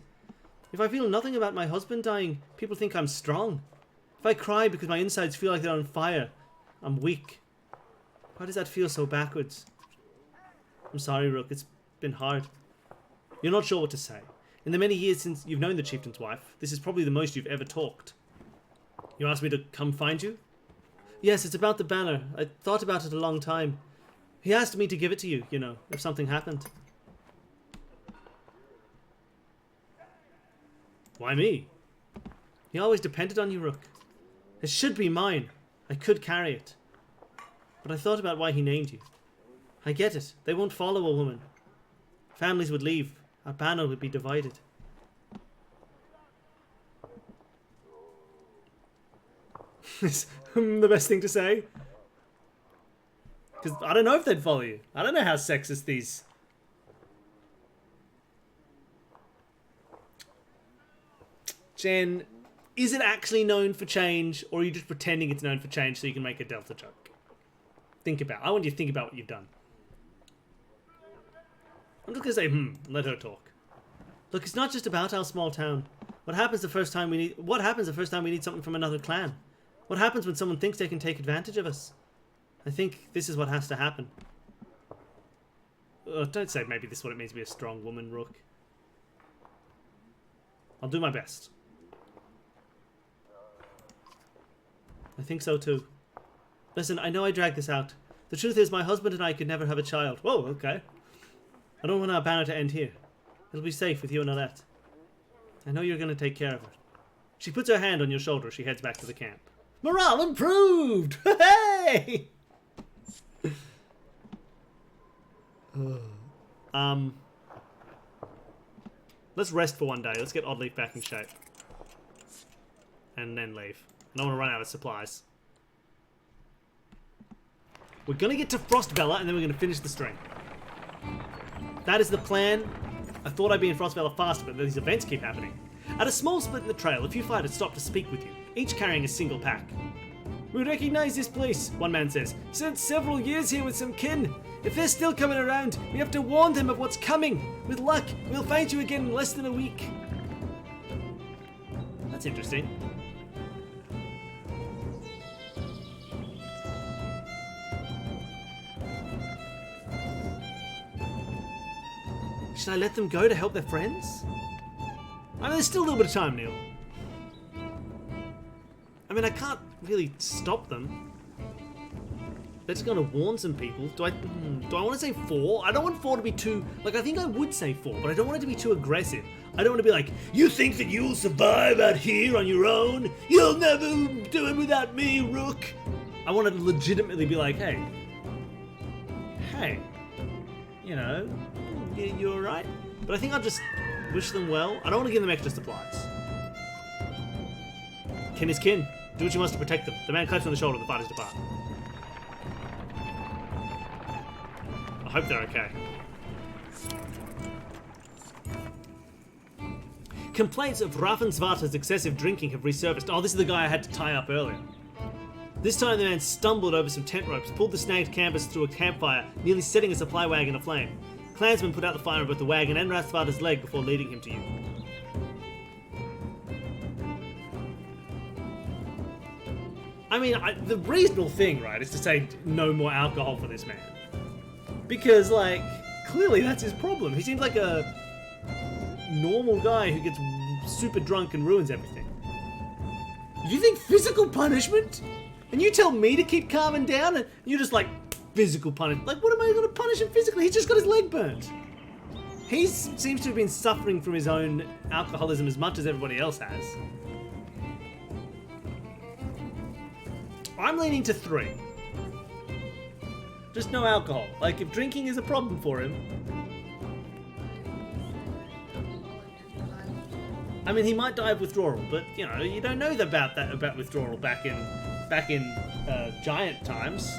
If I feel nothing about my husband dying, people think I'm strong. If I cry because my insides feel like they're on fire, I'm weak. Why does that feel so backwards? I'm sorry, Rook. It's been hard. You're not sure what to say. In the many years since you've known the chieftain's wife, this is probably the most you've ever talked. You asked me to come find you? Yes, it's about the banner. I thought about it a long time. He asked me to give it to you, you know, if something happened. Why me? He always depended on you, Rook. It should be mine. I could carry it. But I thought about why he named you. I get it. They won't follow a woman. Families would leave. Our banner would be divided. Is the best thing to say? Because I don't know if they'd follow you. I don't know how sexist these... Jen, is it actually known for change, or are you just pretending it's known for change so you can make a Delta joke? I want you to think about what you've done. I'm just going to say, and let her talk. Look, it's not just about our small town. What happens the first time we need something from another clan? What happens when someone thinks they can take advantage of us? I think this is what has to happen. Don't say maybe this is what it means to be a strong woman, Rook. I'll do my best. I think so too. Listen, I know I dragged this out. The truth is my husband and I could never have a child. Whoa, okay. I don't want our banner to end here. It'll be safe with you and Alette. I know you're going to take care of her. She puts her hand on your shoulder as she heads back to the camp. Morale improved! Hey! Let's rest for one day. Let's get Oddleaf back in shape. And then leave. I don't want to run out of supplies. We're going to get to Frostvella and then we're going to finish the stream. That is the plan. I thought I'd be in Frostvella faster, but these events keep happening. At a small split in the trail, a few fighters stop to speak with you, each carrying a single pack. We recognize this place, one man says. Spent several years here with some kin. If they're still coming around, we have to warn them of what's coming. With luck, we'll find you again in less than a week. That's interesting. Should I let them go to help their friends? I mean, there's still a little bit of time, Neil. I mean, I can't really stop them. They're just going to warn some people. Do I want to say 4? I don't want 4 to be too... Like, I think I would say 4, but I don't want it to be too aggressive. I don't want to be like, you think that you'll survive out here on your own? You'll never do it without me, Rook. I want to legitimately be like, hey, you know, you alright? But I think I'll just wish them well. I don't want to give them extra supplies. Kin is kin. Do what you must to protect them. The man claps on the shoulder, the fighters depart. I hope they're okay. Complaints of Raffensvarta's excessive drinking have resurfaced. Oh, this is the guy I had to tie up earlier. This time the man stumbled over some tent ropes, pulled the snagged canvas through a campfire, nearly setting a supply wagon aflame. Clansmen put out the fire on both the wagon and Rathvarta's leg before leading him to you. I mean, the reasonable thing, right, is to say no more alcohol for this man. Because, like, clearly that's his problem. He seems like a normal guy who gets super drunk and ruins everything. You think physical punishment? And you tell me to keep calming down and you're just like, physical punishment? Like, what am I going to punish him physically? He's just got his leg burnt. He seems to have been suffering from his own alcoholism as much as everybody else has. I'm leaning to 3. Just no alcohol. Like, if drinking is a problem for him... I mean, he might die of withdrawal, but, you know, you don't know about withdrawal back in giant times.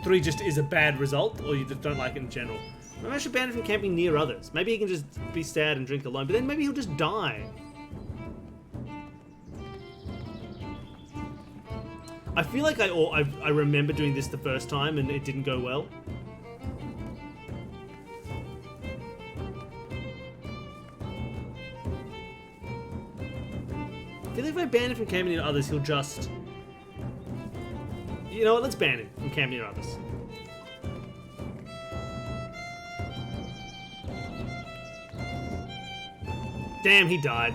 3 just is a bad result, or you just don't like it in general. Maybe I should ban him from camping near others. Maybe he can just be sad and drink alone, but then maybe he'll just die. I feel like I remember doing this the first time and it didn't go well. I feel like if I ban him from camping near others, he'll just... You know what, let's ban him from camping near others. Damn, he died.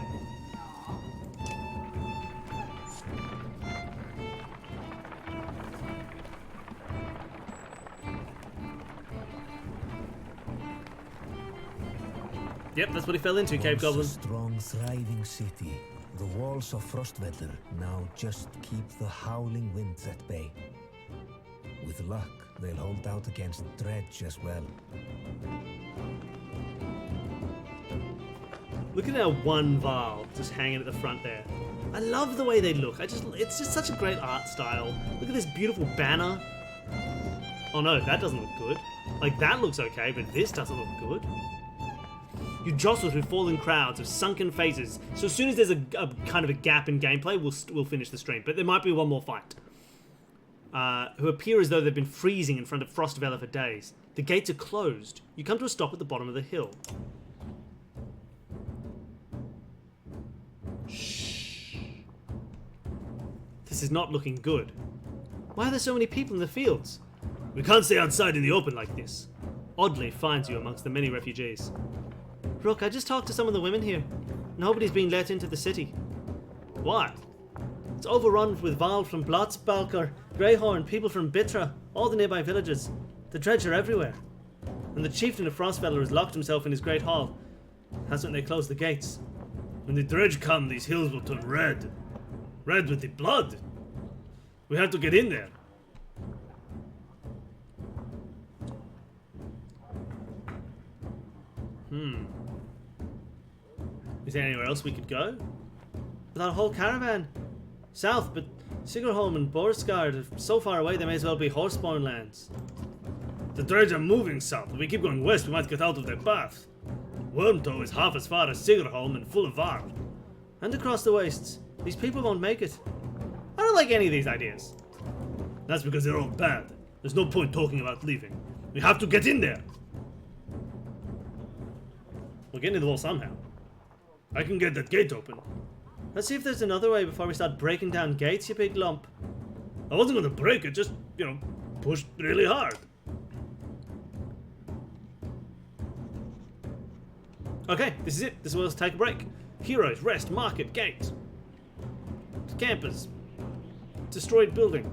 Yep, that's what he fell into, Cave Goblin. A strong, thriving city. The walls of Frostweather now just keep the howling winds at bay. With luck, they'll hold out against Dredge as well. Look at our one Val just hanging at the front there. I love the way they look. It's just such a great art style. Look at this beautiful banner. Oh no, that doesn't look good. Like, that looks okay, but this doesn't look good. You jostle through falling crowds of sunken faces. So as soon as there's a kind of a gap in gameplay, we'll finish the stream. But there might be one more fight. Who appear as though they've been freezing in front of Frostvella for days. The gates are closed. You come to a stop at the bottom of the hill. Shh. This is not looking good. Why are there so many people in the fields? We can't stay outside in the open like this. Oddly finds you amongst the many refugees. Rook, I just talked to some of the women here. Nobody's been let into the city. Why? It's overrun with Val from Blotsbalker, Greyhorn, people from Bitra, all the nearby villages. The dredge are everywhere. And the chieftain of Frostfeller has locked himself in his great hall. That's when they close the gates. When the dredge come, these hills will turn red. Red with the blood. We have to get in there. Is there anywhere else we could go? That whole caravan. South, but Sigerholm and Borsgard are so far away they may as well be horseborn lands. The dredge are moving south. If we keep going west, we might get out of their path. Wormtoe is half as far as Sigerholm and full of varl. And across the wastes. These people won't make it. I don't like any of these ideas. That's because they're all bad. There's no point talking about leaving. We have to get in there. We'll get into the wall somehow. I can get that gate open. Let's see if there's another way before we start breaking down gates, you big lump. I wasn't going to break it, just, pushed really hard. Okay, this is it. This is where let's take a break. Heroes, rest, market, gate. Campers. Destroyed building.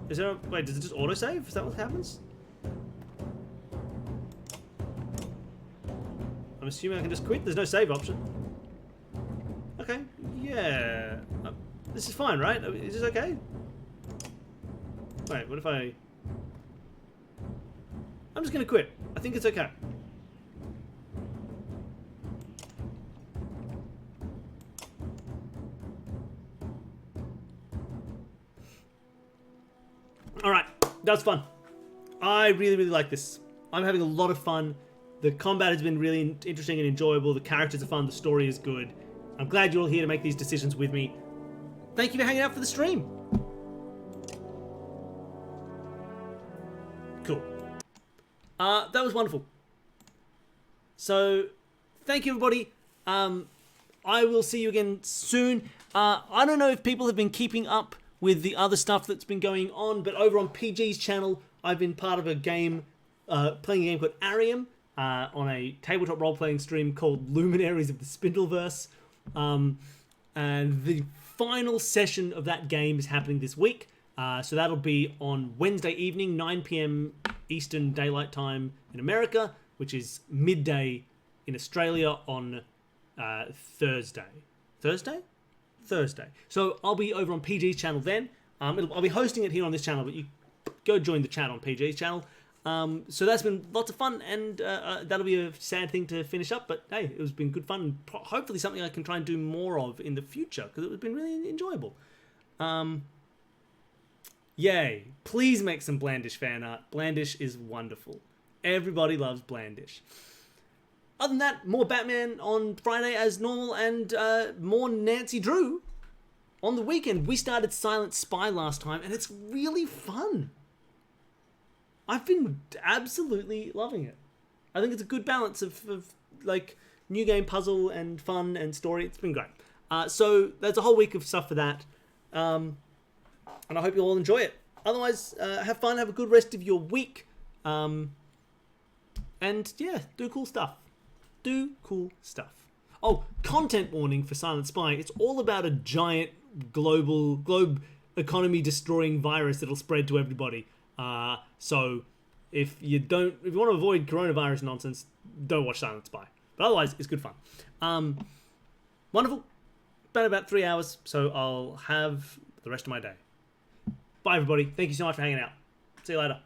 Is there a... Wait, does it just autosave? Is that what happens? I'm assuming I can just quit? There's no save option. Okay, yeah. This is fine, right? Is this okay? Wait, what if I... I'm just gonna quit. I think it's okay. Alright, that's fun. I really, really like this. I'm having a lot of fun. The combat has been really interesting and enjoyable. The characters are fun. The story is good. I'm glad you're all here to make these decisions with me. Thank you for hanging out for the stream. Cool. That was wonderful. So, thank you, everybody. I will see you again soon. I don't know if people have been keeping up with the other stuff that's been going on, but over on PG's channel, I've been part of a game, playing a game called Arium, on a tabletop role-playing stream called Luminaries of the Spindleverse. And the final session of that game is happening this week. So that'll be on Wednesday evening, 9 p.m. Eastern Daylight Time in America, which is midday in Australia on Thursday. Thursday. So I'll be over on PG's channel then. I'll be hosting it here on this channel, but you go join the chat on PG's channel. So that's been lots of fun, and that'll be a sad thing to finish up, but hey, it has been good fun, and hopefully something I can try and do more of in the future, because it's been really enjoyable. Yay. Please make some Blandish fan art. Blandish is wonderful. Everybody loves Blandish. Other than that, more Batman on Friday as normal, and more Nancy Drew on the weekend. We started Silent Spy last time, and it's really fun. I've been absolutely loving it. I think it's a good balance of like new game puzzle and fun and story. It's been great. So there's a whole week of stuff for that. And I hope you all enjoy it. Otherwise, have fun. Have a good rest of your week. And yeah, do cool stuff. Oh, content warning for Silent Spy. It's all about a giant globe economy destroying virus that'll spread to everybody. So if you want to avoid coronavirus nonsense, don't watch Silent Spy. But otherwise, it's good fun. Wonderful. Been about 3 hours, so I'll have the rest of my day. Bye, everybody. Thank you so much for hanging out. See you later.